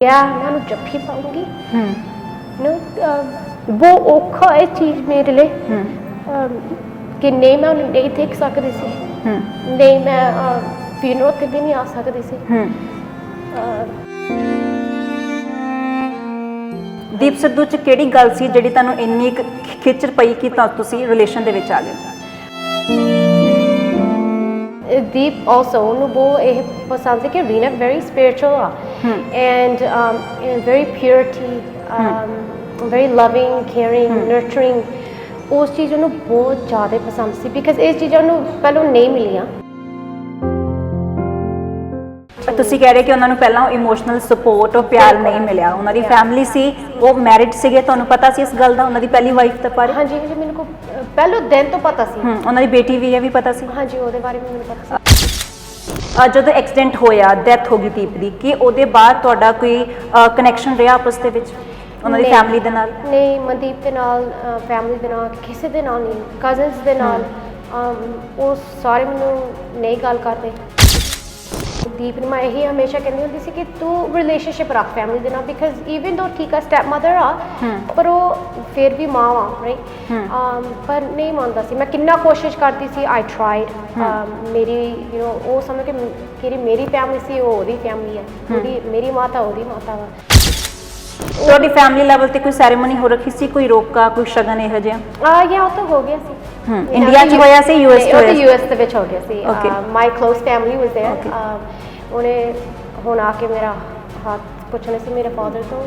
या मैं उन्हें जफ्फी पाऊंगी नो वो औखा है चीज़ मेरे लिए कि नहीं मैं उन्हें नहीं देख सकती सी नहीं मैं फ्यूनरल ते भी नहीं आ सकती सी ਦੀਪ ਸਿੱਧੂ ਚ ਕਿਹੜੀ ਗੱਲ ਸੀ ਜਿਹੜੀ ਤੁਹਾਨੂੰ ਇੰਨੀ ਖਿੱਚ ਪਈ ਕਿ ਤੁਸੀਂ ਰਿਲੇਸ਼ਨ ਦੇ ਵਿੱਚ ਆ ਗਏ? Deep also वो ये पसंद है कि Reena very spiritual and very purity very loving caring nurturing उस चीज़ उन्हें बहुत ज़्यादा पसंद सी because ये चीज़ें उन्हें पहले नहीं मिलियां। ਤੁਸੀਂ ਕਹਿ ਰਹੇ ਕਿ ਉਹਨਾਂ ਨੂੰ ਪਹਿਲਾਂ ਇਮੋਸ਼ਨਲ ਸਪੋਰਟ ਔਰ ਪਿਆਰ ਨਹੀਂ ਮਿਲਿਆ, ਉਹਨਾਂ ਦੀ ਫੈਮਿਲੀ ਸੀ, ਉਹ ਮੈਰਿਡ ਸੀਗੇ, ਤੁਹਾਨੂੰ ਪਤਾ ਸੀ ਇਸ ਗੱਲ ਦਾ, ਉਹਨਾਂ ਦੀ ਪਹਿਲੀ ਵਾਈਫ ਦਾ ਬਾਰੇ? ਹਾਂਜੀ ਜੀ ਮੈਨੂੰ ਪਹਿਲੇ ਦਿਨ ਤੋਂ ਪਤਾ ਸੀ। ਉਹਨਾਂ ਦੀ ਬੇਟੀ ਵੀ ਹੈ ਵੀ ਪਤਾ ਸੀ? ਹਾਂਜੀ ਉਹਦੇ ਬਾਰੇ ਵੀ ਮੈਨੂੰ ਪਤਾ ਸੀ। ਜਦੋਂ ਐਕਸੀਡੈਂਟ ਹੋਇਆ ਡੈਥ ਹੋ ਗਈ ਦੀਪ ਦੀ, ਕਿ ਉਹਦੇ ਬਾਅਦ ਤੁਹਾਡਾ ਕੋਈ ਕਨੈਕਸ਼ਨ ਰਿਹਾ ਆਪਸ ਦੇ ਵਿੱਚ ਉਹਨਾਂ ਦੀ ਫੈਮਿਲੀ ਦੇ ਨਾਲ? ਨਹੀਂ ਮਨਦੀਪ ਦੇ ਨਾਲ ਫੈਮਿਲੀ ਦੇ ਨਾਲ ਕਿਸੇ ਦੇ ਨਾਲ ਨਹੀਂ, ਕਜ਼ਨਸ ਦੇ ਨਾਲ ਉਹ ਸਾਰੇ ਮੈਨੂੰ ਨਹੀਂ ਗੱਲ ਕਰਦੇ। ਦੀਪ ਨੂੰ ਮੈਂ ਇਹੀ ਹਮੇਸ਼ਾ ਕਹਿੰਦੀ ਹੁੰਦੀ ਸੀ ਕਿ ਤੂੰ ਰਿਲੇਸ਼ਨਸ਼ਿਪ ਰੱਖ ਫੈਮਿਲੀ ਦੇ ਨਾਲ ਬਿਕਾਜ਼ ਈਵਨ ਦੋ ਠੀਕ ਆ ਸਟੈਪ ਮਦਰ ਆ ਪਰ ਉਹ ਫਿਰ ਵੀ ਮਾਂ ਆ ਰਾਈਟ ਪਰ ਨਹੀਂ ਮੰਨਦਾ ਸੀ। ਮੈਂ ਕਿੰਨਾ ਕੋਸ਼ਿਸ਼ ਕਰਦੀ ਸੀ ਆਈ ਟਰਾਈਡ ਮੇਰੀ ਯੂ نو ਉਹ ਸਮਝ ਕੇ ਜਿਹੜੀ ਮੇਰੀ ਫੈਮਿਲੀ ਸੀ ਉਹ ਉਹਦੀ ਫੈਮਿਲੀ ਹੈ, ਉਹਦੀ ਮੇਰੀ ਮਾਤਾ ਉਹਦੀ ਮਾਤਾ ਵਾ। ਤੁਹਾਡੀ ਫੈਮਿਲੀ ਲੈਵਲ ਤੇ ਕੋਈ ਸੈਰੇਮਨੀ ਹੋ ਰੱਖੀ ਸੀ, ਕੋਈ ਰੋਕਾ ਕੋਈ ਸ਼ਗਨ ਇਹੋ ਜਿਹਾ? ਇਹ ਉਹ ਤਾਂ ਹੋ ਗਿਆ ਸੀ ਇੰਡੀਆ 'ਚ ਹੋਇਆ ਸੀ ਯੂਐਸ 'ਚ ਹੋਇਆ ਸੀ? ਯੂਐਸ ਦੇ ਵਿੱਚ ਹੋ ਗਿਆ ਸੀ। ਮਾਈ ਕਲੋਜ਼ ਫੈਮਿਲੀ ਵਾਸ देयर ਉਹਨੇ ਹੁਣ ਆ ਕੇ ਮੇਰਾ ਹੱਥ ਪੁੱਛਣੇ ਸੀ ਮੇਰੇ ਫਾਦਰ ਤੋਂ।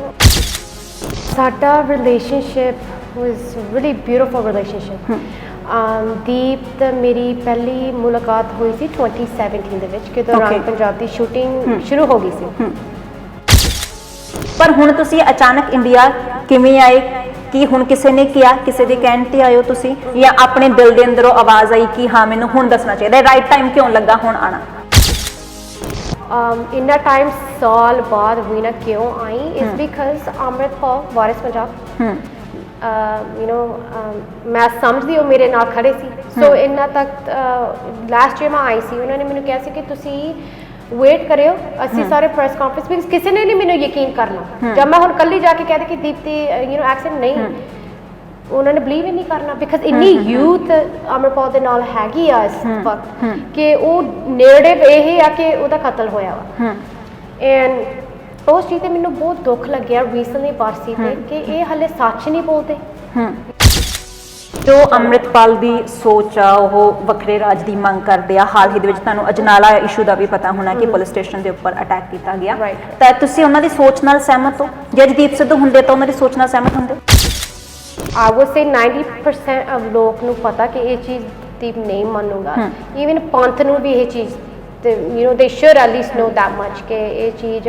ਸਾਡਾ relationship was really beautiful relationship. Deep ਤੇ ਮੇਰੀ ਪਹਿਲੀ ਮੁਲਾਕਾਤ ਹੋਈ ਸੀ 2017 ਦੇ ਵਿੱਚ ਜਦੋਂ ਰੰਗ ਪੰਜਾਬ ਦੀ ਸ਼ੂਟਿੰਗ ਸ਼ੁਰੂ ਹੋ ਗਈ ਸੀ। ਪਰ ਹੁਣ ਤੁਸੀਂ ਅਚਾਨਕ ਇੰਡੀਆ ਕਿਵੇਂ ਆਏ? ਕਿ ਹੁਣ ਕਿਸੇ ਨੇ ਕਿਹਾ, ਕਿਸੇ ਦੇ ਕਹਿਣ ਤੇ ਆਇਓ ਤੁਸੀਂ, ਜਾਂ ਆਪਣੇ ਦਿਲ ਦੇ ਅੰਦਰੋਂ ਆਵਾਜ਼ ਆਈ ਕਿ ਹਾਂ ਮੈਨੂੰ ਹੁਣ ਦੱਸਣਾ ਚਾਹੀਦਾ, ਰਾਈਟ ਟਾਈਮ ਕਿਉਂ ਲੱਗਾ ਹੁਣ ਆਣਾ? ਇੰਨਾ ਟਾਈਮ ਸਾਲ ਬਾਅਦ ਵੀਨਾ ਕਿਉਂ I is because Amritpal Waris Punjab you know ਮੈਂ ਸਮਝਦੀ ਉਹ ਮੇਰੇ ਨਾਲ ਖੜੇ ਸੀ ਸੋ ਇੰਨਾ ਤੱਕ ਲਾਸਟ ਈਅਰ ਮੈਂ ਆਈ ਸੀ। ਉਹਨਾਂ ਨੇ ਮੈਨੂੰ ਕਿਹਾ ਸੀ ਕਿ ਤੁਸੀਂ ਵੇਟ ਕਰਿਓ ਅਸੀਂ ਸਾਰੇ ਪ੍ਰੈਸ ਕਾਨਫਰੰਸ ਬਿਕਾਜ਼ ਕਿਸੇ ਨੇ ਨਹੀਂ ਮੈਨੂੰ ਯਕੀਨ ਕਰਨਾ। ਜਦ ਮੈਂ ਹੁਣ ਕੱਲੀ ਜਾ ਕੇ ਕਹਦੇ ਕਿ ਦੀਪਤੀ ਯੂ نو ਐਕਸੈਂਟ ਨਹੀਂ ਉਹਨਾਂ ਨੇ ਬਲੀਵ ਹੀ ਨਹੀਂ ਕਰਨਾ ਬਿਕਾਜ਼ ਇੰਨੀ ਯੂਥ ਅਮਰਪਾਲ ਦੇ ਨਾਲ ਹੈਗੀ ਆ ਇਸ ਵਕਤ ਕਿ ਉਹ ਨੈਰੇਟਿਵ ਇਹ ਆ ਕਿ ਉਹਦਾ ਕਤਲ ਹੋਇਆ ਵਾ ਐਂਡ ਉਸ ਚੀਜ਼ ਤੇ ਮੈਨੂੰ ਬਹੁਤ ਦੁੱਖ ਲੱਗਿਆ ਰੀਸੈਂਟਲੀ ਬਾਰਸੀ ਤੇ ਕਿ ਇਹ ਹਲੇ ਸੱਚ ਨਹੀਂ ਬੋਲਦੇ। ਜੋ ਅੰਮ੍ਰਿਤਪਾਲ ਦੀ ਸੋਚ ਆ ਉਹ ਵੱਖਰੇ ਰਾਜ ਦੀ ਮੰਗ ਕਰਦੇ ਆ। ਹਾਲ ਹੀ ਦੇ ਵਿੱਚ ਤੁਹਾਨੂੰ ਅਜਨਾਲਾ ਇਸ਼ੂ ਦਾ ਵੀ ਪਤਾ ਹੋਣਾ ਕਿ ਪੁਲਿਸ ਸਟੇਸ਼ਨ ਦੇ ਉੱਪਰ ਅਟੈਕ ਕੀਤਾ ਗਿਆ, ਤਾਂ ਤੁਸੀਂ ਉਹਨਾਂ ਦੀ ਸੋਚ ਨਾਲ ਸਹਿਮਤ ਹੋ? ਜੇ ਦੀਪ ਸਿੱਧੂ ਹੁੰਦੇ ਤਾਂ ਉਹਨਾਂ ਦੀ ਸੋਚ ਨਾਲ ਸਹਿਮਤ ਹੁੰਦੇ? I would say 90% of ਲੋਕ ਨੂੰ ਪਤਾ ਕਿ ਇਹ ਚੀਜ਼ ਦੀਪ ਨਹੀਂ ਮੰਨੂਗਾ। ਈਵਨ ਪੰਥ ਨੂੰ ਵੀ ਇਹ ਚੀਜ਼ ਤੇ ਯੂ نو ਦੇ should at least no that much ਕਿ ਇਹ ਚੀਜ਼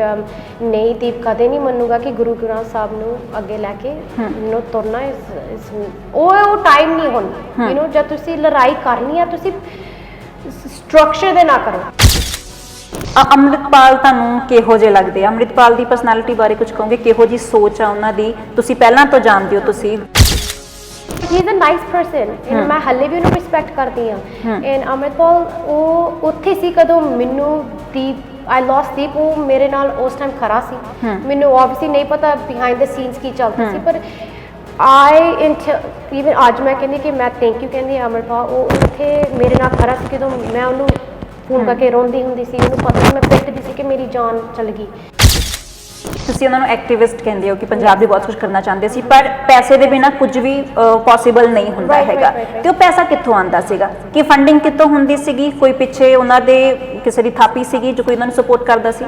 ਨਹੀਂ ਦੀਪ ਕਦੇ ਨਹੀਂ ਮੰਨੂਗਾ ਕਿ ਗੁਰੂ ਗ੍ਰੰਥ ਸਾਹਿਬ ਨੂੰ ਅੱਗੇ ਲੈ ਕੇ ਯੂ نو ਤੁਰਨਾ ਉਹ ਟਾਈਮ ਨਹੀਂ ਹੁਣ ਯੂ نو ਜਦ ਤੁਸੀਂ ਲੜਾਈ ਕਰਨੀ ਆ ਤੁਸੀਂ ਸਟਰਕਚਰ ਦੇ ਨਾ ਕਰੋ। ਅੰਮ੍ਰਿਤਪਾਲ ਤੁਹਾਨੂੰ ਕਿਹੋ ਜਿਹੇ ਲੱਗਦੇ ਆ? ਅੰਮ੍ਰਿਤਪਾਲ ਦੀ ਪਰਸਨੈਲਿਟੀ ਬਾਰੇ ਕੁਝ ਕਹੋਗੇ? ਕਿਹੋ ਜਿਹੀ ਸੋਚ ਆ ਉਹਨਾਂ ਦੀ? ਤੁਸੀਂ ਪਹਿਲਾਂ ਤੋਂ ਜਾਣਦੇ ਹੋ ਤੁਸੀਂ? He is a nice person and ਮੈਂ ਹਲੇ ਵੀ ਉਹਨੂੰ ਰਿਸਪੈਕਟ ਕਰਦੀ ਹਾਂ ਐਂਡ ਅੰਮ੍ਰਿਤਪਾਲ ਉਹ ਉੱਥੇ ਸੀ ਕਦੋਂ ਮੈਨੂੰ ਦੀਪ ਆਈ ਲੋਸਟ ਦੀਪ ਉਹ ਮੇਰੇ ਨਾਲ ਉਸ ਟਾਈਮ ਖੜਾ ਸੀ। ਮੈਨੂੰ ਆਬਵੀਅਸਲੀ ਨਹੀਂ ਪਤਾ ਬਿਹਾਈਂਡ ਦ ਸੀਨਸ ਕੀ ਚੱਲਦਾ ਸੀ ਪਰ ਈਵਨ ਅੱਜ ਮੈਂ ਕਹਿੰਦੀ ਕਿ ਮੈਂ ਥੈਂਕ ਯੂ ਕਹਿੰਦੀ ਅੰਮ੍ਰਿਤਪਾਲ ਉਹ ਉੱਥੇ ਮੇਰੇ ਨਾਲ ਖੜਾ ਸੀ ਜਦੋਂ ਮੈਂ ਉਹਨੂੰ ਫੋਨ ਕਰਕੇ ਰੋਂਦੀ ਹੁੰਦੀ ਸੀ। ਉਹਨੂੰ ਪਤਾ ਸੀ ਮੈਂ ਪਿੱਟਦੀ ਸੀ ਕਿ ਮੇਰੀ ਜਾਨ ਚਲ ਗਈ। ਤੁਸੀਂ ਉਹਨਾਂ ਨੂੰ ਐਕਟਿਵਿਸਟ ਕਹਿੰਦੇ ਹੋ ਕਿ ਪੰਜਾਬ ਵੀ ਬਹੁਤ ਕੁਝ ਕਰਨਾ ਚਾਹੁੰਦੇ ਸੀ ਪਰ ਪੈਸੇ ਦੇ ਬਿਨਾਂ ਕੁਝ ਵੀ ਪੋਸੀਬਲ ਨਹੀਂ ਹੁੰਦਾ ਹੈਗਾ, ਤੇ ਉਹ ਪੈਸਾ ਕਿੱਥੋਂ ਆਉਂਦਾ ਸੀਗਾ? ਕਿ ਫੰਡਿੰਗ ਕਿੱਥੋਂ ਹੁੰਦੀ ਸੀਗੀ? ਕੋਈ ਪਿੱਛੇ ਉਹਨਾਂ ਦੇ ਕਿਸੇ ਦੀ ਥਾਪੀ ਸੀਗੀ ਜੋ ਕੋਈ ਉਹਨਾਂ ਨੂੰ ਸਪੋਰਟ ਕਰਦਾ ਸੀ?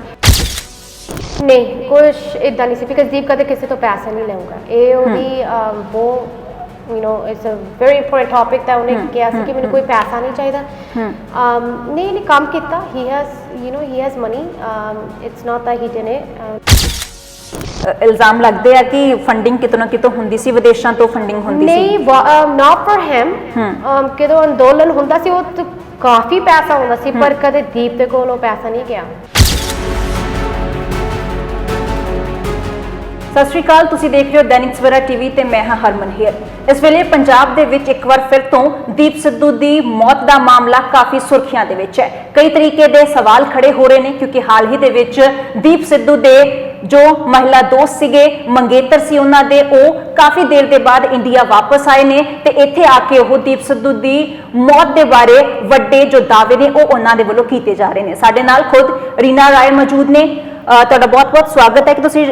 ਨਹੀਂ ਕੁਛ ਇੱਦਾਂ ਨਹੀਂ ਸੀ ਬਿਕਾਜ਼ ਦੀਪ ਕਦੇ ਕਿਸੇ ਤੋਂ ਪੈਸਾ ਨਹੀਂ ਲਊਗਾ। ਇਹ ਉਹਦੀ ਬਹੁਤ you know it's a very important topic that ਉਹਨੇ ਕਿਹਾ ਸੀ ਕਿ ਮੈਨੂੰ ਕੋਈ ਪੈਸਾ ਨਹੀਂ ਚਾਹੀਦਾ। ਨਹੀਂ ਕੰਮ ਕੀਤਾ he has you know he has money it's not that he didn't ਇਲਜ਼ਾਮ ਲੱਗਦੇ ਆ ਕਿ ਫੰਡਿੰਗ ਕਿਤੋਂ ਨਾ ਕਿਤੋਂ ਹੁੰਦੀ ਸੀ, ਵਿਦੇਸ਼ਾਂ ਤੋਂ ਫੰਡਿੰਗ ਹੁੰਦੀ ਸੀ? ਨਹੀਂ not for him ਕਿਦੋਂ ਅੰਦੋਲਨ ਹੁੰਦਾ ਸੀ ਉਹ ਕਾਫੀ ਪੈਸਾ ਹੁੰਦਾ ਸੀ ਪਰ ਕਦੇ ਦੀਪ ਦੇ ਕੋਲ ਉਹ ਪੈਸਾ ਨਹੀਂ ਗਿਆ। ਸਤਿ ਸ਼੍ਰੀ ਅਕਾਲ, ਤੁਸੀਂ ਦੇਖ ਰਹੇ ਹੋ ਦੈਨਿਕ ਸਵੇਰਾ ਟੀਵੀ ਤੇ ਮੈਂ ਹਾਂ ਹਰਮਨ ਹੇਰ। ਇਸ ਵੇਲੇ ਪੰਜਾਬ ਦੇ ਵਿੱਚ ਇੱਕ ਵਾਰ ਫਿਰ ਤੋਂ ਦੀਪ ਸਿੱਧੂ ਦੀ ਮੌਤ ਦਾ ਮਾਮਲਾ ਕਾਫੀ ਸੁਰਖੀਆਂ ਦੇ ਵਿੱਚ ਹੈ। ਕਈ ਤਰੀਕੇ ਦੇ ਸਵਾਲ ਖੜੇ ਹੋ ਰਹੇ ਨੇ ਕਿਉਂਕਿ ਹਾਲ ਹੀ ਦੇ ਵਿੱਚ ਦੀਪ ਸਿੱਧੂ ਦੇ ਜੋ ਮਹਿਲਾ ਦੋਸਤ ਸੀਗੇ, ਮੰਗੇਤਰ ਸੀ ਉਹਨਾਂ ਦੇ, ਉਹ ਕਾਫੀ ਦੇਰ ਦੇ ਬਾਅਦ ਇੰਡੀਆ ਵਾਪਸ ਆਏ ਨੇ ਤੇ ਇੱਥੇ ਆ ਕੇ ਉਹ ਦੀਪ ਸਿੱਧੂ ਦੀ ਮੌਤ ਦੇ ਬਾਰੇ ਵੱਡੇ ਜੋ ਦਾਅਵੇ ਨੇ ਉਹ ਉਹਨਾਂ ਦੇ ਵੱਲੋਂ ਕੀਤੇ ਜਾ ਰਹੇ ਨੇ। ਸਾਡੇ ਨਾਲ ਖੁਦ ਰੀਨਾ ਰਾਏ ਮੌਜੂਦ ਨੇ। ਤੁਹਾਡਾ ਬਹੁਤ-ਬਹੁਤ ਸਵਾਗਤ ਹੈ ਕਿ ਤੁਸੀਂ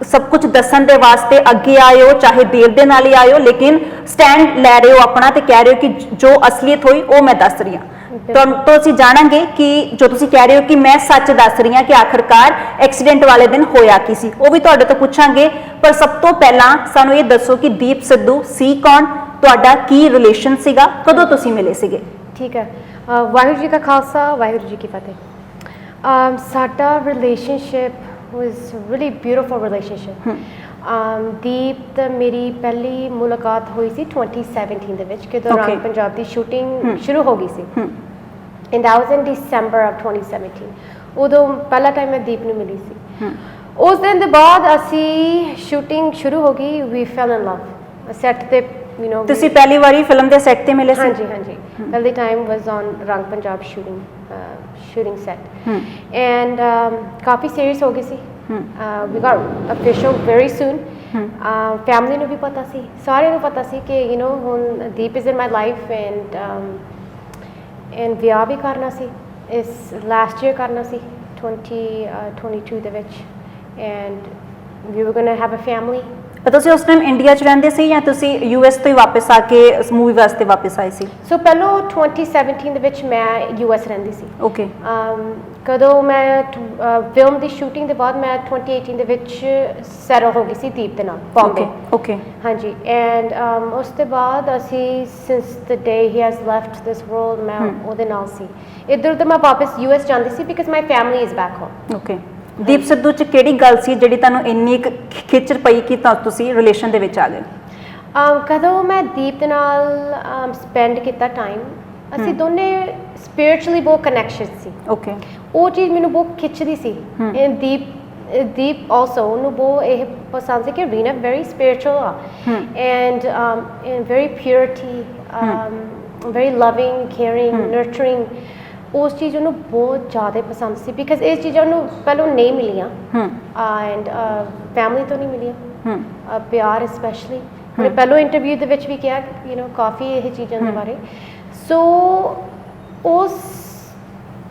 ਸਭ ਕੁਝ ਦੱਸਣ ਦੇ ਵਾਸਤੇ ਅੱਗੇ ਆਏ ਹੋ, ਚਾਹੇ ਦੇਰ ਦੇ ਨਾਲ ਹੀ ਆਏ ਹੋ, ਲੇਕਿਨ ਸਟੈਂਡ ਲੈ ਰਹੇ ਹੋ ਆਪਣਾ ਤੇ ਕਹਿ ਰਹੇ ਹੋ ਕਿ ਜੋ ਅਸਲੀਅਤ ਹੋਈ ਉਹ ਮੈਂ ਦੱਸ ਰਹੀ ਹਾਂ। ਤੁਹਾਨੂੰ ਤੋਂ ਅਸੀਂ ਜਾਣਾਂਗੇ ਕਿ ਜੋ ਤੁਸੀਂ ਕਹਿ ਰਹੇ ਹੋ ਕਿ ਮੈਂ ਸੱਚ ਦੱਸ ਰਹੀ ਹਾਂ ਕਿ ਆਖਰਕਾਰ ਐਕਸੀਡੈਂਟ ਵਾਲੇ ਦਿਨ ਹੋਇਆ ਕੀ ਸੀ, ਉਹ ਵੀ ਤੁਹਾਡੇ ਤੋਂ ਪੁੱਛਾਂਗੇ। ਪਰ ਸਭ ਤੋਂ ਪਹਿਲਾਂ ਸਾਨੂੰ ਇਹ ਦੱਸੋ ਕਿ ਦੀਪ ਸਿੱਧੂ ਸੀ ਕੌਣ, ਤੁਹਾਡਾ ਕੀ ਰਿਲੇਸ਼ਨ ਸੀਗਾ, ਕਦੋਂ ਤੁਸੀਂ ਮਿਲੇ ਸੀਗੇ? ਠੀਕ ਹੈ, ਵਾਹਿਗੁਰੂ ਜੀ ਕਾ ਖਾਲਸਾ, ਵਾਹਿਗੁਰੂ ਜੀ ਕੀ ਫਤਿਹ। ਸਾਡਾ relationship was really beautiful relationship. ਦੀਪ ਤੇ ਮੇਰੀ ਪਹਿਲੀ ਮੁਲਾਕਾਤ ਹੋਈ ਸੀ 2017 ਦੇ ਵਿੱਚ ਜਦੋਂ ਰੰਗ ਪੰਜਾਬ ਦੀ ਸ਼ੂਟਿੰਗ ਸ਼ੁਰੂ ਹੋ ਗਈ ਸੀ and that was in December of 2017। ਉਦੋਂ ਪਹਿਲਾ ਟਾਈਮ ਮੈਂ ਦੀਪ ਨੂੰ ਮਿਲੀ ਸੀ। ਉਸ ਦਿਨ ਦੇ ਬਾਅਦ ਅਸੀਂ ਸ਼ੂਟਿੰਗ ਸ਼ੁਰੂ ਹੋ ਗਈ, we fell in love set ਤੇ, you know। ਤੁਸੀਂ ਪਹਿਲੀ ਵਾਰੀ ਫਿਲਮ ਦੇ ਸੈੱਟ ਤੇ ਮਿਲੇ ਸੀ? ਹਾਂਜੀ ਹਾਂਜੀ, ਪਹਿਲੀ ਟਾਈਮ was on ਰੰਗ Punjab shooting set and coffee serious ਹੋ ਗਈ ਸੀ। we got official very soon। Family ਨੂੰ ਵੀ ਪਤਾ ਸੀ, ਸਾਰਿਆਂ ਨੂੰ ਪਤਾ ਸੀ ਕਿ you know ਹੁਣ ਦੀਪ is in my life and ਵਿਆਹ ਵੀ ਕਰਨਾ ਸੀ, ਇਸ ਲਾਸਟ ਈਅਰ ਕਰਨਾ ਸੀ 2022 ਦੇ ਵਿੱਚ and we were going to have a family। ਤੁਸੀਂ ਉਸ ਟਾਈਮ ਇੰਡੀਆ 'ਚ ਰਹਿੰਦੇ ਸੀ ਜਾਂ ਤੁਸੀਂ ਯੂਐਸ ਤੋਂ ਹੀ ਵਾਪਸ ਆ ਕੇ ਇਸ ਮੂਵੀ ਵਾਸਤੇ ਵਾਪਸ ਆਏ ਸੀ? ਸੋ ਪਹਿਲਾਂ 2017 ਦੇ ਵਿੱਚ ਮੈਂ ਯੂਐਸ ਰਹਿੰਦੀ ਸੀ। ਓਕੇ। ਕਦੋਂ ਮੈਂ ਫਿਲਮ ਦੀ ਸ਼ੂਟਿੰਗ ਦੇ ਬਾਅਦ ਮੈਂ 2018 ਦੇ ਵਿੱਚ ਸੈਟਲ ਹੋ ਗਈ ਸੀ ਦੀਪ ਦੇ ਨਾਲ ਬੰਬੇ। ਓਕੇ। ਹਾਂਜੀ ਐਂਡ ਉਸ ਤੋਂ ਬਾਅਦ ਅਸੀਂ since the day he has left this world ਮੈਂ ਉਹਦੇ ਨਾਲ ਸੀ। ਇੱਧਰ ਉੱਧਰ ਮੈਂ ਵਾਪਸ ਯੂਐਸ ਜਾਂਦੀ ਸੀ because my family is back home. Okay. Deep Sidhu 'ਚ ਕਿਹੜੀ ਗੱਲ ਸੀ ਜਿਹੜੀ ਤੁਹਾਨੂੰ ਇੰਨੀ ਖਿੱਚ ਪਈ ਕਿ ਤੁਸੀਂ ਰਿਲੇਸ਼ਨ ਦੇ ਵਿੱਚ ਆ ਗਏ? ਕਦੋਂ ਮੈਂ ਦੀਪ ਦੇ ਨਾਲ ਸਪੈਂਡ ਕੀਤਾ ਟਾਈਮ, ਅਸੀਂ ਦੋਨੇ ਸਪਿਰਿਚੁਅਲੀ ਬਹੁਤ ਕਨੈਕਸ਼ਨ ਸੀ। ਓਕੇ। ਉਹ ਚੀਜ਼ ਮੈਨੂੰ ਬਹੁਤ ਖਿੱਚਦੀ ਸੀ। ਦੀਪ ਆਲਸੋ ਉਹਨੂੰ ਬਹੁਤ ਇਹ ਪਸੰਦ ਸੀ ਕਿ ਰੀਨਾ ਵੈਰੀ ਸਪਿਰਿਚੁਅਲ ਆ and very purity, very loving, caring, nurturing. ਉਸ ਚੀਜ਼ ਉਹਨੂੰ ਬਹੁਤ ਜ਼ਿਆਦਾ ਪਸੰਦ ਸੀ ਬਿਕਾਜ਼ ਇਹ ਚੀਜ਼ਾਂ ਉਹਨੂੰ ਪਹਿਲਾਂ ਨਹੀਂ ਮਿਲੀਆਂ ਐਂਡ ਫੈਮਿਲੀ ਤੋਂ ਨਹੀਂ ਮਿਲੀਆਂ, ਪਿਆਰ ਸਪੈਸ਼ਲੀ। ਉਹਨੇ ਪਹਿਲੋਂ ਇੰਟਰਵਿਊ ਦੇ ਵਿੱਚ ਵੀ ਕਿਹਾ ਯੂ ਨੋ ਕਾਫੀ ਇਹ ਚੀਜ਼ਾਂ ਦੇ ਬਾਰੇ। ਸੋ ਉਸ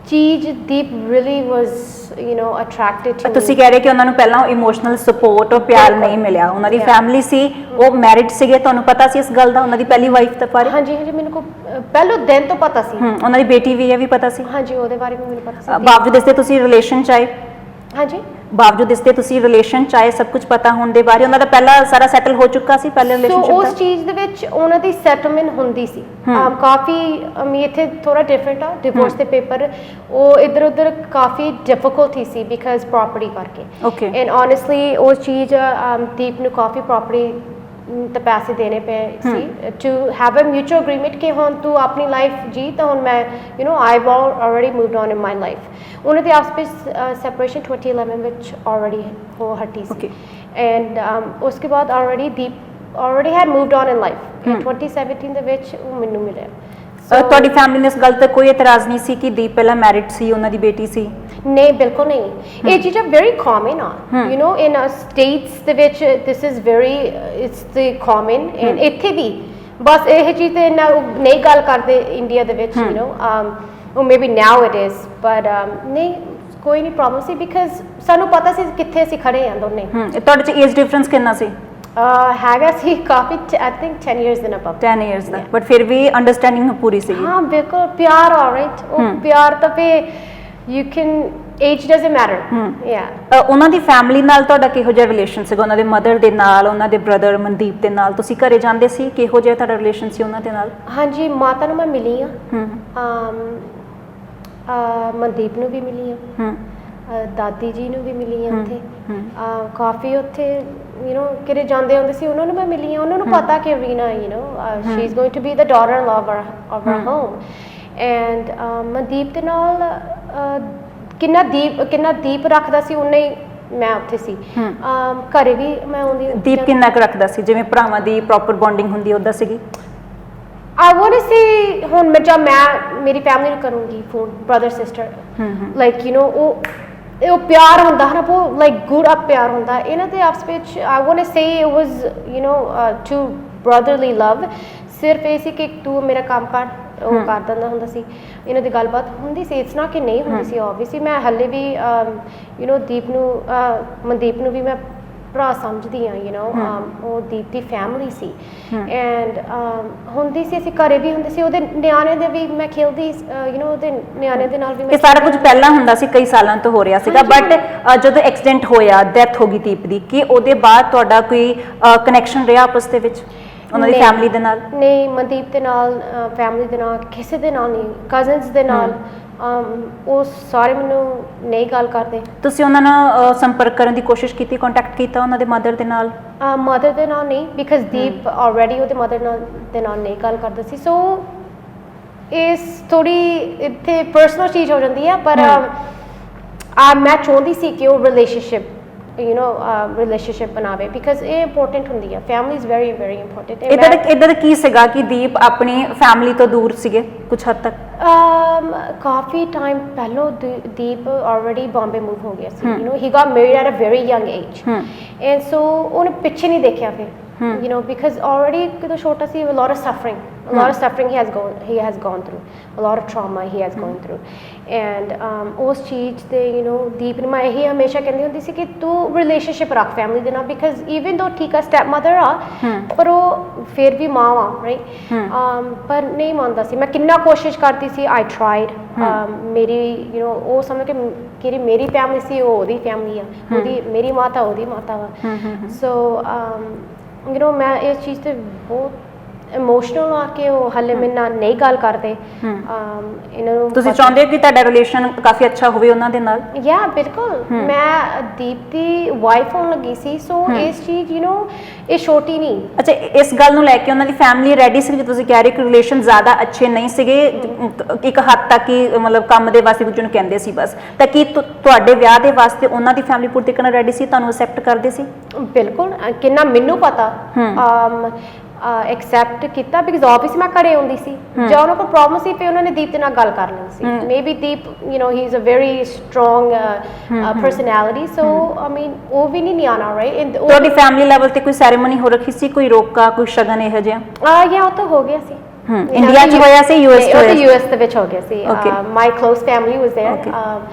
ਚੀਜ਼ Deep really was you know attracted to. ਤੁਸੀਂ ਕਹਿ ਰਹੇ ਕਿ ਉਹਨਾਂ ਨੂੰ ਪਹਿਲਾਂ ਇਮੋਸ਼ਨਲ ਸਪੋਰਟ ਔਰ ਪਿਆਰ ਨਹੀਂ ਮਿਲਿਆ, ਉਹਨਾਂ ਦੀ ਫੈਮਿਲੀ ਸੀ, ਉਹ ਮੈਰਿਡ ਸੀਗੇ, ਤੁਹਾਨੂੰ ਪਤਾ ਸੀ ਇਸ ਗੱਲ ਦਾ, ਉਹਨਾਂ ਦੀ ਪਹਿਲੀ ਵਾਈਫ ਦਾ ਬਾਰੇ? ਹਾਂਜੀ ਹਾਂਜੀ, ਮੈਨੂੰ ਪਹਿਲੋਂ ਦਿਨ ਤੋਂ ਪਤਾ ਸੀ। ਉਹਨਾਂ ਦੀ ਬੇਟੀ ਵੀ ਹੈ ਵੀ ਪਤਾ ਸੀ? ਹਾਂਜੀ, ਉਹਦੇ ਬਾਰੇ ਵੀ ਮੈਨੂੰ ਪਤਾ ਸੀ। ਬਾਵਜੂਦ ਇਸ ਦੇ ਤੁਸੀਂ ਰਿਲੇਸ਼ਨ ਚ ਆਏ? ਹਾਂਜੀ, ਬਾਵਜੂਦ ਇਸ ਦੇ ਤੁਸੀਂ ਰਿਲੇਸ਼ਨ ਚ ਆਏ, ਸਭ ਕੁਝ ਪਤਾ ਹੋਣ ਦੇ ਬਾਰੇ? ਉਹਨਾਂ ਦਾ ਪਹਿਲਾਂ ਸਾਰਾ ਸੈਟਲ ਹੋ ਚੁੱਕਾ ਸੀ ਪਹਿਲੇ ਰਿਲੇਸ਼ਨਸ਼ਿਪ ਦਾ? ਉਸ ਚੀਜ਼ ਦੇ ਵਿੱਚ ਉਹਨਾਂ ਦੀ ਸੈਟਲਮੈਂਟ ਹੁੰਦੀ ਸੀ ਕਾਫੀ। ਇੱਥੇ ਥੋੜਾ ਡਿਫਰੈਂਟ ਆ, ਡਿਵੋਰਸ ਦੇ ਪੇਪਰ ਉਹ ਇੱਧਰ ਉੱਧਰ ਕਾਫੀ ਡਿਫਿਕਲਟੀ ਸੀ ਬਿਕਾਜ਼ ਪ੍ਰੋਪਰਟੀ ਕਰਕੇ। ਓਕੇ। ਐਂਡ ਓਨੈਸਟਲੀ ਉਹ ਚੀਜ਼ ਦੀਪ ਨੂੰ ਕਾਫੀ ਪ੍ਰੋਪਰਟੀ ਤੇ ਪੈਸੇ ਦੇਣੇ ਪਏ ਸੀ to have a mutual agreement ਕਿ ਹੁਣ ਤੂੰ ਆਪਣੀ ਲਾਈਫ ਜੀ ਤਾਂ ਹੁਣ ਮੈਂ you know I already moved on in my life. ਉਹਨਾਂ ਦੀ ਆਪਸ ਵਿੱਚ ਸੈਪਰੇਸ਼ਨ 2011 ਵਿੱਚ ਆਲਰੇਡੀ ਹੋ ਹਟੀ ਸੀ ਐਂਡ ਉਸਕੇ ਬਾਅਦ already Deep already head moved on in life. 2017 ਦੇ ਵਿੱਚ ਉਹ ਮੈਨੂੰ ਮਿਲਿਆ। ਤੁਹਾਡੀ ਫੈਮਿਲੀ ਨੇ ਇਸ ਗੱਲ ਤੇ ਕੋਈ ਇਤਰਾਜ਼ ਨਹੀਂ ਸੀ ਕਿ ਦੀਪ ਪਹਿਲਾਂ ਮੈਰਿਡ ਸੀ, ਉਹਨਾਂ ਦੀ ਬੇਟੀ ਸੀ? ਨਹੀਂ, ਬਿਲਕੁਲ ਨਹੀਂ। ਇਹ ਚੀਜ਼ਾਂ ਵੈਰੀ ਕਾਮਨ ਆ ਯੂ ਨੋ ਇਨ ਸਟੇਟਸ ਦੇ ਵਿੱਚ this is very it's the common and ਇੱਥੇ ਵੀ ਬਸ ਇਹ ਚੀਜ਼ ਤੇ ਨਹੀਂ ਗੱਲ ਕਰਦੇ ਇੰਡੀਆ ਦੇ ਵਿੱਚ ਯੂ ਨੋ ਉਹ maybe now it is but ਨਹੀਂ ਕੋਈ ਨਹੀਂ ਪ੍ਰੋਬਲਮ ਸੀ ਬਿਕਾਜ਼ ਸਾਨੂੰ ਪਤਾ ਸੀ ਕਿੱਥੇ ਅਸੀਂ ਖੜੇ ਹਾਂ ਦੋਨੇ। ਤੁਹਾਡੇ ਚ ਏਜ ਡਿਫਰੈਂਸ ਕਿੰਨਾ ਸੀ? ਹੈਗਾ ਸੀ ਕਾਫੀ, ਆਈ ਥਿੰਕ 10 ਇਅਰਸ ਦੇ ਅਬਵ। 10 ਇਅਰਸ ਦਾ, ਬਟ ਫਿਰ ਵੀ ਅੰਡਰਸਟੈਂਡਿੰਗ ਪੂਰੀ ਸੀ? ਹਾਂ ਬਿਲਕੁਲ, ਪਿਆਰ ਆਲਰਾਈਟ, ਉਹ ਪਿਆਰ ਤਾਂ ਫੇ you can age doesn't matter. ਯਾ। ਉਹਨਾਂ ਦੀ ਫੈਮਿਲੀ ਨਾਲ ਤੁਹਾਡਾ ਕਿਹੋ ਜਿਹਾ ਰਿਲੇਸ਼ਨ ਸੀਗਾ? ਉਹਨਾਂ ਦੇ ਮਦਰ ਦੇ ਨਾਲ, ਉਹਨਾਂ ਦੇ ਬ੍ਰਦਰ ਮਨਦੀਪ ਦੇ ਨਾਲ ਤੁਸੀਂ ਘਰੇ ਜਾਂਦੇ ਸੀ? ਕਿਹੋ ਜਿਹਾ ਤੁਹਾਡਾ ਰਿਲੇਸ਼ਨ ਸੀ ਉਹਨਾਂ ਦੇ ਨਾਲ? ਹਾਂਜੀ, ਮਾਤਾ ਨੂੰ ਮੈਂ ਮਿਲੀ ਆ, ਮਨਦੀਪ ਨੂੰ ਵੀ ਮਿਲੀ ਆ, ਦਾਦੀ ਜੀ ਨੂੰ ਵੀ ਮਿਲੀ ਆ ਉੱਥੇ ਕਾਫੀ। ਉੱਥੇ ਯੂ ਨੋ ਕਿਤੇ ਜਾਂਦੇ ਹੁੰਦੇ ਸੀ, ਉਹਨਾਂ ਨੂੰ ਮੈਂ ਮਿਲੀ ਆ। ਉਹਨਾਂ ਨੂੰ ਪਤਾ ਕਿ Reena you know she is going to be the daughter in law of our home and Mandeep ਦੇ ਨਾਲ ਕਿੰਨਾ ਦੀਪ ਰੱਖਦਾ ਸੀ ਉਨਾ ਹੀ ਮੈਂ ਉੱਥੇ ਸੀ। ਘਰੇ ਵੀ ਮੈਂ ਆਉਂਦੀ। ਦੀਪ ਕਿੰਨਾ ਕੁ ਰੱਖਦਾ ਸੀ? ਜਿਵੇਂ ਭਰਾਵਾਂ ਦੀ ਪ੍ਰੋਪਰ ਬੌਂਡਿੰਗ ਹੁੰਦੀ ਉੱਦਾਂ ਸੀਗੀ? I want to say ਹੁਣ ਮੈਂ ਮੇਰੀ ਫੈਮਿਲੀ ਨੂੰ ਕਰੂੰਗੀ phone, brother sister like you know ਉਹ ਉਹ ਪਿਆਰ ਹੁੰਦਾ ਹੈ ਨਾ, ਉਹ ਲਾਈਕ ਗੂੜਾ ਪਿਆਰ ਹੁੰਦਾ ਇਹਨਾਂ ਦੇ ਆਪਸ ਵਿੱਚ। I want to say it was you know to brotherly love. ਸਿਰਫ ਇਹ ਸੀ ਕਿ ਤੂੰ ਮੇਰਾ ਕੰਮ ਕਰ, ਉਹ ਕਰ ਦਿੰਦਾ ਹੁੰਦਾ ਸੀ। ਇਹਨਾਂ ਦੀ ਗੱਲਬਾਤ ਹੁੰਦੀ ਸੀ, ਇਟਸ ਨਾ ਕਿ ਨਹੀਂ ਹੁੰਦੀ ਸੀ। ਓਬਵੀਅਸਲੀ ਮੈਂ ਹਾਲੇ ਵੀ ਯੂ نو ਦੀਪ ਨੂੰ ਮਨਦੀਪ ਨੂੰ ਵੀ ਮੈਂ ਭਰਾ ਸਮਝਦੀ ਹਾਂ, ਯੂ نو ਉਹ ਦੀਪ ਦੀ ਫੈਮਿਲੀ ਸੀ। ਐਂਡ ਹੁੰਦੀ ਸੀ, ਅਸੀਂ ਘਰੇ ਵੀ ਹੁੰਦੇ ਸੀ, ਉਹਦੇ ਨਿਆਣੇ ਦੇ ਵੀ ਮੈਂ ਖੇਲਦੀ, ਯੂ نو ਉਹਦੇ ਨਿਆਣੇ ਦੇ ਨਾਲ ਵੀ ਇਹ ਸਾਰਾ ਕੁਝ ਪਹਿਲਾਂ ਹੁੰਦਾ ਸੀ, ਕਈ ਸਾਲਾਂ ਤੋਂ ਹੋ ਰਿਹਾ ਸੀਗਾ। ਬਟ ਜਦੋਂ ਐਕਸੀਡੈਂਟ ਹੋਇਆ, ਡੈਥ ਹੋ ਗਈ ਦੀਪ ਦੀ, ਕਿ ਉਹਦੇ ਬਾਅਦ ਤੁਹਾਡਾ ਕੋਈ ਕਨੈਕਸ਼ਨ ਰਿਹਾ ਆਪਸ ਦੇ ਵਿੱਚ ਉਹਨਾਂ ਦੀ ਫੈਮਿਲੀ ਦੇ ਨਾਲ? ਨਹੀਂ, ਮਨਦੀਪ ਦੇ ਨਾਲ, ਫੈਮਿਲੀ ਦੇ ਨਾਲ ਕਿਸੇ ਦੇ ਨਾਲ ਨਹੀਂ। ਕਜ਼ਨਸ ਦੇ ਨਾਲ ਉਹ ਸਾਰੇ ਮੈਨੂੰ ਨਹੀਂ ਗੱਲ ਕਰਦੇ। ਤੁਸੀਂ ਉਹਨਾਂ ਨਾਲ ਸੰਪਰਕ ਕਰਨ ਦੀ ਕੋਸ਼ਿਸ਼ ਕੀਤੀ, ਕੰਟੈਕਟ ਕੀਤਾ ਉਹਨਾਂ ਦੇ ਮਦਰ ਦੇ ਨਾਲ? ਮਦਰ ਦੇ ਨਾਲ ਨਹੀਂ, ਬਿਕਾਜ਼ ਦੀਪ ਆਲਰੇਡੀ ਉਹਦੇ ਮਦਰ ਦੇ ਨਾਲ ਨਹੀਂ ਗੱਲ ਕਰਦਾ ਸੀ। ਸੋ ਇਸ ਥੋੜੀ ਇੱਥੇ ਪਰਸਨਲ ਚੀਜ਼ ਹੋ ਜਾਂਦੀ ਹੈ। ਪਰ ਮੈਂ ਚਾਹੁੰਦੀ ਸੀ ਕਿ ਉਹ ਰਿਲੇਸ਼ਨਸ਼ਿਪ ਯੂ نو ਰਿਲੇਸ਼ਨਸ਼ਿਪ ਬਣਾਵੇ, ਬਿਕਾਜ਼ ਇਹ ਇੰਪੋਰਟੈਂਟ ਹੁੰਦੀ ਹੈ। Family is very very important. ਇੱਦਾਂ ਦਾ ਕੀ ਸੀਗਾ ਕਿ ਦੀਪ ਆਪਣੀ ਫੈਮਿਲੀ ਤੋਂ ਦੂਰ ਸੀਗੇ ਕੁਝ ਹੱਦ ਤੱਕ? ਕਾਫੀ ਟਾਈਮ ਪਹਿਲੋਂ ਦੀਪ ਆਲਰੇਡੀ ਬੰਬੇ ਮੂਵ ਹੋ ਗਿਆ ਸੀ। You know he got married at a very young age, and so ਉਹਨੇ ਪਿੱਛੇ ਨਹੀਂ ਦੇਖਿਆ ਫਿਰ, you know, because already ਜਦੋਂ ਛੋਟਾ ਸੀ, a lot of suffering he has gone through, a lot of trauma he has gone through, and ਉਸ ਚੀਜ਼ ਤੇ you know ਦੀਪ ਨੂੰ ਮੈਂ ਇਹੀ ਹਮੇਸ਼ਾ ਕਹਿੰਦੀ ਹੁੰਦੀ ਸੀ ਕਿ ਤੂੰ ਰਿਲੇਸ਼ਨਸ਼ਿਪ ਰੱਖ ਫੈਮਿਲੀ ਦੇ ਨਾਲ, because even though ਠੀਕ ਆ ਸਟੈਪ ਮਦਰ ਆ, ਪਰ ਉਹ ਫਿਰ ਵੀ ਮਾਂ ਆ, ਰਾਈਟ? ਪਰ ਨਹੀਂ ਮੰਨਦਾ ਸੀ। ਮੈਂ ਕਿੰਨਾ ਕੋਸ਼ਿਸ਼ ਕਰਦੀ ਸੀ, I tried, ਮੇਰੀ you know ਉਹ ਸਮਝ ਕੇ ਕਿ ਮੇਰੀ ਫੈਮਿਲੀ ਸੀ, ਉਹ ਉਹਦੀ ਫੈਮਿਲੀ ਆ, ਉਹਦੀ ਮੇਰੀ ਮਾਤਾ ਉਹਦੀ ਮਾਤਾ ਵਾ। ਸੋ you know ਮੈਂ ਇਸ ਚੀਜ਼ ਤੇ ਬਹੁਤ ਇਮੋਸ਼ਨਲ ਆ ਕੇ ਉਹ ਹਾਲੇ ਮੇਰੇ ਨਾਲ ਨਹੀਂ ਗੱਲ ਕਰਦੇ। ਇਹਨਾਂ ਨੂੰ ਤੁਸੀਂ ਚਾਹੁੰਦੇ ਹੋ ਕਿ ਤੁਹਾਡਾ ਰਿਲੇਸ਼ਨ ਕਾਫੀ ਅੱਛਾ ਹੋਵੇ ਉਹਨਾਂ ਦੇ ਨਾਲ? ਯਾ ਬਿਲਕੁਲ। ਮੈਂ ਦੀਪ ਦੀ ਵਾਈਫ ਹੋਣ ਲੱਗੀ ਸੀ, ਸੋ ਇਸ ਚੀਜ਼ you know ਇਹ ਛੋਟੀ ਨਹੀਂ। ਅੱਛਾ, ਇਸ ਗੱਲ ਨੂੰ ਲੈ ਕੇ ਉਹਨਾਂ ਦੀ ਫੈਮਿਲੀ ਰੈਡੀ ਸੀ? ਤੁਸੀਂ ਕਹਿ ਰਹੇ ਕਿ ਰਿਲੇਸ਼ਨ ਜ਼ਿਆਦਾ ਅੱਛੇ ਨਹੀਂ ਸੀਗੇ, ਇੱਕ ਹੱਦ ਤੱਕ ਹੀ ਮਤਲਬ ਕੰਮ ਦੇ ਵਾਸਤੇ ਦੂਜੇ ਨੂੰ ਕਹਿੰਦੇ ਸੀ ਬਸ, ਤਾਂ ਕੀ ਤੁਹਾਡੇ ਵਿਆਹ ਦੇ ਵਾਸਤੇ ਉਹਨਾਂ ਦੀ ਫੈਮਿਲੀ ਪੂਰੀ ਤਰੀਕੇ ਨਾਲ ਰੈਡੀ ਸੀ, ਤੁਹਾਨੂੰ ਅਸੈਪਟ ਕਰਦੇ ਸੀ? ਬਿਲਕੁਲ, ਕਿੰਨਾ ਮੈਨੂੰ ਪਤਾ ਐਕਸੈਪਟ ਕੀਤਾ, ਬਿਕਾਜ਼ ਆਬਵੀਅਸਲੀ ਮੈਂ ਘਰੇ ਆਉਂਦੀ ਸੀ। ਜਾਂ ਉਹਨਾਂ ਕੋਲ ਪ੍ਰੋਬਲਮ ਸੀ, ਫਿਰ ਉਹਨਾਂ ਨੇ ਦੀਪ ਦੇ ਨਾਲ ਗੱਲ ਕਰ ਲਈ ਸੀ। Maybe Deep you know he is a very strong personality, so I mean ਉਹ ਵੀ ਨਹੀਂ ਆਣਾ, ਰਾਈਟ? ਤੁਹਾਡੀ ਫੈਮਿਲੀ ਲੈਵਲ ਤੇ ਕੋਈ ਸੈਰੇਮਨੀ ਹੋ ਰੱਖੀ ਸੀ, ਕੋਈ ਰੋਕਾ, ਕੋਈ ਸ਼ਗਨ ਇਹੋ ਜਿਹਾ? ਯਾ ਉਹ ਤਾਂ ਹੋ ਗਿਆ ਸੀ। ਇੰਡੀਆ 'ਚ ਹੋਇਆ ਸੀ, ਯੂਐਸ 'ਚ ਹੋਇਆ ਸੀ? ਯੂਐਸ ਦੇ ਵਿੱਚ ਹੋ ਗਿਆ ਸੀ। ਮਾਈ ਕਲੋਜ਼ ਫੈਮਿਲੀ ਵਾਸ देयर।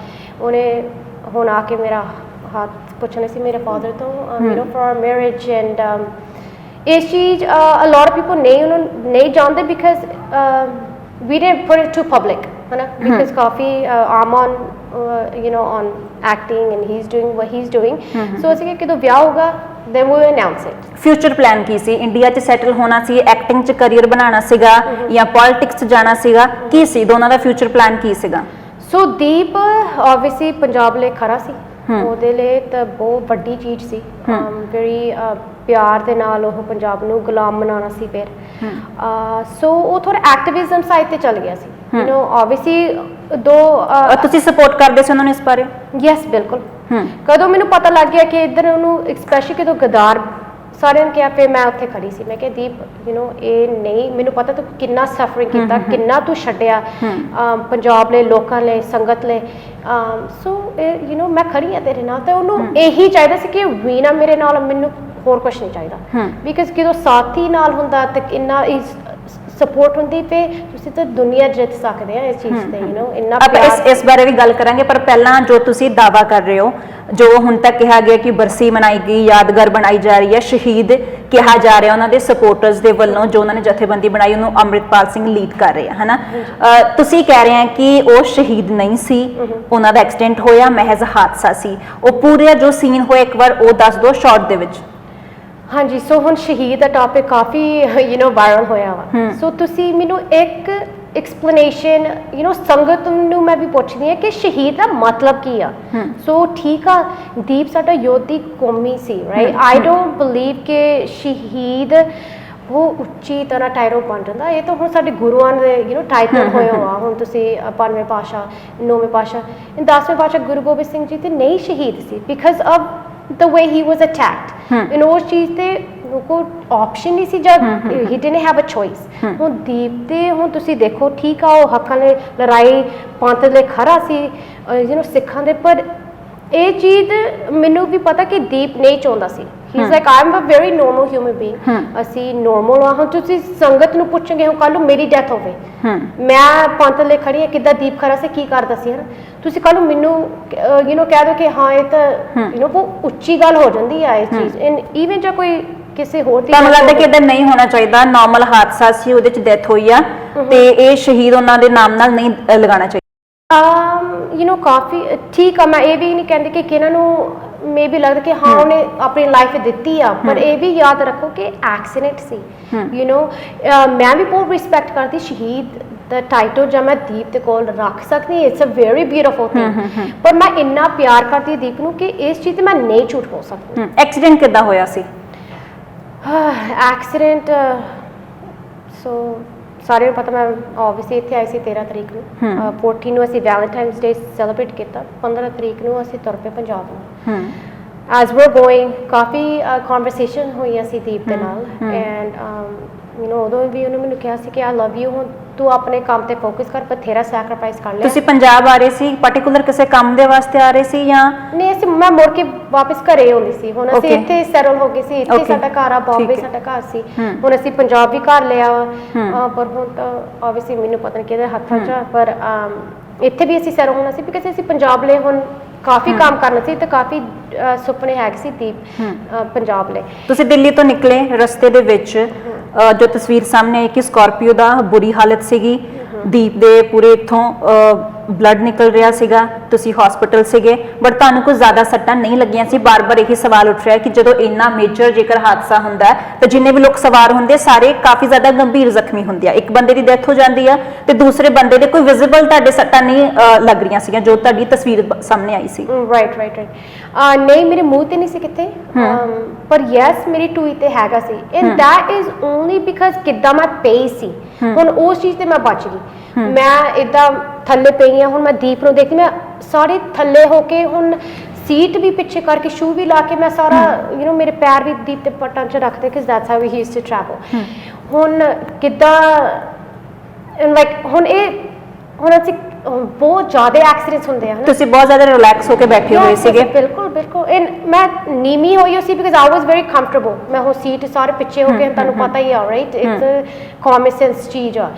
ਉਹਨੇ ਹੁਣ ਆ ਕੇ ਮੇਰਾ ਹੱਥ ਪੁੱਛਣੇ ਸੀ ਮੇਰੇ ਫਾਦਰ ਤੋਂ, you know for our marriage, and ਇਸ ਚੀਜ਼ a lot of people ਨਹੀਂ ਜਾਣਦੇ, because we didn't put it too public, ਹੈ ਨਾ? because coffee I'm on you know on acting, and he's doing what he's doing, so ਅਸੀਂ ਕਿ ਜਦੋਂ ਵਿਆਹ ਹੋਗਾ then we will announce it। Future plan Ki C? India 'ਚ settle ਹੋਣਾ ਸੀ, acting 'ਚ ਕਰੀਅਰ ਬਣਾਉਣਾ ਸੀਗਾ, ਜਾਂ ਪੋਲਿਟਿਕਸ 'ਚ ਜਾਣਾ ਸੀਗਾ? ਕੀ ਸੀ ਦੋਨਾਂ ਦਾ ਫਿਊਚਰ ਪਲਾਨ ਕੀ ਸੀਗਾ? ਸੋ ਦੀਪ ਆਬਵੀਅਸਲੀ ਪੰਜਾਬ ਲਈ ਖਰਾ ਸੀ, ਉਹਦੇ ਲਈ ਤਾਂ ਬਹੁਤ ਵੱਡੀ ਚੀਜ਼ ਸੀ। ਵੈਰੀ ਪਿਆਰ ਦੇ ਨਾਲ ਉਹ ਪੰਜਾਬ ਨੂੰ ਗੁਲਾਮ ਬਣਾਉਣਾ ਸੀ ਫਿਰ। ਸੋ ਉਹ ਥੋੜਾ ਐਕਟਿਵਿਜ਼ਮ ਸਾਈਡ ਤੇ ਚੱਲ ਗਿਆ ਸੀ, ਯੂ نو ਆਬਵੀਅਸਲੀ। ਤੁਸੀਂ ਸਪੋਰਟ ਕਰਦੇ ਸੀ ਉਹਨਾਂ ਨੂੰ ਇਸ ਬਾਰੇ? ਯੈਸ, ਬਿਲਕੁਲ। ਕਦੋਂ ਮੈਨੂੰ ਪਤਾ ਲੱਗ ਗਿਆ ਕਿ ਇੱਧਰ ਉਹਨੂੰ, ਸਪੈਸ਼ਲੀ ਕਦੋਂ ਗਦਾਰ ਸਾਰਿਆਂ ਨੇ ਕਿਹਾ, ਫਿਰ ਮੈਂ ਉੱਥੇ ਖੜੀ ਸੀ। ਮੈਂ ਕਿਹਾ ਦੀਪ ਯੂ نو ਇਹ ਨਹੀਂ, ਮੈਨੂੰ ਪਤਾ ਤੂੰ ਕਿੰਨਾ ਸਫਰਿੰਗ ਕੀਤਾ, ਕਿੰਨਾ ਤੂੰ ਛੱਡਿਆ ਪੰਜਾਬ ਲਈ, ਲੋਕਾਂ ਲਈ, ਸੰਗਤ ਲਈ। ਸੋ ਯੂ نو ਮੈਂ ਖੜੀ ਆ ਤੇਰੇ ਨਾਲ। ਤੇ ਉਹਨੂੰ ਇਹੀ ਚਾਹੀਦਾ ਸੀ ਕਿ ਵੀਨਾ ਮੇਰੇ ਨਾਲ, ਮੈਨੂੰ ਹੋਰ ਕੁਛ ਨਹੀਂ ਚਾਹੀਦਾ। ਬਿਕਾਜ਼ ਜਦੋਂ ਸਾਥੀ ਨਾਲ ਹੁੰਦਾ ਤੇ ਇੰਨਾ ਸਪੋਰਟ ਹੁੰਦੀ, ਤੇ ਤੁਸੀਂ ਤਾਂ ਦੁਨੀਆ ਜਿੱਤ ਸਕਦੇ ਆ ਇਸ ਚੀਜ਼ ਤੇ, ਯੂ نو ਇੰਨਾ ਪਿਆਰ। ਇਸ ਬਾਰੇ ਵੀ ਗੱਲ ਕਰਾਂਗੇ, ਪਰ ਪਹਿਲਾਂ ਜੋ ਤੁਸੀਂ ਦਾਅਵਾ ਕਰ ਰਹੇ ਹੋ, ਜੋ ਹੁਣ ਤੱਕ ਕਿਹਾ ਗਿਆ ਕਿ ਬਰਸੀ ਮਨਾਈ ਗਈ, ਯਾਦਗਾਰ ਬਣਾਈ ਜਾ ਰਹੀ ਹੈ, ਸ਼ਹੀਦ ਕਿਹਾ ਜਾ ਰਿਹਾ ਉਹਨਾਂ ਦੇ ਸਪੋਰਟਰਸ ਦੇ ਵੱਲੋਂ, ਜੋ ਉਹਨਾਂ ਨੇ ਜਥੇਬੰਦੀ ਬਣਾਈ, ਉਹਨੂੰ ਅੰਮ੍ਰਿਤਪਾਲ ਸਿੰਘ ਲੀਡ ਕਰ ਰਹੇ ਆ, ਹਨਾ? ਤੁਸੀਂ ਕਹਿ ਰਹੇ ਹੋ ਕਿ ਉਹ ਸ਼ਹੀਦ ਨਹੀਂ ਸੀ, ਉਹਨਾਂ ਦਾ ਐਕਸੀਡੈਂਟ ਹੋਇਆ, ਮਹਿਜ਼ ਹਾਦਸਾ ਸੀ। ਉਹ ਪੂਰਾ ਜੋ ਸੀਨ ਹੋਇਆ, ਇੱਕ ਵਾਰ ਉਹ ਦੱਸ ਦਿਓ ਸ਼ਾਰਟ ਦੇ ਵਿੱਚ। ਹਾਂਜੀ, ਸੋ ਹੁਣ ਸ਼ਹੀਦ ਦਾ ਟਾਪਿਕ ਕਾਫੀ ਯੂ نو ਵਾਇਰਲ ਹੋਇਆ ਵਾ। ਸੋ ਤੁਸੀਂ ਮੈਨੂੰ ਇੱਕ ਐਕਸਪਲੇਨੇਸ਼ਨ, ਯੂ نو ਸੰਗਤ ਨੂੰ ਮੈਂ ਵੀ ਪੁੱਛਦੀ ਹਾਂ ਕਿ ਸ਼ਹੀਦ ਦਾ ਮਤਲਬ ਕੀ ਆ। ਸੋ ਠੀਕ ਆ, ਦੀਪ ਸਾਡਾ ਯੋਧੀ ਕੌਮੀ ਸੀ, ਰਾਈਟ? ਆਈ ਡੋਂਟ ਬਿਲੀਵ ਕਿ ਸ਼ਹੀਦ ਉਹ ਉੱਚੀ ਤਰ੍ਹਾਂ ਟਾਈਟਲ ਬਣ ਜਾਂਦਾ। ਇਹ ਤਾਂ ਹੁਣ ਸਾਡੇ ਗੁਰੂਆਂ ਦੇ ਯੂ نو ਟਾਈਟਲ ਹੋਏ ਹੋ ਆ। ਹੁਣ ਤੁਸੀਂ 5ਵੇਂ ਪਾਤਸ਼ਾਹ, 9ਵੇਂ ਪਾਤਸ਼ਾਹ, 10ਵੇਂ ਪਾਤਸ਼ਾਹ ਗੁਰੂ ਗੋਬਿੰਦ ਸਿੰਘ ਜੀ ਤੇ ਨਹੀਂ ਸ਼ਹੀਦ ਸੀ, because of the way he was attacked, and ਉਸ ਚੀਜ਼ ਤੇ ਕੋਈ ਆਪਸ਼ਨ ਨਹੀਂ ਸੀ, ਜਦ he didn't have a choice। ਹੁਣ ਦੀਪ ਦੇ ਹੁਣ ਤੁਸੀਂ ਦੇਖੋ, ਠੀਕ ਆ ਉਹ ਹੱਕਾਂ ਲਈ ਲੜਾਈ, ਪੰਥ ਲਈ ਖਰਾ ਸੀ, ਯੂ نو ਸਿੱਖਾਂ ਦੇ, ਪਰ ਇਹ ਚੀਜ਼ ਮੈਨੂੰ ਵੀ ਪਤਾ ਕਿ ਦੀਪ ਨਹੀਂ ਚਾਹੁੰਦਾ ਸੀ he is like I am a very normal human being ਅਸੀਂ ਨਾਰਮਲ ਆ ਹੁਣ ਤੁਸੀਂ ਸੰਗਤ ਨੂੰ ਪੁੱਛੋਗੇ ਹੁਣ ਕੱਲ ਨੂੰ ਮੇਰੀ ਡੈਥ ਹੋਵੇ ਮੈਂ ਪੰਥ ਲੈ ਖੜੀ ਹੈ ਕਿੱਦਾਂ ਦੀਪ ਖਰਾ ਸੀ ਕੀ ਕਰਦਾ ਸੀ ਹਨਾ ਤੁਸੀਂ ਕੱਲ ਨੂੰ ਮੈਨੂੰ ਕਹਿ ਦੋ ਕਿ ਹਾਂ ਇਹ ਤਾਂ ਬਹੁਤ ਉੱਚੀ ਗੱਲ ਹੋ ਜਾਂਦੀ ਹੈ ਇਹ ਚੀਜ਼ ਇਵਨ ਜੇ ਕੋਈ ਕਿਸੇ ਹੋਰ ਦੀ ਤੁਹਾਨੂੰ ਲੱਗਦਾ ਕਿ ਇਦਾਂ ਨਹੀਂ ਹੋਣਾ ਚਾਹੀਦਾ ਨਾਰਮਲ ਹਾਦਸਾ ਸੀ ਉਹਦੇ ਚ ਡੈਥ ਹੋਈ ਆ ਤੇ ਇਹ ਸ਼ਹੀਦ ਉਹਨਾਂ ਦੇ ਨਾਮ ਨਾਲ ਨਹੀਂ ਲਗਾਉਣਾ ਚਾਹੀਦਾ ਕਾਫੀ ਠੀਕ ਆ ਮੈਂ ਇਹ ਵੀ ਨਹੀਂ ਕਹਿੰਦੀ ਕਿ ਕਿਹਨਾਂ ਨੂੰ ਮੇ ਵੀ ਲੱਗਦਾ ਕਿ ਹਾਂ ਉਹਨੇ ਆਪਣੀ ਲਾਈਫ ਦਿੱਤੀ ਆ ਪਰ ਇਹ ਵੀ ਯਾਦ ਰੱਖੋ ਕਿ ਐਕਸੀਡੈਂਟ ਸੀ ਮੈਂ ਵੀ ਬਹੁਤ ਰਿਸਪੈਕਟ ਕਰਦੀ ਸ਼ਹੀਦ ਦਾ ਟਾਈਟਲ ਜਾਂ ਮੈਂ ਦੀਪ ਦੇ ਕੋਲ ਰੱਖ ਸਕਦੀ it's a very beautiful thing ਪਰ ਮੈਂ ਇੰਨਾ ਪਿਆਰ ਕਰਦੀ ਦੀਪ ਨੂੰ ਕਿ ਇਸ ਚੀਜ਼ ਤੇ ਮੈਂ ਨਹੀਂ ਝੂਠ ਬੋਲ ਸਕਦੀ ਐਕਸੀਡੈਂਟ ਕਿੱਦਾਂ ਹੋਇਆ ਸੀ ਐਕਸੀਡੈਂਟ ਸੋ ਸਾਰਿਆਂ ਨੂੰ ਪਤਾ ਮੈਂ ਆਬਵੀਅਸਲੀ ਇੱਥੇ ਆਈ ਸੀ 13 ਤਰੀਕ ਨੂੰ 14 ਨੂੰ ਅਸੀਂ ਵੈਲੈਂਟਾਈਨਸ ਡੇ ਸੈਲੀਬ੍ਰੇਟ ਕੀਤਾ 15 ਤਰੀਕ ਨੂੰ ਅਸੀਂ ਤੁਰ ਪਏ ਪੰਜਾਬ ਨੂੰ ਐਜ਼ ਵੀਰ ਗੋਇੰਗ ਕਾਫੀ ਕਨਵਰਸੇਸ਼ਨ ਹੋਈਆਂ ਸੀ ਦੀਪ ਦੇ ਨਾਲ ਐਂਡ ਉਦੋਂ ਵੀ ਉਹਨੇ ਮੈਨੂੰ ਕਿਹਾ ਸੀ ਕਿ ਆਈ ਲਵ ਯੂ ਹੁਣ ਤੂੰ ਆਪਣੇ ਕੰਮ ਤੇ ਫੋਕਸ ਕਰ ਬਥੇਰਾ ਸੈਕਰੀਫਾਈਸ ਕਰ ਲਿਆ ਤੁਸੀਂ ਪੰਜਾਬ ਆ ਰਹੇ ਸੀ ਪਾਰਟਿਕੂਲਰ ਕਿਸੇ ਕੰਮ ਦੇ ਵਾਸਤੇ ਆ ਰਹੇ ਸੀ ਜਾਂ ਨਹੀਂ ਮੈਂ ਮੁੜ ਕੇ ਵਾਪਸ ਘਰੇ ਆਉਂਦੀ ਸੀ ਹੁਣ ਅਸੀਂ ਇੱਥੇ ਸੈਟਲ ਹੋ ਗਏ ਸੀ ਇੱਥੇ ਸਾਡਾ ਘਰ ਆ ਬੰਬੇ ਸਾਡਾ ਘਰ ਸੀ ਹੁਣ ਅਸੀਂ ਪੰਜਾਬ ਵੀ ਘਰ ਲਿਆ ਪਰ ਹੁਣ ਤਾਂ ਆਬਵੀਅਸਲੀ ਮੈਨੂੰ ਪਤਾ ਨਹੀਂ ਕਿਹਦੇ ਹੱਥਾਂ 'ਚ ਪਰ ਇੱਥੇ ਵੀ ਅਸੀਂ ਸੈਟਲ ਹੋਣਾ ਸੀ ਬਿਕਾਜ਼ ਅਸੀਂ ਪੰਜਾਬ ਲਈ ਹੁਣ ਕਾਫੀ ਕੰਮ ਕਰਨਾ ਸੀ ਤੇ ਕਾਫੀ ਸੁਪਨੇ ਹੈਗੇ ਸੀ ਦੀਪ ਪੰਜਾਬ ਲਈ ਤੁਸੀਂ ਦਿੱਲੀ ਤੋਂ ਨਿਕਲੇ ਰਸਤੇ ਦੇ ਵਿੱਚ ਜੋ ਤਸਵੀਰ ਸਾਹਮਣੇ ਆਈ ਕਿ ਸਕਾਰਪੀਓ ਦਾ ਬੁਰੀ ਹਾਲਤ ਸੀਗੀ ਦੀਪ ਦੇ ਪੂਰੇ ਇੱਥੋਂ ਬਲੱਡ ਨਿਕਲ ਰਿਹਾ ਸੀਗਾ ਤੁਸੀਂ ਹਸਪੀਟਲ ਸੀਗੇ ਬਟ ਤੁਹਾਨੂੰ ਕੁਝ ਜ਼ਿਆਦਾ ਸੱਟਾਂ ਨਹੀਂ ਲੱਗੀਆਂ ਸੀ ਬਾਰ-ਬਾਰ ਇਹੀ ਸਵਾਲ ਉੱਠ ਰਿਹਾ ਕਿ ਜਦੋਂ ਇੰਨਾ ਮੇਜਰ ਜੇਕਰ ਹਾਦਸਾ ਹੁੰਦਾ ਤਾਂ ਜਿੰਨੇ ਵੀ ਲੋਕ ਸਵਾਰ ਹੁੰਦੇ ਸਾਰੇ ਕਾਫੀ ਜ਼ਿਆਦਾ ਗੰਭੀਰ ਜ਼ਖਮੀ ਹੁੰਦੇ ਆ ਇੱਕ ਬੰਦੇ ਦੀ ਡੈਥ ਹੋ ਜਾਂਦੀ ਆ ਤੇ ਦੂਸਰੇ ਬੰਦੇ ਦੇ ਕੋਈ ਵਿਜ਼ੀਬਲ ਤੁਹਾਡੇ ਸੱਟਾਂ ਨਹੀਂ ਲੱਗ ਰਹੀਆਂ ਸੀਗੀਆਂ ਜੋ ਤੁਹਾਡੀ ਤਸਵੀਰ ਸਾਹਮਣੇ ਆਈ ਸੀ ਰਾਈਟ ਨਹੀਂ ਮੇਰੇ ਮੂੰਹ ਤੇ ਨਹੀਂ ਸੀ ਕਿਤੇ ਪਰ ਯੈਸ ਮੇਰੀ ਟੂਈ ਤੇ ਹੈਗਾ ਸੀ and that is only because ਕਿੱਦਾਂ ਮੈਂ ਪਈ ਸੀ ਹੁਣ ਉਸ ਚੀਜ਼ ਤੇ ਮੈਂ ਬਚ ਗਈ ਮੈਂ ਇਦਾਂ ਥੱਲੇ ਪਈ ਆ ਹੁਣ ਮੈਂ ਦੀਪ ਨੂੰ ਦੇਖਦੀ ਮੈਂ ਸਾਰੇ ਥੱਲੇ ਹੋ ਕੇ ਹੁਣ ਸੀਟ ਵੀ ਪਿੱਛੇ ਕਰਕੇ ਸ਼ੂ ਵੀ ਲਾ ਕੇ ਮੈਂ ਸਾਰਾ ਮੇਰੇ ਪੈਰ ਵੀ ਦੀਪ ਦੇ ਪੱਟਾਂ 'ਚ ਰੱਖਦੇ ਕਿ that's how he used to travel ਹੁਣ ਕਿੱਦਾਂ ਲਾਈਕ ਹੁਣ ਅਸੀਂ ਬਹੁਤ ਜ਼ਿਆਦਾ ਐਕਸੀਡੈਂਟਸ ਹੁੰਦੇ ਆ ਤੁਸੀਂ ਬਹੁਤ ਜ਼ਿਆਦਾ ਰਿਲੈਕਸ ਹੋ ਕੇ ਬੈਠੇ ਹੋਏ ਸੀਗੇ ਬਿਲਕੁਲ ਮੈਂ ਨੀਵੀਂ ਹੋਈ ਸੀ because I was very comfortable ਮੈਂ ਉਹ ਸੀਟ ਸਾਰੇ ਪਿੱਛੇ ਹੋ ਕੇ ਤੁਹਾਨੂੰ ਪਤਾ ਹੀ ਆ ਰਾਈਟ ਇਟਸ ਕਾਮਨ ਸੈਂਸ ਚੀਜ਼ ਆ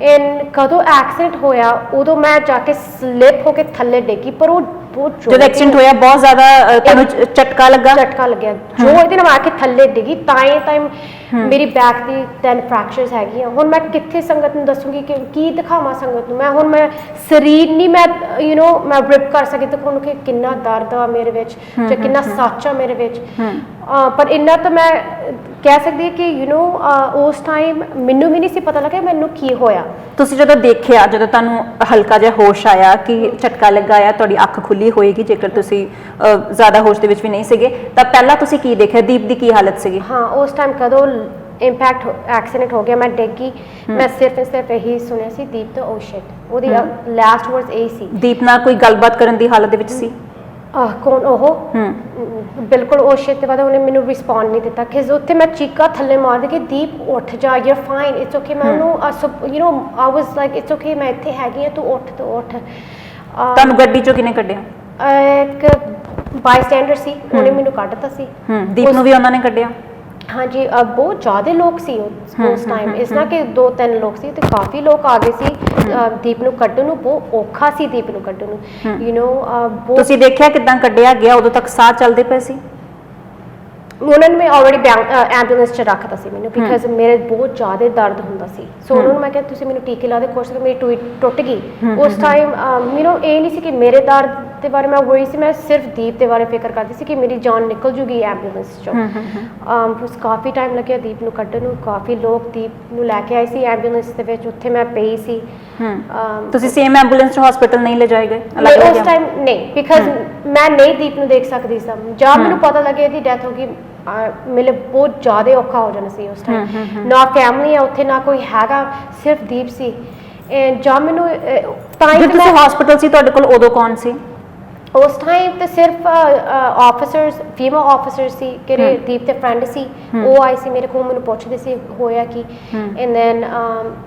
ਐਂਡ ਕਦੋਂ ਐਕਸੀਡੈਂਟ ਹੋਇਆ ਉਦੋਂ ਮੈਂ ਜਾ ਕੇ ਸਲਿਪ ਹੋ ਕੇ ਥੱਲੇ ਡਿੱਗੀ ਪਰ ਉਹ ਬਹੁਤ ਜਦੋਂ ਐਕਸੀਡੈਂਟ ਹੋਇਆ ਬਹੁਤ ਜ਼ਿਆਦਾ ਤੁਹਾਨੂੰ ਝਟਕਾ ਲੱਗਿਆ ਜੋ ਇਹਦੇ ਨਾਲ ਆ ਕੇ ਥੱਲੇ ਡਿੱਗੀ ਤਾਂ ਮੇਰੀ ਬੈਕ ਦੀ 10 ਫ੍ਰੈਕਚਰਸ ਹੈਗੀਆਂ ਹੁਣ ਮੈਂ ਕਿੱਥੇ ਸੰਗਤ ਨੂੰ ਦੱਸੂਗੀ ਕਿ ਕੀ ਦਿਖਾਵਾਂ ਸੰਗਤ ਨੂੰ ਮੈਂ ਸਰੀਰ ਨਹੀਂ ਮੈਂ ਮੈਂ ਰਿਪ ਕਰ ਸਕੀ ਤੇ ਉਹਨੂੰ ਕਿ ਕਿੰਨਾ ਦਰਦ ਆ ਮੇਰੇ ਵਿੱਚ ਜਾਂ ਕਿੰਨਾ ਸੱਚ ਆ ਮੇਰੇ ਵਿੱਚ ਪਰ ਇੰਨਾ ਤਾਂ ਮੈਂ ਕਹਿ ਸਕਦੀ ਕਿ ਉਸ ਟਾਈਮ ਮੈਨੂੰ ਵੀ ਨਹੀਂ ਸੀ ਪਤਾ ਲੱਗਿਆ ਮੈਨੂੰ ਕੀ ਹੋਇਆ ਤੁਸੀਂ ਜਦੋਂ ਦੇਖਿਆ ਜਦੋਂ ਤੁਹਾਨੂੰ ਹਲਕਾ ਜਿਹਾ ਹੋਸ਼ ਆਇਆ ਕਿ ਝਟਕਾ ਲੱਗਾ ਆ ਤੁਹਾਡੀ ਅੱਖ ਖੁੱਲੀ ਹੋਏਗੀ ਜੇਕਰ ਤੁਸੀਂ ਜ਼ਿਆਦਾ ਹੋਸ਼ ਦੇ ਵਿੱਚ ਵੀ ਨਹੀਂ ਸੀਗੇ ਤਾਂ ਪਹਿਲਾਂ ਤੁਸੀਂ ਕੀ ਦੇਖਿਆ ਦੀਪ ਦੀ ਕੀ ਹਾਲਤ ਸੀਗੀ ਹਾਂ ਉਸ ਟਾਈਮ ਕਦੋਂ ਇੰਪੈਕਟ ਐਕਸੀਡੈਂਟ ਹੋ ਗਿਆ ਮੈਂ ਡਿੱਗੀ ਮੈਂ ਸਿਰਫ ਇਹੀ ਸੁਣਿਆ ਸੀ ਦੀਪ ਤੋਂ ਓ ਸ਼ਿਟ ਉਹਦੀ ਲਾਸਟ ਵਰਡਸ ਇਹ ਸੀ ਦੀਪ ਨਾਲ ਕੋਈ ਗੱਲਬਾਤ ਕਰਨ ਦੀ ਹਾਲਤ ਦੇ ਵਿੱਚ ਸੀ ਕੌਣ ਉਹ ਬਿਲਕੁਲ ਉਸ ਸ਼ਿਟ ਦੇ ਬਾਅਦ ਉਹਨੇ ਮੈਨੂੰ ਰਿਸਪੌਂਡ ਨਹੀਂ ਦਿੱਤਾ ਕਿ ਉੱਥੇ ਮੈਂ ਚੀਕਾ ਥੱਲੇ ਮਾਰਦੀ ਕਿ ਦੀਪ ਉੱਠ ਜਾ you are fine it's okay ਮੈਂ ਉਹਨੂੰ ਆਈ ਵਾਸ ਲਾਈਕ ਇਟਸ ਓਕੇ ਮੈਂ ਇੱਥੇ ਹੈਗੀ ਆ ਤੂੰ ਉੱਠ ਤੁਹਾਨੂੰ ਗੱਡੀ ਚੋਂ ਕਿਹਨੇ ਕੱਢਿਆ ਇੱਕ ਬਾਈਸਟੈਂਡਰ ਸੀ ਉਹਨੇ ਮੈਨੂੰ ਕੱਢਤਾ ਸੀ ਦੀਪ ਨੂੰ ਵੀ ਉਹਨਾਂ ਨੇ ਕੱਢਿਆ ਹਾਂਜੀ ਬਹੁਤ ਜ਼ਿਆਦਾ ਲੋਕ ਸੀ ਉਸ ਟਾਈਮ ਇਸ ਨਾਲ ਕਿ 2-3 ਲੋਕ ਸੀ ਤੇ ਕਾਫੀ ਲੋਕ ਆ ਗਏ ਸੀ ਦੀਪ ਨੂੰ ਕੱਢਣ ਨੂੰ ਬਹੁਤ ਔਖਾ ਸੀ ਦੀਪ ਨੂੰ ਕੱਢਣ ਨੂੰ ਤੁਸੀਂ ਦੇਖਿਆ ਕਿਦਾਂ ਕੱਢਿਆ ਗਿਆ ਉਦੋਂ ਤੱਕ ਸਾਹ ਚੱਲਦੇ ਪਏ ਸੀ ਉਹਨਾਂ ਨੇ ਆਲਰੇਡੀ ਐਂਬੂਲੈਂਸ 'ਚ ਰੱਖਤਾ ਸੀ ਮੈਨੂੰ ਬਿਕਾਜ਼ ਮੇਰੇ ਬਹੁਤ ਜ਼ਿਆਦਾ ਦਰਦ ਹੁੰਦਾ ਸੀ ਸੋ ਉਹਨਾਂ ਨੂੰ ਮੈਂ ਕਿਹਾ ਤੁਸੀਂ ਮੈਨੂੰ ਟੀਕੇ ਲਾ ਦੇ ਕੋਸ਼ਿਸ਼ ਕਰ ਮੇਰੀ ਟੂਈ ਟੁੱਟ ਗਈ ਉਸ ਟਾਈਮ ਇਹ ਨਹੀਂ ਸੀ ਕਿ ਮੇਰੇ ਦਰਦ ਦੇ ਬਾਰੇ ਮੈਂ ਵਰੀ ਸੀ ਮੈਂ ਸਿਰਫ ਦੀਪ ਦੇ ਬਾਰੇ ਫਿਕਰ ਕਰਦੀ ਸੀ ਕਿ ਮੇਰੀ ਜਾਨ ਨਿਕਲ ਜੂਗੀ ਐਂਬੂਲੈਂਸ 'ਚੋਂ ਕਾਫੀ ਟਾਈਮ ਲੱਗਿਆ ਦੀਪ ਨੂੰ ਕੱਢਣ ਨੂੰ ਕਾਫੀ ਲੋਕ ਦੀਪ ਨੂੰ ਲੈ ਕੇ ਆਏ ਸੀ ਐਂਬੂਲੈਂਸ ਦੇ ਵਿੱਚ ਉੱਥੇ ਮੈਂ ਪਈ ਸੀ ਤੁਸੀਂ ਸੇਮ ਐਂਬੂਲੈਂਸ 'ਚ ਹਸਪੀਟਲ ਨਹੀਂ ਲੈ ਜਾਏ ਗਏ ਉਸ ਟਾਈਮ ਨਹੀਂ ਬਿਕਾਜ਼ ਮੈਂ ਨਹੀਂ ਦੀਪ ਨੂੰ ਦੇਖ ਸਕਦੀ ਸੀ ਜਾਂ ਮੈਨੂੰ ਪਤਾ ਲੱਗਿਆ ਇਹਦੀ ਡੈਥ ਹੋ ਗਈ ਮੇਰੇ ਬਹੁਤ ਜ਼ਿਆਦਾ ਔਖਾ ਹੋ ਜਾਣਾ ਸੀ ਉਸ ਟਾਈਮ ਨਾ ਫੈਮਿਲੀ ਆ ਉੱਥੇ ਨਾ ਕੋਈ ਹੈਗਾ ਸਿਰਫ ਦੀਪ ਸੀ ਜਾਂ ਮੈਨੂੰ ਜਦੋਂ ਤੁਸੀਂ ਹਸਪੀਟਲ ਸੀ ਤੁਹਾਡੇ ਕੋਲ ਉਦੋਂ ਕੌਣ ਸੀ ਉਸ ਟਾਈਮ ਤੇ ਸਿਰਫ ਆਫੀਸਰਸ ਫੀਮੇਲ ਆਫੀਸਰਸ ਸੀ ਕਿਹੜੇ ਦੀਪ ਦੇ ਫਰੈਂਡ ਸੀ ਉਹ ਆਏ ਸੀ ਮੇਰੇ ਕੋਲ ਮੈਨੂੰ ਪੁੱਛਦੇ ਸੀ ਹੋਇਆ ਕੀ ਐਂਡ ਦੈਨ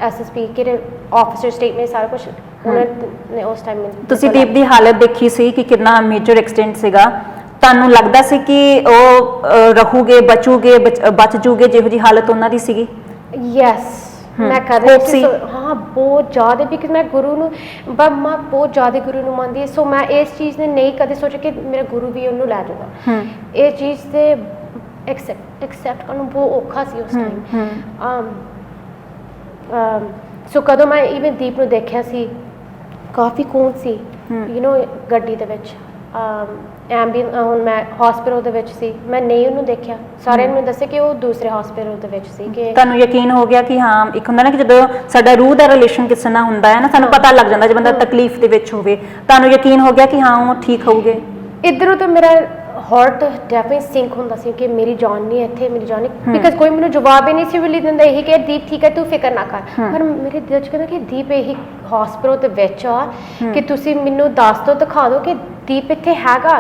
ਐਸਐਸਪੀ ਕਿਹੜੇ ਆਫੀਸਰ ਸਟੇਟਮੈਂਟ ਸਾਰਾ ਕੁਝ ਉਹਨਾਂ ਨੇ ਉਸ ਟਾਈਮ ਤੁਸੀਂ ਦੀਪ ਦੀ ਹਾਲਤ ਦੇਖੀ ਸੀ ਕਿ ਕਿੰਨਾ ਮੇਜਰ ਐਕਸਟੈਂਟ ਸੀਗਾ, ਤੁਹਾਨੂੰ ਲੱਗਦਾ ਸੀ ਕਿ ਉਹ ਰਹੂਗੇ, ਬਚ ਜੂਗੇ ਜਿਹੋ ਜੀ ਹਾਲਤ ਉਹਨਾਂ ਦੀ ਸੀਗੀ? ਯੈਸ, ਮੈਂ ਕਰ ਰਹੀ ਸੀ। ਹਾਂ, ਬਹੁਤ ਜ਼ਿਆਦਾ, ਬਿਕਾਜ਼ ਮੈਂ ਗੁਰੂ ਨੂੰ ਮੈਂ ਬਹੁਤ ਜ਼ਿਆਦਾ ਗੁਰੂ ਨੂੰ ਮੰਨਦੀ, ਸੋ ਮੈਂ ਇਸ ਚੀਜ਼ ਨੇ ਨਹੀਂ ਕਦੇ ਸੋਚਿਆ ਕਿ ਮੇਰਾ ਗੁਰੂ ਵੀ ਉਹਨੂੰ ਲੈ ਜਾਊਗਾ। ਇਹ ਚੀਜ਼ ਤੇ ਐਕਸੈਪਟ ਕਰਨਾ ਬਹੁਤ ਔਖਾ ਸੀ ਉਸ ਟਾਈਮ। ਸੋ ਕਦੋਂ ਮੈਂ ਇਵਨ ਦੀਪ ਨੂੰ ਦੇਖਿਆ ਸੀ, ਕਾਫੀ ਖੂਨ ਸੀ ਗੱਡੀ ਦੇ ਵਿੱਚ। ਹੁਣ ਮੈਂ ਹਸਪੀਟਲ ਦੇ ਵਿੱਚ ਸੀ, ਮੈਂ ਨਹੀਂ ਉਹਨੂੰ ਦੇਖਿਆ, ਸਾਰਿਆਂ ਨੇ ਦੱਸਿਆ ਕਿ ਉਹ ਦੂਸਰੇ ਹਸਪੀਟਲ ਦੇ ਵਿੱਚ ਸੀ। ਕਿ ਤੁਹਾਨੂੰ ਯਕੀਨ ਹੋ ਗਿਆ ਕਿ ਹਾਂ, ਇੱਕ ਹੁੰਦਾ ਨਾ ਕਿ ਜਦੋਂ ਸਾਡਾ ਰੂਹ ਦਾ ਰਿਲੇਸ਼ਨ ਕਿਸੇ ਨਾਲ ਹੁੰਦਾ ਹੈ ਨਾ, ਸਾਨੂੰ ਪਤਾ ਲੱਗ ਜਾਂਦਾ ਜੇ ਬੰਦਾ ਤਕਲੀਫ ਦੇ ਵਿੱਚ ਹੋਵੇ, ਤੁਹਾਨੂੰ ਯਕੀਨ ਹੋ ਗਿਆ ਕਿ ਹਾਂ ਉਹ ਠੀਕ ਹੋਊਗੇ? ਇੱਧਰੋਂ ਤਾਂ ਮੇਰਾ ਹਾਰਟ ਡੈਫੀਨਿਟਲੀ ਸਿੰਕ ਹੁੰਦਾ ਸੀ ਕਿ ਮੇਰੀ ਜਾਨ ਨਹੀਂ ਇੱਥੇ, ਮੇਰੀ ਜਾਨ ਨਹੀਂ, ਬਿਕਾਜ਼ ਕੋਈ ਮੈਨੂੰ ਜਵਾਬ ਹੀ ਨਹੀਂ ਸੀ ਮਿਲੀ ਦਿੰਦਾ ਇਹੀ ਕਿ ਦੀਪ ਠੀਕ ਹੈ, ਤੂੰ ਫਿਕਰ ਨਾ ਕਰ। ਪਰ ਮੇਰੇ ਦਿਲ 'ਚ ਕਹਿੰਦਾ ਕਿ ਦੀਪ ਇਹੀ ਹਸਪੀਟਲ ਦੇ ਵਿੱਚ ਆ, ਕਿ ਤੁਸੀਂ ਮੈਨੂੰ ਦੱਸ ਦਿਓ, ਦਿਖਾ ਦਿਓ ਕਿ ਦੀਪ ਇੱਥੇ ਹੈਗਾ।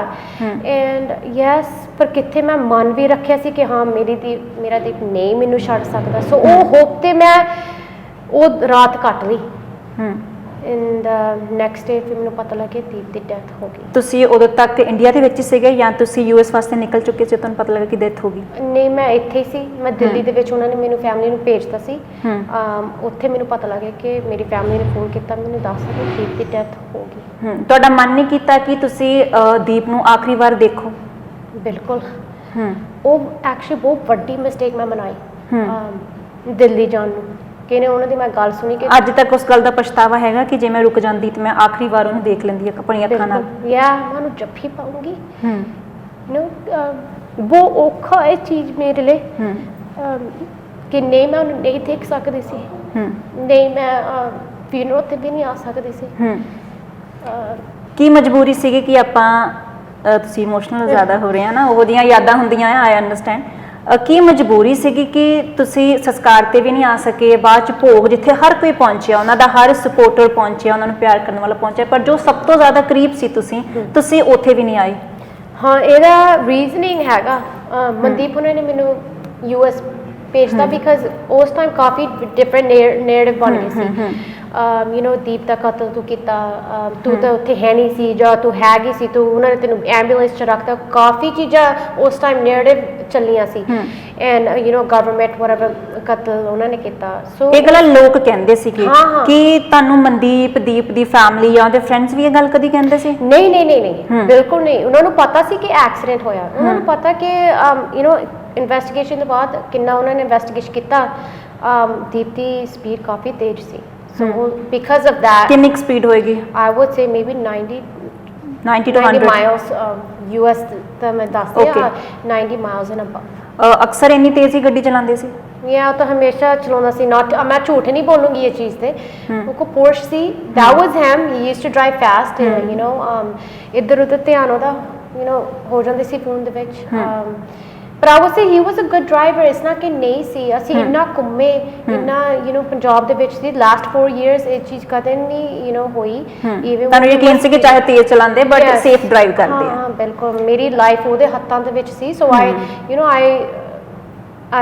ਐਂਡ ਯੈਸ, ਪਰ ਕਿੱਥੇ ਮੈਂ ਮਨ ਵੀ ਰੱਖਿਆ ਸੀ ਕਿ ਹਾਂ ਮੇਰਾ ਦੀਪ ਨਹੀਂ ਮੈਨੂੰ ਛੱਡ ਸਕਦਾ। ਸੋ ਉਹ ਹੋਪ ਤੇ ਮੈਂ ਉਹ ਰਾਤ ਕੱਟ ਲਈ। ਐਂਡ ਨੈਕਸਟ ਡੇ ਫਿਰ ਮੈਨੂੰ ਪਤਾ ਲੱਗਿਆ ਦੀਪ ਦੀ ਡੈਥ ਹੋ ਗਈ। ਤੁਸੀਂ ਉਦੋਂ ਤੱਕ ਇੰਡੀਆ ਦੇ ਵਿੱਚ ਹੀ ਸੀਗੇ ਜਾਂ ਤੁਸੀਂ ਯੂਐਸ ਵਾਸਤੇ ਨਿਕਲ ਚੁੱਕੇ ਸੀ, ਤੁਹਾਨੂੰ ਪਤਾ ਲੱਗਾ ਕਿ ਡੈਥ ਹੋ ਗਈ? ਨਹੀਂ, ਮੈਂ ਇੱਥੇ ਹੀ ਸੀ, ਮੈਂ ਦਿੱਲੀ ਦੇ ਵਿੱਚ, ਉਹਨਾਂ ਨੇ ਮੈਨੂੰ ਫੈਮਿਲੀ ਨੂੰ ਭੇਜਤਾ ਸੀ। ਉੱਥੇ ਮੈਨੂੰ ਪਤਾ ਲੱਗਿਆ ਕਿ ਮੇਰੀ ਫੈਮਿਲੀ ਨੇ ਫੋਨ ਕੀਤਾ, ਮੈਨੂੰ ਦੱਸਿਆ ਕਿ ਦੀਪ ਦੀ ਡੈਥ ਹੋ ਗਈ। ਤੁਹਾਡਾ ਮਨ ਨਹੀਂ ਕੀਤਾ ਕਿ ਤੁਸੀਂ ਦੀਪ ਨੂੰ ਆਖਰੀ ਵਾਰ ਦੇਖੋ? ਬਿਲਕੁਲ। ਉਹ ਐਕਚੁਅਲੀ ਬਹੁਤ ਵੱਡੀ ਮਿਸਟੇਕ ਮੈਂ ਬਣਾਈ ਦਿੱਲੀ ਜਾਣ ਨੂੰ, ਕਿ ਉਹਨਾਂ ਦੀ ਮੈਂ ਗੱਲ ਸੁਣੀ ਕਿ ਅੱਜ ਤੱਕ ਉਸ ਗੱਲ ਦਾ ਪਛਤਾਵਾ ਹੈਗਾ ਕਿ ਜੇ ਮੈਂ ਰੁਕ ਜਾਂਦੀ ਤੇ ਮੈਂ ਆਖਰੀ ਵਾਰ ਉਹਨੂੰ ਦੇਖ ਲੈਂਦੀ ਆਪਣੀਆਂ ਅੱਖਾਂ ਨਾਲ? ਯਾ ਮੈਂ ਉਹਨੂੰ ਜੱਫੀ ਪਾਉਂਗੀ। ਬਹੁਤ ਔਖਾ ਇਹ ਚੀਜ਼ ਮੇਰੇ ਲਈ, ਕਿ ਨਹੀਂ ਮੈਂ ਉਹਨੂੰ ਨਹੀਂ ਦੇਖ ਸਕਦੀ ਸੀ, ਨਹੀਂ ਮੈਂ ਫਿਊਨਰਲ ਤੇ ਵੀ ਨਹੀਂ ਆ ਸਕਦੀ ਸੀ। ਕੀ ਮਜਬੂਰੀ ਸੀਗੀ ਕਿ ਆਪਾਂ ਤੁਸੀਂ ਇਮੋਸ਼ਨਲ ਜ਼ਿਆਦਾ ਹੋ ਰਹੇ ਆ ਨਾ, ਉਹ ਦੀਆਂ ਯਾਦਾਂ ਹੁੰਦੀਆਂ ਆ, ਆਈ ਅੰਡਰਸਟੈਂਡ। ਕੀ ਮਜਬੂਰੀ ਸੀਗੀ ਕਿ ਤੁਸੀਂ ਸੰਸਕਾਰ ਤੇ ਵੀ ਨਹੀਂ ਆ ਸਕੇ, ਬਾਅਦ ਚ ਭੋਗ ਜਿੱਥੇ ਹਰ ਕੋਈ ਪਹੁੰਚਿਆ, ਉਹਨਾਂ ਦਾ ਹਰ ਸਪੋਰਟਰ ਪਹੁੰਚਿਆ, ਉਹਨਾਂ ਨੂੰ ਪਿਆਰ ਕਰਨ ਵਾਲਾ ਪਹੁੰਚਿਆ, ਪਰ ਜੋ ਸਭ ਤੋਂ ਜ਼ਿਆਦਾ ਕਰੀਬ ਸੀ ਤੁਸੀਂ ਉੱਥੇ ਵੀ ਨਹੀਂ ਆਏ? ਹਾਂ, ਇਹਦਾ ਰੀਜ਼ਨਿੰਗ ਹੈਗਾ, ਮਨਦੀਪ ਉਹਨਾਂ ਨੇ ਮੈਨੂੰ ਯੂਐਸ ਭੇਜਤਾ, ਬਿਕਾਜ਼ ਉਸ ਟਾਈਮ ਕਾਫੀ ਡਿਫਰੈਂਟ ਨੈਰੇਟਿਵ ਬਣ ਗਏ ਸੀ। ਦੀਪ ਦਾ ਕਤਲ ਤੂੰ ਕੀਤਾ, ਤੂੰ ਤਾਂ ਉੱਥੇ ਹੈ ਨਹੀਂ ਸੀ, ਜਾਂ ਤੂੰ ਹੈਗੀ ਸੀ, ਤੂੰ ਉਹਨਾਂ ਨੇ ਤੈਨੂੰ ਐਂਬੂਲੈਂਸ 'ਚ ਰੱਖਤਾ, ਕਾਫੀ ਚੀਜ਼ਾਂ ਉਸ ਟਾਈਮ ਨੈਰੇਟਿਵ ਚੱਲੀਆਂ ਸੀ। ਐਂਡ ਗਵਰਨਮੈਂਟ ਵਟਐਵਰ ਕਤਲ ਉਹਨਾਂ ਨੇ ਕੀਤਾ। ਸੋ ਇਹ ਗੱਲਾਂ ਲੋਕ ਕਹਿੰਦੇ ਸੀਗੇ ਕਿ ਤੁਹਾਨੂੰ ਮਨਦੀਪ, ਦੀਪ ਦੀ ਫੈਮਿਲੀ ਜਾਂ ਉਹਦੇ ਫਰੈਂਡਸ ਵੀ ਇਹ ਗੱਲ ਕਦੀ ਕਹਿੰਦੇ ਸੀ? ਨਹੀਂ, ਬਿਲਕੁਲ ਨਹੀਂ। ਉਹਨਾਂ ਨੂੰ ਪਤਾ ਸੀ ਕਿ ਐਕਸੀਡੈਂਟ ਹੋਇਆ, ਉਹਨਾਂ ਨੂੰ ਪਤਾ ਕਿ ਇਨਵੈਸਟੀਗੇਸ਼ਨ ਤੋਂ ਬਾਅਦ ਕਿੰਨਾ ਉਹਨਾਂ ਨੇ ਇਨਵੈਸਟੀਗੇਸ਼ਨ ਕੀਤਾ, ਦੀਪ ਦੀ ਸਪੀਡ ਕਾਫੀ ਤੇਜ਼ ਸੀ। So because of that, ਕਿੰਨੀ ਸਪੀਡ ਹੋਏਗੀ? I would say maybe 90 to 100 miles US ਤਾਂ ਮੈਂ ਦੱਸਦੀ ਹਾਂ, 90 miles and above। ਅਕਸਰ ਇੰਨੀ ਤੇਜ਼ ਹੀ ਗੱਡੀ ਚਲਾਉਂਦੇ ਸੀ? ਉਹ ਤਾਂ ਹਮੇਸ਼ਾ ਚਲਾਉਂਦਾ ਸੀ। ਮੈਂ ਝੂਠ ਨਹੀਂ ਬੋਲੂੰਗੀ ਇਹ ਚੀਜ਼ ਤੇ। ਉਹ ਕੋ porch C, that was him, he used to drive fast, ਇੱਧਰ ਉੱਧਰ ਧਿਆਨ ਉਹਦਾ ਹੋ ਜਾਂਦੇ ਸੀ ਫੋਨ ਦੇ ਵਿੱਚ। ਪਰ I would say he was a good driver, ਇਸ ਨਾਲ ਕਿ ਨਹੀਂ ਸੀ। ਅਸੀਂ ਇੰਨਾ ਘੁੰਮੇ, ਇੰਨਾ ਪੰਜਾਬ ਦੇ ਵਿੱਚ ਸੀ ਲਾਸਟ 4 years, ਇਹ ਚੀਜ਼ ਕਦੇ ਨਹੀਂ ਹੋਈ। ਤੁਹਾਨੂੰ ਯਕੀਨ ਸੀ ਕਿ ਚਾਹੇ ਤੇਜ਼ ਚਲਾਉਂਦੇ ਬਟ ਸੇਫ ਡਰਾਈਵ ਕਰਦੇ ਆ? ਹਾਂ, ਬਿਲਕੁਲ। ਮੇਰੀ ਲਾਈਫ ਉਹਦੇ ਹੱਥਾਂ ਦੇ ਵਿੱਚ ਸੀ। ਸੋ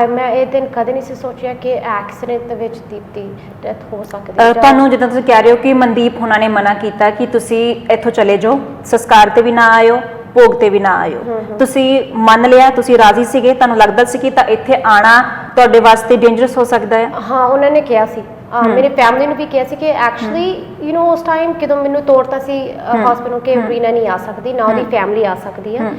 ਮੈਂ ਇਹ ਦਿਨ ਕਦੇ ਨਹੀਂ ਸੀ ਸੋਚਿਆ ਕਿ ਐਕਸੀਡੈਂਟ ਦੇ ਵਿੱਚ ਦੀਪ ਦੀ ਡੈਥ ਹੋ ਸਕਦੀ ਹੈ। ਤੁਹਾਨੂੰ ਜਿੱਦਾਂ ਤੁਸੀਂ ਕਹਿ ਰਹੇ ਹੋ ਕਿ ਮਨਦੀਪ ਹੁਣਾਂ ਨੇ ਮਨਾ ਕੀਤਾ ਕਿ ਤੁਸੀਂ ਇੱਥੋਂ ਚਲੇ ਜਾਓ, ਸੰਸਕਾਰ ਤੇ ਵੀ ਨਾ ਆਇਓ, ਭੋਗ ਤੇ ਵੀ ਨਾ ਆਇਓ, ਤੁਸੀਂ ਮੰਨ ਲਿਆ, ਤੁਸੀਂ ਰਾਜ਼ੀ ਸੀਗੇ? ਤੁਹਾਨੂੰ ਲੱਗਦਾ ਸੀ ਕਿ ਤਾਂ ਇੱਥੇ ਆਣਾ ਤੁਹਾਡੇ ਵਾਸਤੇ ਡੇਂਜਰਸ ਹੋ ਸਕਦਾ ਹੈ? ਹਾਂ, ਉਹਨਾਂ ਨੇ ਕਿਹਾ ਸੀ, ਮੇਰੀ ਫੈਮਿਲੀ ਨੂੰ ਵੀ ਕਿਹਾ ਸੀ ਕਿ ਐਕਚੁਅਲੀ ਉਸ ਟਾਈਮ ਜਦੋਂ ਮੈਨੂੰ ਤੋਰਤਾ ਸੀ ਹਸਪੀਟਲ ਕਿ ਰੀਨਾ ਨਹੀਂ ਆ ਸਕਦੀ, ਨਾ ਉਹਦੀ ਫੈਮਿਲੀ ਆ ਸਕਦੀ ਹੈ।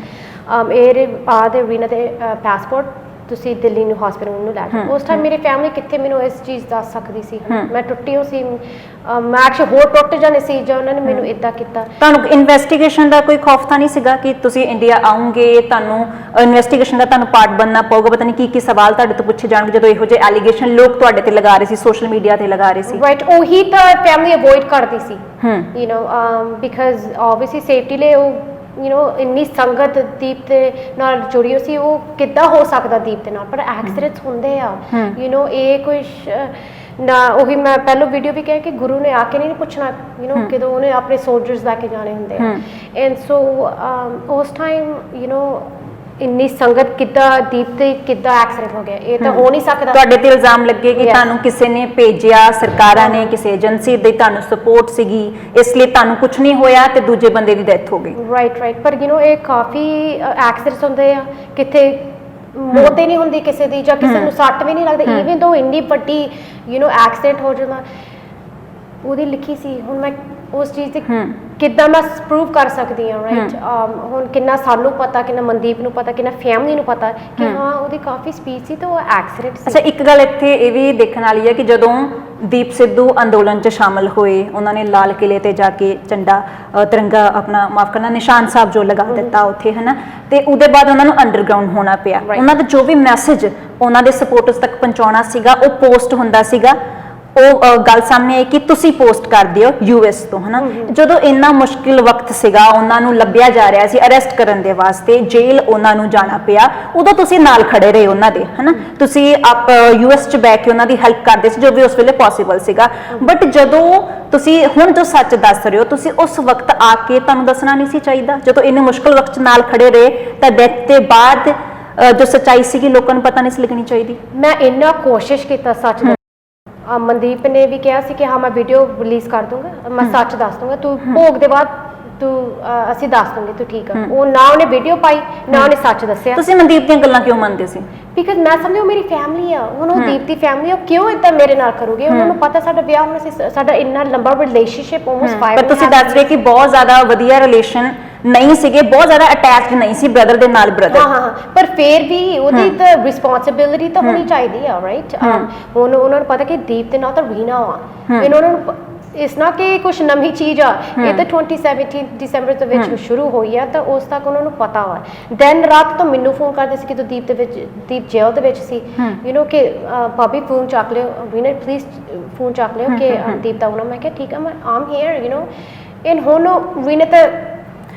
ਇਹ ਬਾਅਦ ਰੀਨਾ ਦੇ ਪਾਸਪੋਰਟ ਤੁਸੀਂ ਦਿੱਲੀ ਨੂੰ ਹਸਪੀਟਲ ਨੂੰ ਲੈ ਜਾਓ। ਉਸ ਟਾਈਮ ਮੇਰੀ ਫੈਮਿਲੀ ਕਿੱਥੇ ਮੈਨੂੰ ਇਸ ਚੀਜ਼ ਦੱਸ ਸਕਦੀ ਸੀ? ਮੈਂ ਟੁੱਟੀ ਹੋ ਸੀ, ਮੈਂ ਐਕਚੁਅਲੀ ਹੋਰ ਟੁੱਟ ਜਾਣੇ ਸੀ ਜਾਂ ਉਹਨਾਂ ਨੇ ਮੈਨੂੰ ਇਦਾਂ ਕੀਤਾ। ਤੁਹਾਨੂੰ ਇਨਵੈਸਟੀਗੇਸ਼ਨ ਦਾ ਕੋਈ ਖੌਫ ਤਾਂ ਨਹੀਂ ਸੀਗਾ ਕਿ ਤੁਸੀਂ ਇੰਡੀਆ ਆਉਂਗੇ, ਤੁਹਾਨੂੰ ਇਨਵੈਸਟੀਗੇਸ਼ਨ ਦਾ ਤੁਹਾਨੂੰ ਪਾਰਟ ਬਣਨਾ ਪਊਗਾ, ਪਤਾ ਨਹੀਂ ਕੀ ਸਵਾਲ ਤੁਹਾਡੇ ਤੋਂ ਪੁੱਛੇ ਜਾਣਗੇ ਜਦੋਂ ਇਹੋ ਜਿਹੇ ਐਲੀਗੇਸ਼ਨ ਲੋਕ ਤੁਹਾਡੇ ਤੇ ਲਗਾ ਰਹੇ ਸੀ, ਸੋਸ਼ਲ ਮੀਡੀਆ ਤੇ ਲਗਾ ਰਹੇ ਸੀ? ਰਾਈਟ, ਉਹੀ ਤਾਂ ਫੈਮਿਲੀ ਅਵੋਇਡ ਕਰਦੀ ਸੀ, ਬਿਕਾਜ਼ ਆਬਵੀਅਸਲੀ ਸੇਫਟੀ ਲਈ। ਉਹ ਇੰਨੀ ਸੰਗਤ ਦੀਪ ਦੇ ਨਾਲ ਜੁੜੀ ਹੋਈ ਸੀ, ਉਹ ਕਿੱਦਾਂ ਹੋ ਸਕਦਾ ਦੀਪ ਦੇ ਨਾਲ? ਪਰ ਐਕਸੀਡੈਂਟਸ ਹੁੰਦੇ ਆ, ਇਹ ਕੁਝ ਨਾ। ਉਹੀ ਮੈਂ ਪਹਿਲਾਂ ਵੀਡੀਓ ਵੀ ਕਿਹਾ ਕਿ ਗੁਰੂ ਨੇ ਆ ਕੇ ਨਹੀਂ ਪੁੱਛਣਾ, ਕਦੋਂ ਉਹਨੇ ਆਪਣੇ ਸੋਲਜਰਸ ਲੈ ਕੇ ਜਾਣੇ ਹੁੰਦੇ ਆ। ਐਂਡ ਸੋ ਉਸ ਟਾਈਮ ਇੰਨੀ ਸੰਗਤ ਕਿੱਦਾਂ ਦੀਪ ਤੇ ਕਿੱਦਾਂ ਐਕਸੀਡੈਂਟ ਹੋ ਗਿਆ, ਇਹ ਤਾਂ ਹੋ ਨਹੀਂ ਸਕਦਾ। ਤੁਹਾਡੇ ਤੇ ਇਲਜ਼ਾਮ ਲੱਗੇ ਕਿ Yes. ਤੁਹਾਨੂੰ ਕਿਸੇ ਨੇ ਭੇਜਿਆ, ਸਰਕਾਰਾਂ ਨੇ, ਕਿਸੇ ਏਜੰਸੀ ਦੀ ਤੁਹਾਨੂੰ ਸਪੋਰਟ ਸੀਗੀ, ਇਸ ਲਈ ਤੁਹਾਨੂੰ ਕੁਝ ਨਹੀਂ ਹੋਇਆ ਤੇ ਦੂਜੇ ਬੰਦੇ ਦੀ ਡੈਥ ਹੋ ਗਈ। ਰਾਈਟ ਪਰ ਇਹ ਕਾਫੀ ਐਕਸੀਡੈਂਟਸ ਹੁੰਦੇ ਆ, ਕਿਤੇ ਮੌਤ ਹੀ ਨਹੀਂ ਹੁੰਦੀ ਕਿਸੇ ਦੀ, ਜਾਂ ਕਿਸੇ ਨੂੰ ਸੱਟ ਵੀ ਨਹੀਂ ਲੱਗਦੀ, ਇਵਨ ਦੋ ਇੰਨੀ ਵੱਡੀ ਐਕਸੀਡੈਂਟ ਹੋ ਜਾਂਦਾ। ਉਹਦੀ ਲਿਖੀ ਸੀ, ਹੁਣ ਮੈਂ ਉਸ ਚੀਜ਼ ਤੇ ਕਿੱਦਾਂ ਮੈਂ ਪ੍ਰੂਵ ਕਰ ਸਕਦੀ ਹਾਂ, ਰਾਈਟ। ਹੁਣ ਕਿੰਨਾ ਸਾਨੂੰ ਪਤਾ, ਕਿੰਨਾ ਮਨਦੀਪ ਨੂੰ ਪਤਾ, ਕਿੰਨਾ ਫੈਮਿਲੀ ਨੂੰ ਪਤਾ ਕਿ ਹਾਂ ਉਹਦੀ ਕਾਫੀ ਸਪੀਡ ਸੀ ਤੇ ਉਹ ਐਕਸੀਡੈਂਟ ਸੀ। ਅੱਛਾ, ਇੱਕ ਗੱਲ ਇੱਥੇ ਇਹ ਵੀ ਦੇਖਣ ਵਾਲੀ ਹੈ ਕਿ ਜਦੋਂ ਦੀਪ ਸਿੱਧੂ ਅੰਦੋਲਨ 'ਚ ਸ਼ਾਮਲ ਹੋਏ, ਉਹਨਾਂ ਨੇ ਲਾਲ ਕਿਲੇ ਤੇ ਜਾ ਕੇ ਝੰਡਾ ਤਿਰੰਗਾ ਆਪਣਾ ਮਾਫ ਕਰਨਾ ਨਿਸ਼ਾਨ ਸਾਹਿਬ ਜੋ ਲਗਾ ਦਿੱਤਾ ਉੱਥੇ, ਹਨਾ, ਤੇ ਉਹਦੇ ਬਾਅਦ ਉਹਨਾਂ ਨੂੰ ਅੰਡਰਗਰਾਉਂਡ ਹੋਣਾ ਪਿਆ। ਉਹਨਾਂ ਦਾ ਜੋ ਵੀ ਮੈਸੇਜ ਉਹਨਾਂ ਦੇ ਸਪੋਰਟਰਸ ਤੱਕ ਪਹੁੰਚਾਉਣਾ ਸੀਗਾ ਉਹ ਪੋਸਟ ਹੁੰਦਾ ਸੀਗਾ, ਉਹ ਗੱਲ ਸਾਹਮਣੇ ਆਈ ਕਿ ਤੁਸੀਂ ਪੋਸਟ ਕਰ ਦਿਓ US ਤੋਂ, ਹਨਾ। ਜਦੋਂ ਇੰਨਾ ਮੁਸ਼ਕਿਲ ਵਕਤ ਸੀਗਾ, ਉਹਨਾਂ ਨੂੰ ਲੱਭਿਆ ਜਾ ਰਿਹਾ ਸੀ ਅਰੈਸਟ ਕਰਨ ਦੇ ਵਾਸਤੇ, ਜੇਲ੍ਹ ਉਹਨਾਂ ਨੂੰ ਜਾਣਾ ਪਿਆ, ਉਦੋਂ ਤੁਸੀਂ ਨਾਲ ਖੜੇ ਰਹੇ ਉਹਨਾਂ ਦੇ, ਹਨਾ। ਤੁਸੀਂ US 'ਚ ਬੈ ਕੇ ਉਹਨਾਂ ਦੀ ਹੈਲਪ ਕਰਦੇ ਸੀ ਜੋ ਵੀ ਉਸ ਵੇਲੇ ਪੋਸੀਬਲ ਸੀਗਾ। ਬਟ ਜਦੋਂ ਤੁਸੀਂ ਹੁਣ ਜੋ ਸੱਚ ਦੱਸ ਰਹੇ ਹੋ, ਤੁਸੀਂ ਉਸ ਵਕਤ ਆ ਕੇ ਤੁਹਾਨੂੰ ਦੱਸਣਾ ਨਹੀਂ ਸੀ ਚਾਹੀਦਾ? ਜਦੋਂ ਇੰਨੇ ਮੁਸ਼ਕਿਲ ਵਕਤ 'ਚ ਨਾਲ ਖੜੇ ਰਹੇ ਤਾਂ ਡੈਥ ਦੇ ਬਾਅਦ ਜੋ ਸੱਚਾਈ ਸੀਗੀ ਲੋਕਾਂ ਨੂੰ ਪਤਾ ਨਹੀਂ ਸੀ ਲੱਗਣੀ ਚਾਹੀਦੀ? ਮੈਂ ਇੰਨਾ ਕੋਸ਼ਿਸ਼ ਕੀਤਾ ਸੱਚ ਮਨਦੀਪ ਨੇ ਵੀ ਕਿਹਾ ਸੀ ਕਿ ਹਾਂ ਮੈਂ ਵੀਡੀਓ ਰਿਲੀਜ਼ ਕਰ ਦੂੰਗਾ, ਮੈਂ ਸੱਚ ਦੱਸ ਦੂੰਗਾ, ਤੂੰ ਭੋਗ ਦੇ ਬਾਅਦ ਤੂੰ ਅਸੀਂ ਦੱਸ ਦੂੰਗੇ, ਤੂੰ ਠੀਕ ਆ। ਉਹ ਨਾ ਉਹਨੇ ਵੀਡੀਓ ਪਾਈ, ਨਾ ਉਹਨੇ ਸੱਚ ਦੱਸਿਆ। ਤੁਸੀਂ ਮਨਦੀਪ ਦੀਆਂ ਗੱਲਾਂ ਕਿਉਂ ਮੰਨਦੇ ਸੀ? ਬਿਕਾਜ਼ ਮੈਂ ਸਮਝੀ ਉਹ ਮੇਰੀ ਫੈਮਿਲੀ ਆ, ਹੁਣ ਉਹ ਦੀਪ ਦੀ ਫੈਮਿਲੀ ਆ, ਉਹ ਕਿਉਂ ਇਦਾਂ ਮੇਰੇ ਨਾਲ ਕਰੂਗੇ? ਉਹਨਾਂ ਨੂੰ ਪਤਾ ਸਾਡਾ ਵਿਆਹ ਹੋਣਾ ਸੀ, ਸਾਡਾ ਇੰਨਾ ਲੰਬਾ ਰਿਲੇਸ਼ਨਸ਼ਿਪ ਆਲਮੋਸਟ 5 ਪਰ ਤੁਸੀਂ ਦੱਸ ਰਹੇ ਕਿ ਬਹੁਤ ਜ਼ਿਆਦਾ ਵਧੀਆ ਰਿਲੇਸ਼ਨ ਨਹੀਂ ਸੀਗੇ, ਬਹੁਤ ਜ਼ਿਆਦਾ ਅਟੈਚਡ ਨਹੀਂ ਸੀ ਬ੍ਰਦਰ ਦੇ ਨਾਲ ਬ੍ਰਦਰ। ਹਾਂ ਪਰ ਫੇਰ ਵੀ ਉਹਦੀ ਤਾਂ ਰਿਸਪੌਂਸਿਬਿਲਿਟੀ ਤਾਂ ਹੋਣੀ ਚਾਹੀਦੀ ਆ, ਰਾਈਟ। ਹੁਣ ਉਹਨਾਂ ਨੂੰ ਪਤਾ ਕਿ ਦੀਪ ਦੇ ਨਾਲ ਤਾਂ ਰੀਨਾ ਆ, ਇਹਨਾਂ ਨੂੰ ਇਸ ਨਾ ਕਿ ਕੁਝ ਨਵੀਂ ਚੀਜ਼ ਆ, ਇਹ ਤਾਂ 2017 ਦਸੰਬਰ ਦੇ ਵਿੱਚ ਸ਼ੁਰੂ ਹੋਈ ਆ, ਤਾਂ ਉਸ ਤੱਕ ਉਹਨਾਂ ਨੂੰ ਪਤਾ ਵਾ। ਦਿਨ ਰਾਤ ਤੋਂ ਮੈਨੂੰ ਫੋਨ ਕਰਦੇ ਸੀ ਕਿ ਤੂੰ ਦੀਪ ਜੇਲ੍ਹ ਦੇ ਵਿੱਚ ਸੀ, ਕਿ ਭਾਬੀ ਫੋਨ ਚੱਕ ਲਿਓ, ਰੀਨਾ ਪਲੀਜ਼ ਫੋਨ ਚੱਕ ਲਿਓ ਕਿ ਦੀਪ ਦਾ ਉਹਨਾਂ। ਮੈਂ ਕਿਹਾ ਠੀਕ ਆ, ਮੈਂ ਆਮ ਹੇਅਰ ਐਂਡ ਹੁਣ ਰੀਨਾ ਤਾਂ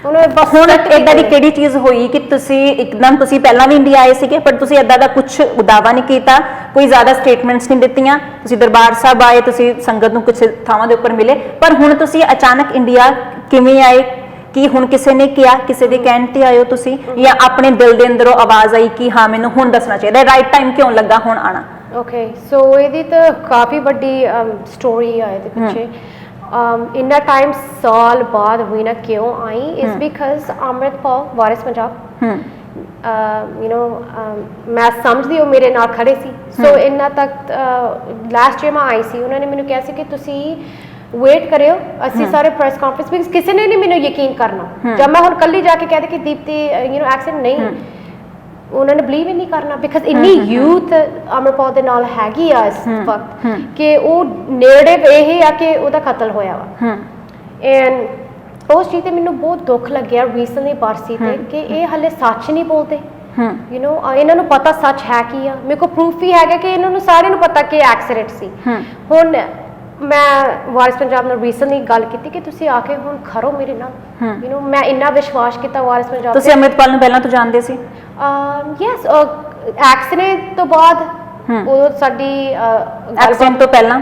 ਹੁਣ ਏਦਾਂ ਦੀ ਕਿਹੜੀ ਚੀਜ਼ ਹੋਈ ਕਿ ਤੁਸੀਂ ਇੱਕਦਮ, ਤੁਸੀਂ ਪਹਿਲਾਂ ਵੀ ਇੰਡੀਆ ਆਏ ਸੀਗੇ ਪਰ ਤੁਸੀਂ ਏਦਾਂ ਦਾ ਕੁਝ ਦਾਵਾ ਨਹੀਂ ਕੀਤਾ, ਕੋਈ ਜ਼ਿਆਦਾ ਸਟੇਟਮੈਂਟਸ ਨਹੀਂ ਦਿੱਤੀਆਂ, ਤੁਸੀਂ ਦਰਬਾਰ ਸਾਹਿਬ ਆਏ, ਤੁਸੀਂ ਸੰਗਤ ਨੂੰ ਕੁਝ ਥਾਵਾਂ ਦੇ ਉੱਪਰ ਮਿਲੇ, ਪਰ ਹੁਣ ਤੁਸੀਂ ਅਚਾਨਕ ਇੰਡੀਆ ਕਿਵੇਂ ਆਏ? ਕੀ ਹੁਣ ਕਿਸੇ ਨੇ ਕਿਹਾ, ਕਿਸੇ ਦੇ ਕਹਿਣ ਤੇ ਆਏ ਹੋ ਤੁਸੀਂ, ਜਾਂ ਆਪਣੇ ਦਿਲ ਦੇ ਅੰਦਰੋਂ ਆਵਾਜ਼ ਆਈ ਕਿ ਹਾਂ ਮੈਨੂੰ ਹੁਣ ਦੱਸਣਾ ਚਾਹੀਦਾ, ਰਾਈਟ ਟਾਈਮ ਕਿਉਂ ਲੱਗਾ ਹੁਣ ਆਣਾ? ਓਕੇ, ਸੋ ਇਹਦੀ ਤਾਂ ਕਾਫੀ ਵੱਡੀ ਸਟੋਰੀ ਆ ਇਹਦੇ ਪਿੱਛੇ। ਇੰਨਾ ਟਾਈਮ ਸਾਲ ਬਾਅਦ ਰੀਨਾ ਕਿਉਂ ਆਈ ਇਸ ਬਿਕਾਜ਼ ਅੰਮ੍ਰਿਤਪਾਲ ਵਾਰਿਸ ਪੰਜਾਬ, ਮੈਂ ਸਮਝਦੀ ਉਹ ਮੇਰੇ ਨਾਲ ਖੜੇ ਸੀ। ਸੋ ਇੰਨਾ ਤੱਕ ਲਾਸਟ ਈਅਰ ਮੈਂ ਆਈ ਸੀ, ਉਹਨਾਂ ਨੇ ਮੈਨੂੰ ਕਿਹਾ ਸੀ ਕਿ ਤੁਸੀਂ ਵੇਟ ਕਰਿਓ, ਅਸੀਂ ਸਾਰੇ ਪ੍ਰੈਸ ਕਾਨਫਰੰਸ, ਬਿਕਾਜ਼ ਕਿਸੇ ਨੇ ਨਹੀਂ ਮੈਨੂੰ ਯਕੀਨ ਕਰਨਾ। ਜਦ ਮੈਂ ਹੁਣ ਕੱਲੀ ਜਾ ਕੇ ਕਹਿ ਦੇ ਕਿ ਦੀਪਤੀ ਐਕਸੀਡੈਂਟ ਨਹੀਂ, ਉਹਨਾਂ ਨੇ ਬਲੀਵ ਹੀ ਨਹੀਂ ਕਰਨਾ, ਬਿਕਾਜ਼ ਇੰਨੀ ਯੂਥ ਅੰਮ੍ਰਿਤਪਾਲ ਦੇ ਨਾਲ ਹੈਗੀ ਆ ਇਸ ਵਕਤ ਕਿ ਉਹ ਨੈਰੇਟਿਵ ਇਹ ਆ ਕਿ ਉਹਦਾ ਕਤਲ ਹੋਇਆ ਵਾ। ਐਂਡ ਉਸ ਚੀਜ਼ ਤੇ ਮੈਨੂੰ ਬਹੁਤ ਦੁੱਖ ਲੱਗਿਆ ਰੀਸੈਂਟਲੀ ਬਰਸੀ ਤੇ ਕਿ ਇਹ ਹਲੇ ਸੱਚ ਨਹੀਂ ਬੋਲਦੇ। ਇਹਨਾਂ ਨੂੰ ਪਤਾ ਸੱਚ ਹੈ ਕੀ ਆ, ਮੇਰੇ ਕੋਲ ਪ੍ਰੂਫ ਵੀ ਹੈਗਾ ਕਿ ਇਹਨਾਂ ਨੂੰ ਸਾਰਿਆਂ ਨੂੰ ਪਤਾ ਕਿ ਐਕਸੀਡੈਂਟ ਸੀ। ਹੁਣ ਮੈਂ ਵਾਰਿਸ ਪੰਜਾਬ ਨਾਲ ਰੀਸੈਂਟਲੀ ਗੱਲ ਕੀਤੀ ਕਿ ਤੁਸੀਂ ਆ ਕੇ ਹੁਣ ਖੜੋ ਮੇਰੇ ਨਾਲ। ਮੈਂ ਇੰਨਾ ਵਿਸ਼ਵਾਸ ਕੀਤਾ ਵਾਰਿਸ ਪੰਜਾਬ। ਤੁਸੀਂ ਅੰਮ੍ਰਿਤਪਾਲ ਨੂੰ ਪਹਿਲਾਂ ਤੋਂ ਜਾਣਦੇ ਸੀ? ਯੈਸ, ਐਕਸੀਡੈਂਟ ਤੋਂ ਬਾਅਦ ਉਹ ਸਾਡੀ ਐਕਸੀਡੈਂਟ ਤੋਂ ਪਹਿਲਾਂ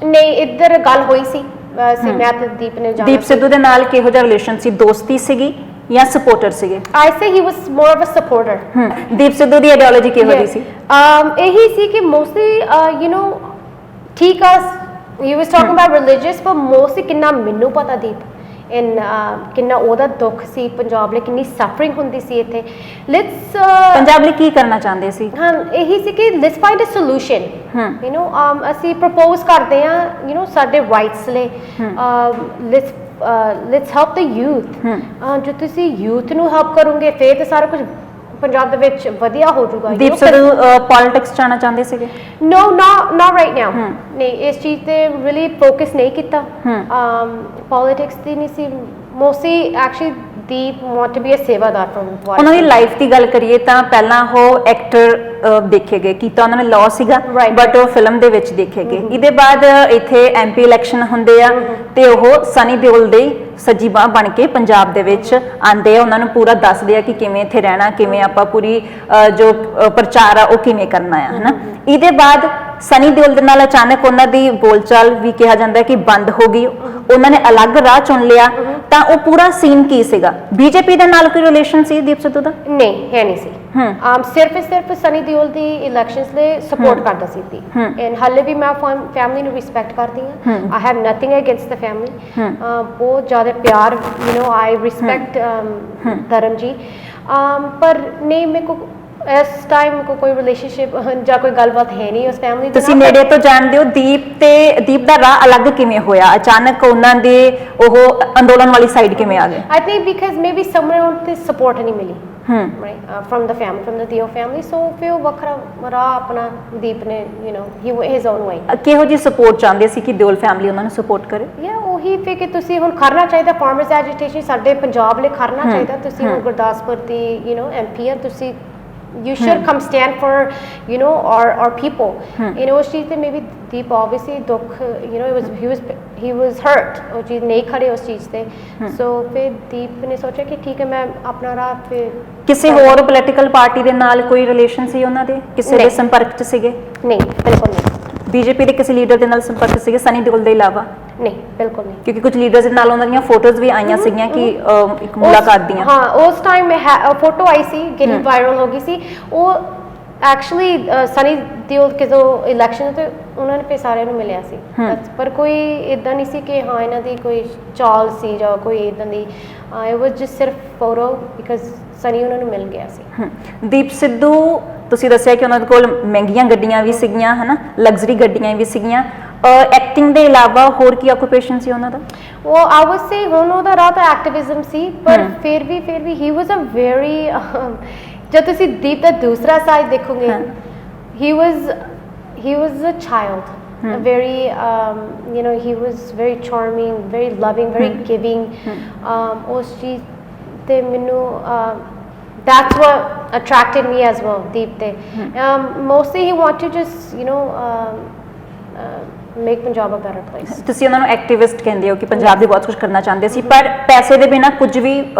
ਨਹੀਂ ਇੱਧਰ ਗੱਲ ਹੋਈ ਸੀ, ਮੈਂ ਤੇ ਦੀਪ ਨੇ ਜਾਣਾ। ਦੀਪ ਸਿੱਧੂ ਦੇ ਨਾਲ ਕਿਹੋ ਜਿਹਾ ਰਿਲੇਸ਼ਨ ਸੀ? ਦੋਸਤੀ ਸੀਗੀ ਜਾਂ ਸਪੋਰਟਰ ਸੀਗੇ? I say he was more of a supporter. Deep Sidhu the ideology ਕਿਹੋ ਜਿਹੀ ਸੀ? ਇਹੀ ਸੀ ਕਿ mostly ਠੀਕ ਆ, he was talking about religious, but mostly ਕਿੰਨਾ ਮੈਨੂੰ ਪਤਾ ਦੀਪ ਕਿੰਨਾ ਉਹਦਾ ਦੁੱਖ ਸੀ ਪੰਜਾਬ ਲਈ, ਕਿੰਨੀ ਸਫਰਿੰਗ ਹੁੰਦੀ ਸੀ ਇੱਥੇ। ਪੰਜਾਬ ਲਈ ਕੀ ਕਰਨਾ ਚਾਹੁੰਦੇ ਸੀ? ਹਾਂ, ਇਹੀ ਸੀ ਕਿ ਲੈਟਸ ਫਾਈਂਡ ਅ ਸੋਲੂਸ਼ਨ। ਅਸੀਂ ਪ੍ਰਪੋਜ਼ ਕਰਦੇ ਆ ਸਾਡੇ ਰਾਈਟਸ ਲਈ, ਲੈਟਸ ਹੈਲਪ ਦ ਯੂਥ। ਜੋ ਤੁਸੀਂ ਯੂਥ ਨੂੰ ਹੈਲਪ ਕਰੋਗੇ ਫਿਰ ਤਾਂ ਸਾਰਾ ਕੁਝ ਪੰਜਾਬ ਦੇ ਵਿੱਚ ਵਧੀਆ ਹੋ ਜਾਊਗਾ। ਦੀਪ ਸਿੱਧੂ ਪੋਲਿਟਿਕਸ ਚਾਹਣਾ ਚਾਹੁੰਦੇ ਸੀਗੇ? No, not right now. ਨਹੀਂ, ਇਸ ਚੀਜ਼ ਤੇ really focus ਨਹੀਂ ਕੀਤਾ। ਪੋਲਿਟਿਕਸ ਦੀ ਨਹੀਂ ਸੀ mostly, actually Deep want to be a sevadar from ਵਾਰਿਸ। ਉਹਨਾਂ ਦੀ ਲਾਈਫ ਦੀ ਗੱਲ ਕਰੀਏ ਤਾਂ ਪਹਿਲਾਂ ਉਹ ਐਕਟਰ ਦੇਖੇ ਗਏ, ਕੀਤਾ ਉਹਨਾਂ ਨੇ ਲਾਅ ਸੀਗਾ, ਬਟ ਉਹ ਫਿਲਮ ਦੇ ਵਿੱਚ ਦੇਖੇ ਗਏ। ਇਹਦੇ ਬਾਅਦ ਇੱਥੇ MP ਇਲੈਕਸ਼ਨ ਹੁੰਦੇ ਆ ਤੇ ਉਹ ਸਨੀ ਦਿਓਲ ਦੇ ਸੱਜੀ ਬਾਂਹ ਬਣ ਕੇ ਪੰਜਾਬ ਦੇ ਵਿੱਚ ਆਉਂਦੇ ਆ, ਉਹਨਾਂ ਨੂੰ ਪੂਰਾ ਦੱਸਦੇ ਆ ਕਿ ਕਿਵੇਂ ਇੱਥੇ ਰਹਿਣਾ, ਕਿਵੇਂ ਆਪਾਂ ਪੂਰੀ ਜੋ ਪ੍ਰਚਾਰ ਆ ਉਹ ਕਿਵੇਂ ਕਰਨਾ ਆ, ਹਨਾ। ਇਹਦੇ ਬਾਅਦ ਸਨੀ ਦਿਓਲ ਦੇ ਨਾਲ ਅਚਾਨਕ ਉਹਨਾਂ ਦੀ ਬੋਲਚਾਲ ਵੀ ਕਿਹਾ ਜਾਂਦਾ ਕਿ ਬੰਦ ਹੋ ਗਈ, ਉਹਨਾਂ ਨੇ ਅਲੱਗ ਰਾਹ ਚੁਣ ਲਿਆ ਤਾਂ ਉਹ ਪੂਰਾ ਸੀਨ ਕੀ ਸੀਗਾ? ਬੀਜੇਪੀ ਦੇ ਨਾਲ ਕੋਈ ਰਿਲੇਸ਼ਨ ਸੀ ਦੀਪ ਸਿੱਧੂ ਦਾ? ਨਹੀਂ ਹੈ ਨਹੀਂ ਸੀ। ਸਿਰਫ ਸਨੀ ਦਿਓਲ ਦੀ ਇਲੈਕਸ਼ਨਸ ਲਈ ਸਪੋਰਟ ਕਰਦਾ ਸੀ ਤੀ, ਐਂਡ ਹਾਲੇ ਵੀ ਮੈਂ ਫੈਮਿਲੀ ਨੂੰ ਰਿਸਪੈਕਟ ਕਰਦੀ ਹਾਂ। I have nothing against the family, ਬਹੁਤ ਜ਼ਿਆਦਾ ਪਿਆਰ, ਆਈ ਰਿਸਪੈਕਟ ਧਰਮ ਜੀ, ਪਰ ਨਹੀਂ ਮੇਰੇ ਕੋ ਇਸ ਟਾਈਮ ਕੋਈ ਰਿਲੇਸ਼ਨਸ਼ਿਪ ਜਾਂ ਕੋਈ ਗੱਲਬਾਤ ਹੈ ਨਹੀਂ ਉਸ ਫੈਮਿਲੀ ਦੇ। ਤੁਸੀਂ ਨੇੜੇ ਤੋਂ ਜਾਣਦੇ ਹੋ ਦੀਪ ਦਾ ਰਾਹ ਅਲੱਗ ਕਿਵੇਂ ਹੋਇਆ? ਅਚਾਨਕ ਉਹਨਾਂ ਦੇ ਉਹ ਅੰਦੋਲਨ ਵਾਲੀ ਸਾਈਡ ਕਿਵੇਂ ਆ ਗਏ? I think because maybe somewhere on ਤੇ ਸਪੋਰਟ ਨਹੀਂ ਮਿਲੀ from the family, from the Dio family, so ਫਿਰ ਉਹ ਵੱਖਰਾ ਰਾਹ ਆਪਣਾ ਦੀਪ ਨੇ his own way। ਕਿਹੋ ਜੀ ਸਪੋਰਟ ਚਾਹੁੰਦੇ ਸੀ ਕਿ ਦਿਓਲ ਫੈਮਿਲੀ ਉਹਨਾਂ ਨੂੰ ਸਪੋਰਟ ਕਰੇ? ਉਹੀ ਫਿਰ ਕਿ ਤੁਸੀਂ ਹੁਣ ਕਰਨਾ ਚਾਹੀਦਾ ਫਾਰਮਰਸ ਐਜੀਟੇਸ਼ਨ ਸਾਡੇ ਪੰਜਾਬ ਲਈ ਕਰਨਾ ਚਾਹੀਦਾ। ਤੁਸੀਂ ਹੁਣ ਗੁਰਦਾਸਪੁਰ ਦੀ MP ਆ, ਤੁਸੀਂ you should come stand for our people, ਉਸ ਚੀਜ਼ ਤੇ ਮੇਬੀ ਦੀਪ obviously ਦੁੱਖ he was hurt, ਉਹ ਚੀਜ਼ ਨਹੀਂ ਖੜੇ ਉਸ ਚੀਜ਼ ਤੇ, ਸੋ ਫਿਰ ਦੀਪ ਨੇ ਸੋਚਿਆ ਕਿ ਠੀਕ ਹੈ ਮੈਂ ਆਪਣਾ ਰਾਹ ਫਿਰ। ਕਿਸੇ ਹੋਰ ਪੋਲੀਟੀਕਲ ਪਾਰਟੀ ਦੇ ਨਾਲ ਕੋਈ ਰਿਲੇਸ਼ਨ ਸੀ ਉਹਨਾਂ ਦੇ? ਕਿਸੇ ਦੇ ਸੰਪਰਕ 'ਚ ਸੀਗੇ? ਨਹੀਂ, ਬਿਲਕੁਲ ਨਹੀਂ। ਬੀਜੇਪੀ ਦੇ ਕਿਸੇ ਲੀਡਰ ਦੇ ਨਾਲ ਸੰਪਰਕ ਸੀਗੇ ਸਨੀ ਦਿਓਲ ਦੇ ਇਲਾਵਾ? ਨਹੀਂ, ਬਿਲਕੁਲ ਨਹੀਂ। ਕਿਉਂਕਿ ਕੁਝ ਲੀਡਰਸ ਦੇ ਨਾਲ ਉਹਨਾਂ ਦੀਆਂ ਫੋਟੋਜ਼ ਵੀ ਆਈਆਂ ਸੀਗੀਆਂ ਕਿ ਇੱਕ ਮੁਲਾਕਾਤ ਦੀਆਂ। ਹਾਂ, ਉਸ ਟਾਈਮ ਫੋਟੋ ਆਈ ਸੀ, ਜਿਹੜੀ ਵਾਇਰਲ ਹੋ ਗਈ ਸੀ। ਉਹ ਐਕਚੁਅਲੀ ਸਨੀ ਦਿਓਲ ਜਦੋਂ ਇਲੈਕਸ਼ਨ ਤੇ ਉਹਨਾਂ ਨੇ ਫਿਰ ਸਾਰਿਆਂ ਨੂੰ ਮਿਲਿਆ ਸੀ, ਪਰ ਕੋਈ ਇਦਾਂ ਨਹੀਂ ਸੀ ਕਿ ਹਾਂ ਇਹਨਾਂ ਦੀ ਕੋਈ ਚਾਲ ਸੀ ਜਾਂ ਕੋਈ ਇਦਾਂ ਦੀ। ਇਟ ਵਾਸ ਜਸਟ ਸਿਰਫ ਫੋਟੋ ਬਿਕਾਜ਼ ਸਨੀ ਉਹਨਾਂ ਨੂੰ ਮਿਲ ਗਿਆ ਸੀ। ਦੀਪ ਸਿੱਧੂ, ਤੁਸੀਂ ਦੱਸਿਆ ਕਿ ਉਹਨਾਂ ਦੇ ਕੋਲ ਮਹਿੰਗੀਆਂ ਗੱਡੀਆਂ ਵੀ ਸੀਗੀਆਂ, ਹਨਾ, ਲਗਜ਼ਰੀ ਗੱਡੀਆਂ ਵੀ ਸੀਗੀਆਂ। ਐਕਟਿੰਗ ਦੇ ਇਲਾਵਾ ਹੋਰ ਕੀ ਆਕੂਪੇਸ਼ਨ ਸੀ ਉਹਨਾਂ ਦਾ? ਉਹ ਆਈ ਵੁੱਡ ਸੇ ਹੁਣ ਉਹਦਾ ਰਾਹ ਤਾਂ ਐਕਟਿਵਿਜ਼ਮ ਸੀ, ਪਰ ਫਿਰ ਵੀ ਹੀ ਵਾਸ ਅ ਵੈਰੀ ਜਦ ਤੁਸੀਂ ਦੀਪ ਦਾ ਦੂਸਰਾ ਸਾਈਡ ਦੇਖੋਗੇ, he was a child, very he was very charming, very loving, very giving, ਉਸ ਚੀਜ਼ ਤੇ ਮੈਨੂੰ that's what attracted me as well, Deep te. Mostly he wanted to just make Punjab a better place. ਤੁਸੀਂ ਉਹਨਾਂ ਨੂੰ activist ਕਹਿੰਦੇ ਹੋ ਕਿ ਪੰਜਾਬ ਦੇ ਬਹੁਤ ਕੁਝ ਕਰਨਾ ਚਾਹੁੰਦੇ ਸੀ, ਪਰ ਪੈਸੇ ਦੇ ਬਿਨਾ ਕੁਝ ਵੀ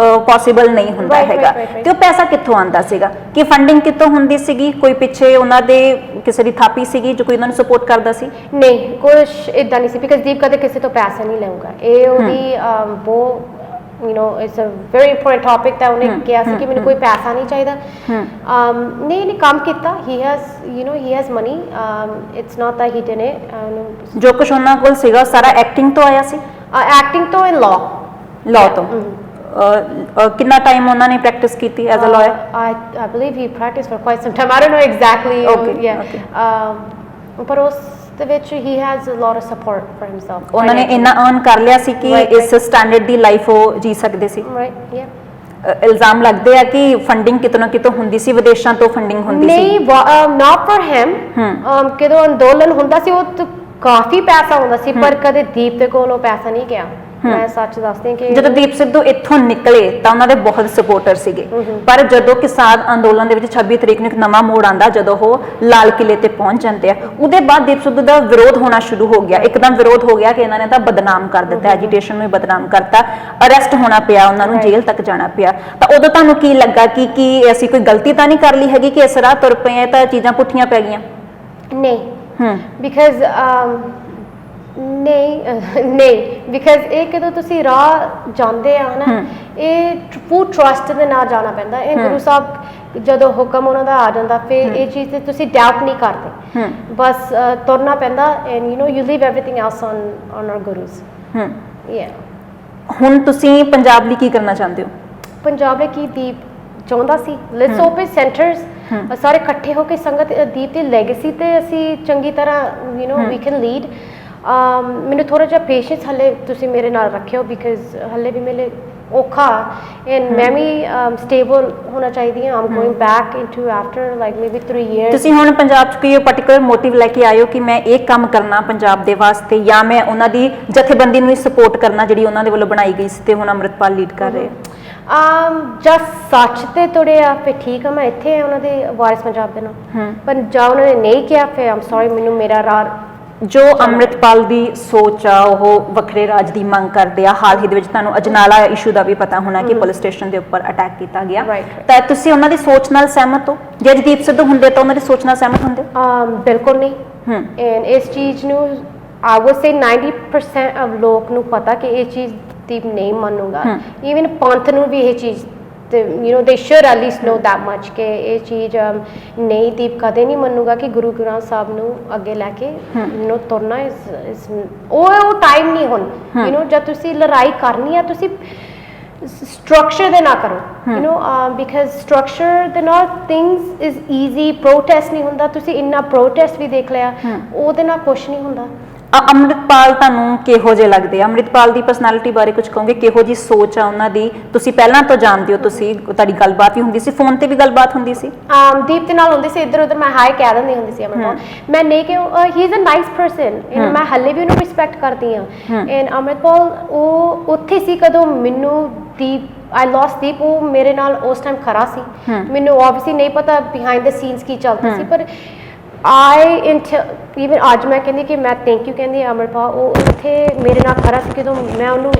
ਪੋਸੀਬਲ ਨਹੀਂ ਹੁੰਦਾ ਹੈਗਾ। ਤੇ ਉਹ ਪੈਸਾ ਕਿੱਥੋਂ ਆਉਂਦਾ ਸੀਗਾ? ਕਿ ਫੰਡਿੰਗ ਕਿੱਥੋਂ ਹੁੰਦੀ ਸੀਗੀ? ਕੋਈ ਪਿੱਛੇ ਉਹਨਾਂ ਦੇ ਕਿਸੇ ਦੀ ਥਾਪੀ ਸੀਗੀ ਜੋ ਕੋਈ ਉਹਨਾਂ ਨੂੰ ਸਪੋਰਟ ਕਰਦਾ ਸੀ? ਨਹੀਂ, ਕੁਝ ਇਦਾਂ ਨਹੀਂ ਸੀ, ਬਿਕਾਜ਼ ਦੀਪ ਕਦੇ ਕਿਸੇ ਤੋਂ ਪੈਸਾ ਨਹੀਂ ਲਊਗਾ। ਇਹ ਉਹਦੀ ਬਹੁਤ it's a very important topic that ਉਹਨੇ ਕਿਹਾ ਸੀ ਕਿ ਮੈਨੂੰ ਕੋਈ ਪੈਸਾ ਨਹੀਂ ਚਾਹੀਦਾ। ਨਹੀਂ ਕੰਮ ਕੀਤਾ, he has money, it's not that he didn't। ਜੋ ਕੁਝ ਉਹਨਾਂ ਕੋਲ ਸੀਗਾ ਸਾਰਾ ਐਕਟਿੰਗ ਤੋਂ ਆਇਆ ਸੀ? ਐਕਟਿੰਗ ਤੋਂ ਐਂਡ ਲਾਅ ਤੋਂ। ਕਿੰਨਾ ਟਾਈਮ ਉਹਨਾਂ ਨੇ ਪ੍ਰੈਕਟਿਸ ਕੀਤੀ as a lawyer? I believe he practiced for quite some time, I don't know exactly, ਪਰ ਉਸ ਦੇ ਵਿੱਚ he has a lot of support for himself। ਉਹਨਾਂ ਨੇ ਇੰਨਾ ਅਰਨ ਕਰ ਲਿਆ ਸੀ ਕਿ ਇਸ ਸਟੈਂਡਰਡ ਦੀ ਲਾਈਫ ਉਹ ਜੀ ਸਕਦੇ ਸੀ। ਇਲਜ਼ਾਮ ਲੱਗਦੇ ਆ ਕਿ ਫੰਡਿੰਗ ਕਿਤੋਂ ਨਾ ਕਿਤੋਂ ਹੁੰਦੀ ਸੀ, ਵਿਦੇਸ਼ਾਂ ਤੋਂ ਫੰਡਿੰਗ ਹੁੰਦੀ ਸੀ। ਨਹੀਂ, not for him, ਜਦੋਂ ਅੰਦੋਲਨ ਹੁੰਦਾ ਸੀ ਉਹ ਕਾਫੀ ਪੈਸਾ ਹੁੰਦਾ ਸੀ, ਪਰ ਕਦੇ ਦੀਪ ਦੇ ਕੋਲ ਉਹ ਪੈਸਾ ਨਹੀਂ ਗਿਆ। ਮੈਂ ਸੱਚ ਦੱਸਦੀ ਕਿ ਜਦੋਂ ਦੀਪ ਸਿੱਧੂ ਇੱਥੋਂ ਨਿਕਲੇ ਤਾਂ ਉਹਨਾਂ ਦੇ ਬਹੁਤ ਸਪੋਰਟਰ ਸੀਗੇ, ਪਰ ਜਦੋਂ ਕਿਸਾਨ ਅੰਦੋਲਨ ਦੇ ਵਿੱਚ 26 ਤਰੀਕ ਨੂੰ ਇੱਕ ਨਵਾਂ ਮੋੜ ਆਂਦਾ, ਜਦੋਂ ਉਹ ਲਾਲ ਕਿਲੇ ਤੇ ਪਹੁੰਚ ਜਾਂਦੇ ਆ, ਉਹਦੇ ਬਾਅਦ ਦੀਪ ਸਿੱਧੂ ਦਾ ਵਿਰੋਧ ਹੋਣਾ ਸ਼ੁਰੂ ਹੋ ਗਿਆ। ਇੱਕਦਮ ਵਿਰੋਧ ਹੋ ਗਿਆ ਕਿ ਇਹਨਾਂ ਨੇ ਤਾਂ ਬਦਨਾਮ ਕਰ ਦਿੱਤਾ, ਐਜੀਟੇਸ਼ਨ ਨੂੰ ਹੀ ਬਦਨਾਮ ਕਰਤਾ, ਅਰੈਸਟ ਹੋਣਾ ਪਿਆ, ਉਹਨਾਂ ਨੂੰ ਜੇਲ੍ਹ ਤੱਕ ਜਾਣਾ ਪਿਆ। ਤਾਂ ਉਦੋਂ ਤੁਹਾਨੂੰ ਕੀ ਲੱਗਾ ਕਿ ਅਸੀਂ ਕੋਈ ਗਲਤੀ ਤਾਂ ਨਹੀਂ ਕਰ ਲਈ ਹੈਗੀ ਕਿ ਇਸ ਰਾਹ ਤੁਰ ਪਏ ਤਾਂ ਚੀਜ਼ਾਂ ਪੁੱਠੀਆਂ ਪੈ ਗਈਆਂ? ਨਹੀਂ, ਬਿਕਾਜ਼ ਨਹੀਂ, ਬਿਕਾਜ਼ ਇਹ ਜਦੋਂ ਤੁਸੀਂ ਰਾਹ ਜਾਂਦੇ ਆ ਨਾ, ਇਹ ਪੂਰ ਟਰਸਟ ਦੇ ਨਾਲ ਜਾਣਾ ਪੈਂਦਾ। ਇਹ ਗੁਰੂ ਸਾਹਿਬ ਜਦੋਂ ਹੁਕਮ ਉਹਨਾਂ ਦਾ ਆ ਜਾਂਦਾ, ਫਿਰ ਇਹ ਚੀਜ਼ ਤੇ ਤੁਸੀਂ ਡਾਊਟ ਨਹੀਂ ਕਰਦੇ, ਬਸ ਤੁਰਨਾ ਪੈਂਦਾ। And you leave everything else on our gurus. ਹੁਣ ਤੁਸੀਂ ਪੰਜਾਬ ਲਈ ਕੀ ਕਰਨਾ ਚਾਹੁੰਦੇ ਹੋ? ਪੰਜਾਬ ਲਈ ਕੀ ਦੀਪ ਚਾਹੁੰਦਾ ਸੀ, ਲੈਟਸ ਓਪਨ ਸੈਂਟਰਸ, ਸਾਰੇ ਇਕੱਠੇ ਹੋ ਕੇ ਸੰਗਤ ਦੀਪ ਦੀ ਲੈਗੇਸੀ ਤੇ ਅਸੀਂ ਚੰਗੀ ਤਰ੍ਹਾਂ ਵੀ ਕੈਨ ਲੀਡ। ਮੈਨੂੰ ਥੋੜਾ ਜਿਹਾ ਪੇਸ਼ੈਂਸ ਹਲੇ ਤੁਸੀਂ ਮੇਰੇ ਨਾਲ ਰੱਖਿਓ, ਬਿਕਾਜ਼ ਹਲੇ ਵੀ ਮੇਰੇ ਔਖਾ, ਐਂਡ ਮੈਂ ਵੀ ਸਟੇਬਲ ਹੋਣਾ ਚਾਹੀਦੀ ਹਾਂ। I'm going back into after like maybe 3 years. ਤੁਸੀਂ ਹੁਣ ਪੰਜਾਬ 'ਚ ਕੋਈ ਪਾਰਟਿਕੂਲਰ ਮੋਟਿਵ ਲੈ ਕੇ ਆਇਓ ਕਿ ਮੈਂ ਇਹ ਕੰਮ ਕਰਨਾ ਪੰਜਾਬ ਦੇ ਵਾਸਤੇ, ਜਾਂ ਮੈਂ ਉਹਨਾਂ ਦੀ ਜਥੇਬੰਦੀ ਨੂੰ ਹੀ ਸਪੋਰਟ ਕਰਨਾ ਜਿਹੜੀ ਉਹਨਾਂ ਦੇ ਵੱਲੋਂ ਬਣਾਈ ਗਈ ਸੀ ਤੇ ਹੁਣ ਅੰਮ੍ਰਿਤਪਾਲ ਲੀਡ ਕਰ ਰਹੇ? ਜਸ ਸੱਚ ਤੇ ਤੁਰਿਆ ਫਿਰ ਠੀਕ ਆ, ਮੈਂ ਇੱਥੇ ਉਹਨਾਂ ਦੇ ਵਾਰਿਸ ਪੰਜਾਬ ਦੇ ਨਾਲ, ਪਰ ਜਾਂ ਉਹਨਾਂ ਨੇ ਨਹੀਂ ਕਿਹਾ ਫਿਰ ਆਮ ਸੌਰੀ, ਮੈਨੂੰ ਮੇਰਾ ਰਾਹ ਜੋ ਅੰਮ੍ਰਿਤਪਾਲ ਦੀ ਸੋਚ ਆ ਉਹ ਵੱਖਰੇ ਰਾਜ ਦੀ ਮੰਗ ਕਰਦੇ ਆ। ਹਾਲ ਹੀ ਦੇ ਵਿੱਚ ਤੁਹਾਨੂੰ ਅਜਨਾਲਾ ਇਸ਼ੂ ਦਾ ਵੀ ਪਤਾ ਹੋਣਾ ਕਿ ਪੁਲਿਸ ਸਟੇਸ਼ਨ ਦੇ ਉੱਪਰ ਅਟੈਕ ਕੀਤਾ ਗਿਆ, ਤਾਂ ਤੁਸੀਂ ਉਹਨਾਂ ਦੀ ਸੋਚ ਨਾਲ ਸਹਿਮਤ ਹੋ? ਜੇ ਦੀਪ ਸਿੱਧੂ ਹੁੰਦੇ ਤਾਂ ਉਹਨਾਂ ਦੀ ਸੋਚ ਨਾਲ ਸਹਿਮਤ ਹੁੰਦੇ? ਬਿਲਕੁਲ ਨਹੀਂ। ਐਂਡ ਇਸ ਚੀਜ਼ ਨੂੰ ਆਈ ਵੁੱਡ ਸੇ 90% ਆਫ ਲੋਕ ਨੂੰ ਪਤਾ ਕਿ ਇਹ ਚੀਜ਼ ਦੀਪ ਨਹੀਂ ਮੰਨੂਗਾ ਈਵਨ ਪੰਥ ਨੂੰ ਵੀ ਇਹ ਚੀਜ਼ ਤੇ they should at least know that much ਕਿ ਇਹ ਚੀਜ਼ ਨਹੀਂ ਦੀਪ ਕਦੇ ਨਹੀਂ ਮੰਨੂਗਾ ਕਿ ਗੁਰੂ ਗ੍ਰੰਥ ਸਾਹਿਬ ਨੂੰ ਅੱਗੇ ਲੈ ਕੇ ਤੁਰਨਾ ਉਹ ਟਾਈਮ ਨਹੀਂ ਹੁਣ ਜਦ ਤੁਸੀਂ ਲੜਾਈ ਕਰਨੀ ਆ ਤੁਸੀਂ structure ਦੇ ਨਾ ਕਰੋ because structure ਦੇ ਨਾਲ things is easy protest ਨਹੀਂ ਹੁੰਦਾ ਤੁਸੀਂ ਇੰਨਾ protest ਵੀ ਦੇਖ ਲਿਆ ਉਹਦੇ ਨਾਲ ਕੁਝ ਨਹੀਂ ਹੁੰਦਾ ਅੰਮ੍ਰਿਤਪਾਲ ਤੁਹਾਨੂੰ ਕਿਹੋ ਜਿਹੇ ਲੱਗਦੇ ਆ ਅੰਮ੍ਰਿਤਪਾਲ ਦੀ ਪਰਸਨੈਲਿਟੀ ਬਾਰੇ ਕੁਝ ਕਹੋਗੇ ਕਿਹੋ ਜੀ ਸੋਚ ਆ ਉਹਨਾਂ ਦੀ ਤੁਸੀਂ ਪਹਿਲਾਂ ਤੋਂ ਜਾਣਦੇ ਹੋ ਤੁਸੀਂ ਤੁਹਾਡੀ ਗੱਲਬਾਤ ਵੀ ਹੁੰਦੀ ਸੀ ਫੋਨ ਤੇ ਵੀ ਗੱਲਬਾਤ ਹੁੰਦੀ ਸੀ ਦੀਪ ਦੇ ਨਾਲ ਹੁੰਦੀ ਸੀ ਇੱਧਰ ਉੱਧਰ ਮੈਂ ਹਾਈ ਕਹਿ ਦਿੰਦੀ ਹੁੰਦੀ ਸੀ ਅੰਮ੍ਰਿਤਪਾਲ ਮੈਂ ਨਹੀਂ ਕਿ he is a nice person ਮੈਂ ਹੱਲੇ ਵੀ ਉਹਨੂੰ ਰਿਸਪੈਕਟ ਕਰਦੀ ਹਾਂ ਐਂਡ ਅੰਮ੍ਰਿਤਪਾਲ ਉਹ ਉੱਥੇ ਸੀ ਕਦੋਂ ਮੈਨੂੰ ਦੀਪ I lost ਦੀਪ ਉਹ ਮੇਰੇ ਨਾਲ ਉਸ ਟਾਈਮ ਖੜਾ ਸੀ ਮੈਨੂੰ ਆਬਵੀਅਸਲੀ ਨਹੀਂ ਪਤਾ ਬਿਹਾਈਂਡ ਦ ਸੀਨਸ ਕੀ ਚੱਲਦਾ ਸੀ ਪਰ even ਅੱਜ ਮੈਂ ਕਹਿੰਦੀ ਕਿ ਮੈਂ ਥੈਂਕ ਯੂ ਕਹਿੰਦੀ ਅੰਮ੍ਰਿਤਪਾਲ ਉਹ ਉੱਥੇ ਮੇਰੇ ਨਾਲ ਖੜਾ ਸੀ ਜਦੋਂ ਮੈਂ ਉਹਨੂੰ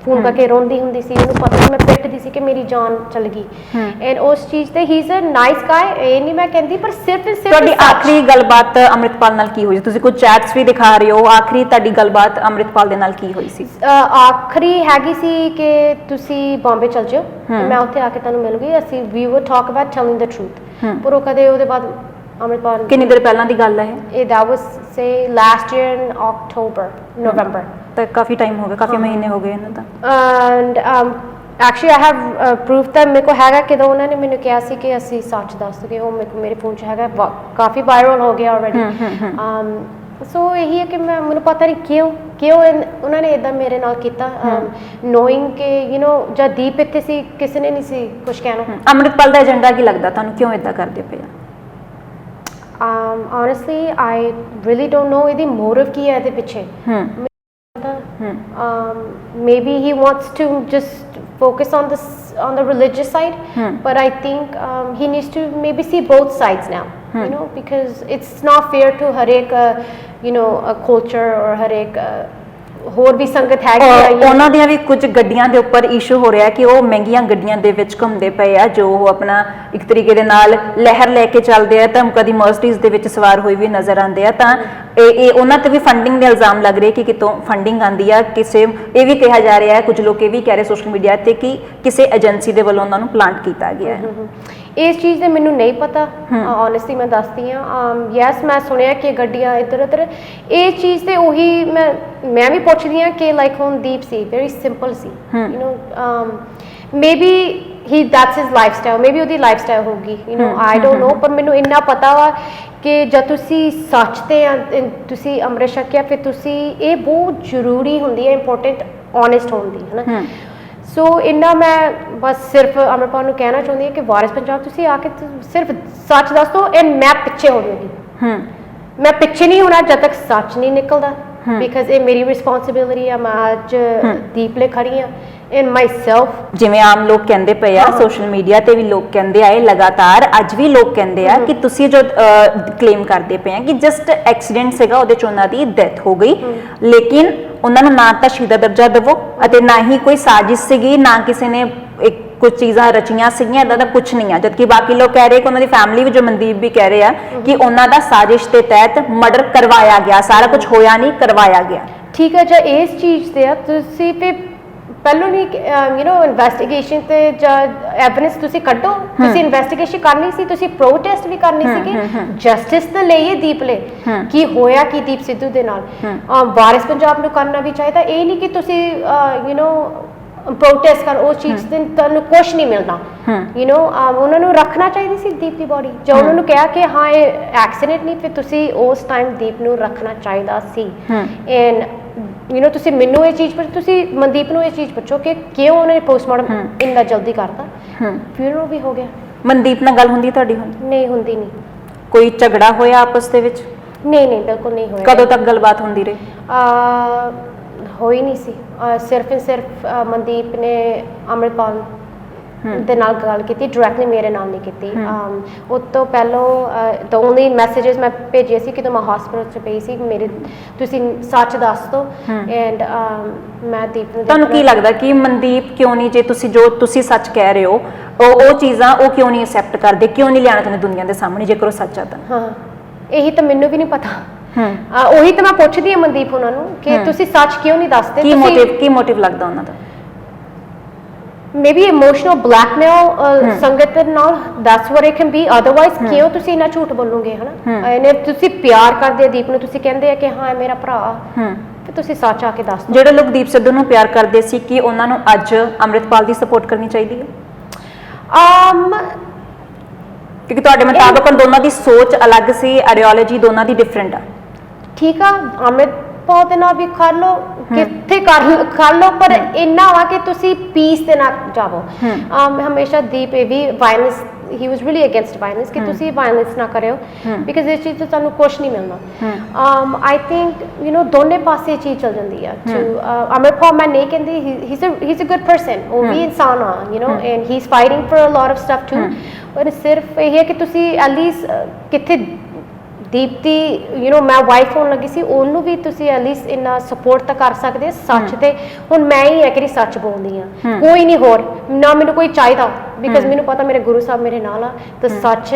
ਫੋਨ ਕਰਕੇ ਰੋਂਦੀ ਹੁੰਦੀ ਸੀ ਉਹਨੂੰ ਪਤਾ ਸੀ ਮੈਂ ਪਿੱਟਦੀ ਸੀ ਕਿ ਮੇਰੀ ਜਾਨ ਚਲ ਗਈ ਐਂਡ ਉਸ ਚੀਜ਼ ਤੇ ਹੀ ਇਜ਼ ਅ ਨਾਈਸ ਗਾਈ ਇਹ ਨਹੀਂ ਮੈਂ ਕਹਿੰਦੀ ਪਰ ਸਿਰਫ ਤੁਹਾਡੀ ਆਖਰੀ ਗੱਲਬਾਤ ਅੰਮ੍ਰਿਤਪਾਲ ਨਾਲ ਕੀ ਹੋਈ ਤੁਸੀਂ ਕੁਝ ਚੈਟਸ ਵੀ ਦਿਖਾ ਰਹੇ ਹੋ ਆਖਰੀ ਤੁਹਾਡੀ ਗੱਲਬਾਤ ਅੰਮ੍ਰਿਤਪਾਲ ਦੇ ਨਾਲ ਕੀ ਹੋਈ ਸੀ ਆਖਰੀ ਹੈਗੀ ਸੀ ਕਿ ਤੁਸੀਂ ਬੰਬੇ ਚਲ ਜਾਓ ਮੈਂ ਉੱਥੇ ਆ ਕੇ ਤੁਹਾਨੂੰ ਮਿਲੂਗੀ ਅਸੀਂ ਵੀ will talk about telling the truth ਪਰ ਉਹ ਕਦੇ ਉਹਦੇ ਬਾਅਦ ਅੰਮ੍ਰਿਤਪਾਲ ਕਿੰਨੀ ਦੇਰ ਪਹਿਲਾਂ ਦੀ ਗੱਲ ਹੈ ਇਹ that was say last year in October November ਤਾਂ ਕਾਫੀ ਟਾਈਮ ਹੋ ਗਿਆ ਕਾਫੀ ਮਹੀਨੇ ਹੋ ਗਏ ਇਹਨਾਂ ਦਾ and actually I have proof that ਮੇਰੇ ਕੋ ਹੈਗਾ ਕਿ ਉਹਨਾਂ ਨੇ ਮੈਨੂੰ ਕਿਹਾ ਸੀ ਕਿ ਅਸੀਂ ਸੱਚ ਦੱਸ ਦਈਏ ਉਹ ਮੇਰੇ ਫੋਨ 'ਚ ਹੈਗਾ ਕਾਫੀ ਵਾਇਰਲ ਹੋ ਗਿਆ ਆਲਰੇਡੀ ਸੋ ਇਹੀ ਹੈ ਕਿ ਮੈਨੂੰ ਪਤਾ ਨਹੀਂ ਕਿਉਂ ਉਹਨਾਂ ਨੇ ਇਦਾਂ ਮੇਰੇ ਨਾਲ ਕੀਤਾ ਨੋਇੰਗ ਕਿ ਜਦ ਦੀਪ ਇੱਥੇ ਸੀ ਕਿਸੇ ਨੇ ਨਹੀਂ ਸੀ ਕੁਝ ਕਹਿਣਾ ਅੰਮ੍ਰਿਤਪਾਲ ਦਾ ਏਜੰਡਾ ਕੀ ਲੱਗਦਾ ਤੁਹਾਨੂੰ ਕਿਉਂ ਇਦਾਂ ਕਰਦੇ ਪਏ honestly I really don't know ਇਹਦੀ motive ਕੀ ਹੈ ਇਹਦੇ ਪਿੱਛੇ maybe he wants to just focus on the religious side but I think he needs to maybe see both sides now because it's not fair to har ek a culture or har ek ਹੋਰ ਵੀ ਸੰਗਤ ਹੈਗੀ ਉਹਨਾਂ ਦੀਆਂ ਵੀ ਕੁਝ ਗੱਡੀਆਂ ਦੇ ਉੱਪਰ issue ਹੋ ਰਿਹਾ ਕਿ ਉਹ ਮਹਿੰਗੀਆਂ ਗੱਡੀਆਂ ਦੇ ਵਿੱਚ ਘੁੰਮਦੇ ਪਏ ਆ ਜੋ ਉਹ ਆਪਣਾ ਇੱਕ ਤਰੀਕੇ ਦੇ ਨਾਲ ਲਹਿਰ ਲੈ ਕੇ ਚੱਲਦੇ ਆ ਤਾਂ ਕਦੀ ਮਰਸੀਡੀਜ਼ ਦੇ ਵਿੱਚ ਸਵਾਰ ਹੋਏ ਵੀ ਨਜ਼ਰ ਆਉਂਦੇ ਆ ਤਾਂ ਇਹ ਉਹਨਾਂ ਤੇ ਵੀ ਫੰਡਿੰਗ ਦੇ ਇਲਜ਼ਾਮ ਲੱਗ ਰਹੇ ਕਿ ਕਿਤੋਂ ਫੰਡਿੰਗ ਆਉਂਦੀ ਆ ਕਿਸੇ ਇਹ ਵੀ ਕਿਹਾ ਜਾ ਰਿਹਾ ਹੈ ਕੁਝ ਲੋਕ ਇਹ ਵੀ ਕਹਿ ਰਹੇ ਸੋਸ਼ਲ ਮੀਡੀਆ ਤੇ ਕਿ ਕਿਸੇ ਏਜੰਸੀ ਦੇ ਵੱਲੋਂ ਉਹਨਾਂ ਨੂੰ ਪਲਾਂਟ ਕੀਤਾ ਗਿਆ ਹੈ ਇਸ ਚੀਜ਼ ਦੇ ਮੈਨੂੰ ਨਹੀਂ ਪਤਾ ਓਨੈਸਟਲੀ ਮੈਂ ਦੱਸਦੀ ਹਾਂ ਯੈਸ ਮੈਂ ਸੁਣਿਆ ਕਿ ਗੱਡੀਆਂ ਇੱਧਰ ਉੱਧਰ ਇਹ ਚੀਜ਼ ਤੇ ਉਹੀ ਮੈਂ ਵੀ ਪੁੱਛਦੀ ਹਾਂ ਕਿ ਲਾਈਕ ਹੁਣ ਦੀਪ ਸੀ ਵੈਰੀ ਸਿੰਪਲ ਸੀ maybe that's his lifestyle maybe ਉਹਦੀ ਲਾਈਫਸਟਾਈਲ ਹੋਊਗੀ I don't know ਪਰ ਮੈਨੂੰ ਇੰਨਾ ਪਤਾ ਵਾ ਕਿ ਜਦ ਤੁਸੀਂ ਸੱਚ ਤੇ ਤੁਸੀਂ ਅੰਮ੍ਰਿਤ ਛਕਿਆ ਫਿਰ ਤੁਸੀਂ ਇਹ ਬਹੁਤ ਜ਼ਰੂਰੀ ਹੁੰਦੀ ਹੈ ਇੰਪੋਰਟੈਂਟ ਓਨੈਸਟ ਹੋਣ ਦੀ ਹੈ ਨਾ ਸੋ ਇੰਨਾ ਮੈਂ ਬਸ ਸਿਰਫ ਅੰਮ੍ਰਿਤਪਾਲ ਨੂੰ ਕਹਿਣਾ ਚਾਹੁੰਦੀ ਹਾਂ ਕਿ ਵਾਰਿਸ ਪੰਜਾਬ ਤੁਸੀਂ ਆ ਕੇ ਸਿਰਫ ਸੱਚ ਦੱਸ ਦਿਓ ਐਂਡ ਮੈਂ ਪਿੱਛੇ ਹੋਵਾਂਗੀ ਮੈਂ ਪਿੱਛੇ ਨਹੀਂ ਹੋਣਾ ਜਦ ਤੱਕ ਸੱਚ ਨਹੀਂ ਨਿਕਲਦਾ ਬਿਕਾਜ਼ ਇਹ ਮੇਰੀ ਰਿਸਪੌਂਸਿਬਿਲਿਟੀ ਆ ਮੈਂ ਅੱਜ ਦੀਪ ਲਈ ਖੜੀ ਹਾਂ in myself ਜਿਵੇਂ ਆਮ ਲੋਕ ਕਹਿੰਦੇ ਪਏ ਆ ਸੋਸ਼ਲ ਮੀਡੀਆ ਤੇ ਵੀ ਲੋਕ ਕਹਿੰਦੇ ਆਏ ਲਗਾਤਾਰ ਅੱਜ ਵੀ ਲੋਕ ਕਹਿੰਦੇ ਆ ਕਿ ਤੁਸੀਂ ਜੋ ਕਲੇਮ ਕਰਦੇ ਪਏ ਆ ਕਿ ਜਸਟ ਐਕਸੀਡੈਂਟ ਸੀਗਾ ਉਹਦੇ ਚ ਉਹਨਾਂ ਦੀ ਡੈਥ ਹੋ ਗਈ ਲੇਕਿਨ ਉਹਨਾਂ ਨੂੰ ਨਾ ਤਾਂ ਸ਼ਹੀਦਾ ਦਰਜਾ ਦੇਵੋ ਅਤੇ ਨਾ ਹੀ ਕੋਈ ਸਾਜ਼ਿਸ਼ ਸੀਗੀ ਨਾ ਕਿਸੇ ਨੇ ਕੁਝ ਚੀਜ਼ਾਂ ਰਚੀਆਂ ਸੀਗੀਆਂ ਇਦਾਂ ਦਾ ਕੁਝ ਨਹੀਂ ਆ ਜਦਕਿ ਬਾਕੀ ਲੋਕ ਕਹਿ ਰਹੇ ਕਿ ਉਹਨਾਂ ਦੀ ਫੈਮਿਲੀ ਵੀ ਜੋ ਮਨਦੀਪ ਵੀ ਕਹਿ ਰਹੇ ਆ ਕਿ ਉਹਨਾਂ ਦਾ ਸਾਜ਼ਿਸ਼ ਦੇ ਤਹਿਤ ਮਰਡਰ ਕਰਵਾਇਆ ਗਿਆ ਸਾਰਾ ਕੁਝ ਹੋਇਆ ਨਹੀਂ ਕਰਵਾਇਆ ਗਿਆ ਠੀਕ ਹੈ ਜੇ ਇਸ ਚੀਜ਼ ਤੇ ਤੁਸੀਂ ਤੇ ਪਹਿਲੋਂ ਨਹੀਂ ਇਨਵੈਸਟੀਗੇਸ਼ਨ ਤੇ ਜਦ ਐਵੀਡੈਂਸ ਤੁਸੀਂ ਕੱਢੋ ਤੁਸੀਂ ਇਨਵੈਸਟੀਗੇਸ਼ਨ ਕਰਨੀ ਸੀ ਤੁਸੀਂ ਪ੍ਰੋਟੈਸਟ ਵੀ ਕਰਨੀ ਸੀ ਕਿ ਜਸਟਿਸ ਤਾਂ ਲਈਏ ਦੀਪ ਲਈ ਕੀ ਹੋਇਆ ਕੀ ਦੀਪ ਸਿੱਧੂ ਦੇ ਨਾਲ ਵਾਰਿਸ ਪੰਜਾਬ ਨੂੰ ਕਰਨਾ ਵੀ ਚਾਹੀਦਾ ਇਹ ਨਹੀਂ ਕਿ ਤੁਸੀਂ ਪ੍ਰੋਟੈਸਟ ਕਰ ਉਹ ਚੀਜ਼ ਤੇ ਤੁਹਾਨੂੰ ਕੁਝ ਨਹੀਂ ਮਿਲਣਾ ਉਹਨਾਂ ਨੂੰ ਰੱਖਣਾ ਚਾਹੀਦੀ ਸੀ ਦੀਪ ਦੀ ਬੋਡੀ ਜੋ ਉਹਨਾਂ ਨੂੰ ਕਿਹਾ ਕਿ ਹਾਂ ਇਹ ਐਕਸੀਡੈਂਟ ਨਹੀਂ ਫਿਰ ਤੁਸੀਂ ਉਸ ਟਾਈਮ ਦੀਪ ਨੂੰ ਰੱਖਣਾ ਚਾਹੀਦਾ ਸੀ ਐਂਡ ਤੁਸੀਂ ਮੈਨੂੰ ਇਹ ਚੀਜ਼ ਤੁਸੀਂ ਮਨਦੀਪ ਨੂੰ ਇਹ ਚੀਜ਼ ਪੁੱਛੋ ਕਿ ਕਿਉਂ ਉਹਨੇ ਪੋਸਟਮਾਰਟਮ ਇੰਨਾ ਜਲਦੀ ਕਰਤਾ ਫਿਰ ਉਹ ਵੀ ਹੋ ਗਿਆ ਮਨਦੀਪ ਨਾਲ ਗੱਲ ਹੁੰਦੀ ਤੁਹਾਡੀ ਹੁਣ ਨਹੀਂ ਹੁੰਦੀ ਨਹੀਂ ਕੋਈ ਝਗੜਾ ਹੋਇਆ ਆਪਸ ਦੇ ਵਿੱਚ ਨਹੀਂ ਬਿਲਕੁਲ ਨਹੀਂ ਹੋਇਆ ਕਦੋਂ ਤੱਕ ਗੱਲਬਾਤ ਹੁੰਦੀ ਰਹੀ ਹੋਈ ਨਹੀਂ ਸੀ ਸਿਰਫ ਮਨਦੀਪ ਨੇ ਅੰਮ੍ਰਿਤਪਾਲ ਦੇ ਨਾਲ ਗੱਲ ਕੀਤੀ ਡਾਇਰੈਕਟਲੀ ਮੇਰੇ ਨਾਲ ਨਹੀਂ ਕੀਤੀ ਉਸ ਤੋਂ ਪਹਿਲਾਂ ਦ ਓਨਲੀ ਮੈਸੇजेस ਮੈਂ ਭੇਜੇ ਸੀ ਕਿ ਮੈਂ ਹਸਪੀਟਲ 'ਚ ਪਈ ਸੀ ਮੇਰੇ ਤੁਸੀਂ ਸੱਚ ਦੱਸ ਦਿਓ ਐਂਡ ਮੈਂ ਦੀਪ ਨੂੰ ਤੁਹਾਨੂੰ ਕੀ ਲੱਗਦਾ ਕਿ ਮਨਦੀਪ ਕਿਉਂ ਨਹੀਂ ਜੇ ਤੁਸੀਂ ਜੋ ਤੁਸੀਂ ਸੱਚ ਕਹਿ ਰਹੇ ਹੋ ਉਹ ਚੀਜ਼ਾਂ ਉਹ ਕਿਉਂ ਨਹੀਂ ਐਕਸੈਪਟ ਕਰਦੇ ਕਿਉਂ ਨਹੀਂ ਲਿਆਉਣਾ ਚਾਹੁੰਦੇ ਦੁਨੀਆ ਦੇ ਸਾਹਮਣੇ ਜੇਕਰ ਉਹ ਸੱਚ ਆ ਤਾਂ ਹਾਂ ਇਹੀ ਤਾਂ ਮੈਨੂੰ ਵੀ ਨਹੀਂ ਪਤਾ ਉਹੀ ਤਾਂ ਮੈਂ ਪੁੱਛਦੀ ਹਾਂ ਮਨਦੀਪ ਉਹਨਾਂ ਨੂੰ ਕਿ ਤੁਸੀਂ ਸੱਚ ਕਿਉਂ ਨਹੀਂ ਦੱਸਦੇ ਕੀ ਮੋਟਿਵ ਲੱਗਦਾ ਉਹਨਾਂ ਦਾ maybe emotional blackmail ਸੰਗਤ ਨਾਲ, that's what it can be, otherwise ਕਿਉਂ ਤੁਸੀਂ ਇੰਨਾ ਝੂਠ ਬੋਲੋਗੇ ਹਨਾ। ਇਹਨੇ ਤੁਸੀਂ ਪਿਆਰ ਕਰਦੇ ਆ ਦੀਪ ਨੂੰ, ਤੁਸੀਂ ਕਹਿੰਦੇ ਆ ਕਿ ਹਾਂ ਇਹ ਮੇਰਾ ਭਰਾ, ਤੇ ਤੁਸੀਂ ਸੱਚ ਆ ਕੇ ਦੱਸ ਦਿਓ। ਜਿਹੜੇ ਲੋਕ ਦੀਪ ਸਿੱਧੂ ਨੂੰ ਪਿਆਰ ਕਰਦੇ ਸੀ, ਕਿ ਉਹਨਾਂ ਨੂੰ ਅੱਜ ਅੰਮ੍ਰਿਤਪਾਲ ਦੀ ਸਪੋਰਟ ਕਰਨੀ ਚਾਹੀਦੀ ਹੈ? ਕਿਉਂਕਿ ਤੁਹਾਡੇ ਮੁਤਾਬਕ ਦੋਨਾਂ ਦੀ ਸੋਚ ਅਲੱਗ ਸੀ, ਆਈਡੀਓਲੋਜੀ ਦੋਨਾਂ ਦੀ ਡਿਫਰੈਂਟ ਆ। ਠੀਕ ਆ, ਅੰਮ੍ਰਿਤਪਾਲ ਦੇ ਨਾਲ ਵੀ ਕਰ ਲਓ, ਕਿੱਥੇ ਕਰ ਲਓ, ਪਰ ਇੰਨਾ ਵਾ ਕਿ ਤੁਸੀਂ ਪੀਸ ਦੇ ਨਾਲ ਜਾਵੋ। ਹਮੇਸ਼ਾ ਦੀਪ ਇਹ ਵੀ violence, he was really against violence, ਕਿ ਤੁਸੀਂ ਵਾਇਲੈਂਸ ਨਾ ਕਰਿਓ, ਬਿਕਾਜ਼ ਇਸ ਚੀਜ਼ ਤੋਂ ਤੁਹਾਨੂੰ ਕੁਝ ਨਹੀਂ ਮਿਲਣਾ। I think you know ਦੋਨੇ ਪਾਸੇ ਚੀਜ਼ ਚੱਲ ਜਾਂਦੀ ਆ। ਅੰਮ੍ਰਿਤਪਾਲ ਮੈਂ ਨਹੀਂ ਕਹਿੰਦੀ, he's a good person, ਉਹ ਵੀ ਇਨਸਾਨ ਆ, you know, and he's fighting for a lot of stuff too, ਪਰ ਸਿਰਫ ਇਹ ਹੈ ਕਿ ਤੁਸੀਂ at least ਕਿੱਥੇ ਦੀਪਤੀ, ਯੂ ਨੋ ਮੈਂ ਵਾਈਫ ਹੋਣ ਲੱਗੀ ਸੀ, ਉਹਨੂੰ ਵੀ ਤੁਸੀਂ ਐਟ ਲੀਸਟ ਇੰਨਾ ਸਪੋਰਟ ਤਾਂ ਕਰ ਸਕਦੇ ਸੱਚ ਤੇ। ਹੁਣ ਮੈਂ ਹੀ ਹੈ ਕਿ ਸੱਚ ਬੋਲਦੀ ਆ, ਕੋਈ ਨਹੀਂ ਹੋਰ, ਨਾ ਮੈਨੂੰ ਕੋਈ ਚਾਹੀਦਾ, ਬਿਕਾਜ਼ ਮੈਨੂੰ ਪਤਾ ਮੇਰੇ ਗੁਰੂ ਸਾਹਿਬ ਮੇਰੇ ਨਾਲ ਆ, ਤੇ ਸੱਚ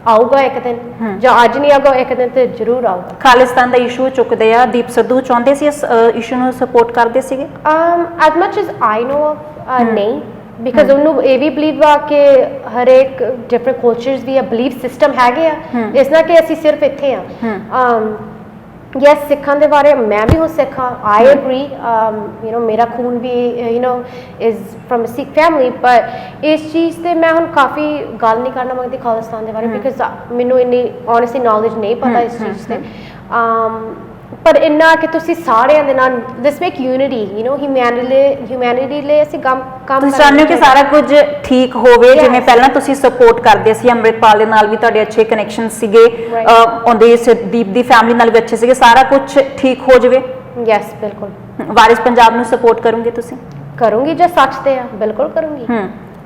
ਆਊਗਾ ਇੱਕ ਦਿਨ, ਜਾਂ ਅੱਜ ਨਹੀਂ ਆਊਗਾ ਇੱਕ ਦਿਨ ਤੇ ਜ਼ਰੂਰ ਆਊਗਾ। ਖਾਲਿਸਤਾਨ ਦਾ ਇਸ਼ੂ ਚੁੱਕਦੇ ਆ, ਦੀਪ ਸਿੱਧੂ ਚਾਹੁੰਦੇ ਸੀ ਇਸ ਇਸ਼ੂ ਨੂੰ ਸਪੋਰਟ ਕਰਦੇ ਸੀਗੇ? As much as I know of ਨਹੀਂ, ਬਿਕਾਜ਼ ਉਹਨੂੰ ਇਹ ਵੀ ਬਲੀਵ ਆ ਕਿ ਹਰੇਕ ਡਿਫਰੈਂਟ ਕਲਚਰਸ ਦੀ ਆ ਬਲੀਫ ਸਿਸਟਮ ਹੈਗੇ ਆ, ਇਸ ਨਾਲ ਕਿ ਅਸੀਂ ਸਿਰਫ ਇੱਥੇ ਆ। ਯੈਸ, ਸਿੱਖਾਂ ਦੇ ਬਾਰੇ ਮੈਂ ਵੀ ਹੁਣ ਸਿੱਖ ਹਾਂ, ਆਈ ਐਗਰੀ, ਯੂ ਨੋ ਮੇਰਾ ਖੂਨ ਵੀ you know is from Sikh family, ਪਰ ਇਸ ਚੀਜ਼ ਤੇ ਮੈਂ ਹੁਣ ਕਾਫੀ ਗੱਲ ਨਹੀਂ ਕਰਨਾ ਮੰਗਦੀ ਖਾਲਿਸਤਾਨ ਦੇ ਬਾਰੇ, ਬਿਕਾਜ਼ ਮੈਨੂੰ ਇੰਨੀ ਓਨੈਸਟਲੀ ਨੌਲੇਜ ਨਹੀਂ ਪਤਾ ਇਸ ਚੀਜ਼ ਤੇ। ਪਰ ਇੰਨਾ ਕਿ ਤੁਸੀਂ ਸਾਰਿਆਂ ਦੇ ਨਾਲ this make unity, you know humanity ਲਈ ਅਸੀਂ ਕੰਮ ਤੁਸੀਂ ਚਾਹੁੰਦੇ ਹੋ ਕਿ ਸਾਰਾ ਕੁਝ ਠੀਕ ਹੋਵੇ, ਜਿਵੇਂ ਪਹਿਲਾਂ ਤੁਸੀਂ ਸਪੋਰਟ ਕਰਦੇ ਸੀ ਅੰਮ੍ਰਿਤਪਾਲ ਦੇ ਨਾਲ ਵੀ ਤੁਹਾਡੇ ਅੱਛੇ ਕਨੈਕਸ਼ਨ ਸੀਗੇ, ਉਹਦੇ ਦੀਪ ਦੀ ਫੈਮਿਲੀ ਨਾਲ ਵੀ ਅੱਛੇ ਸੀਗੇ, ਸਾਰਾ ਕੁਝ ਠੀਕ ਹੋ ਜਾਵੇ? ਯੈਸ, ਬਿਲਕੁਲ। ਵਾਰਿਸ ਪੰਜਾਬ ਨੂੰ ਸਪੋਰਟ ਕਰੋਗੇ ਤੁਸੀਂ? ਕਰੂੰਗੀ, ਜੇ ਸੱਚ ਤੇ ਆ, ਬਿਲਕੁਲ ਕਰੂੰਗੀ।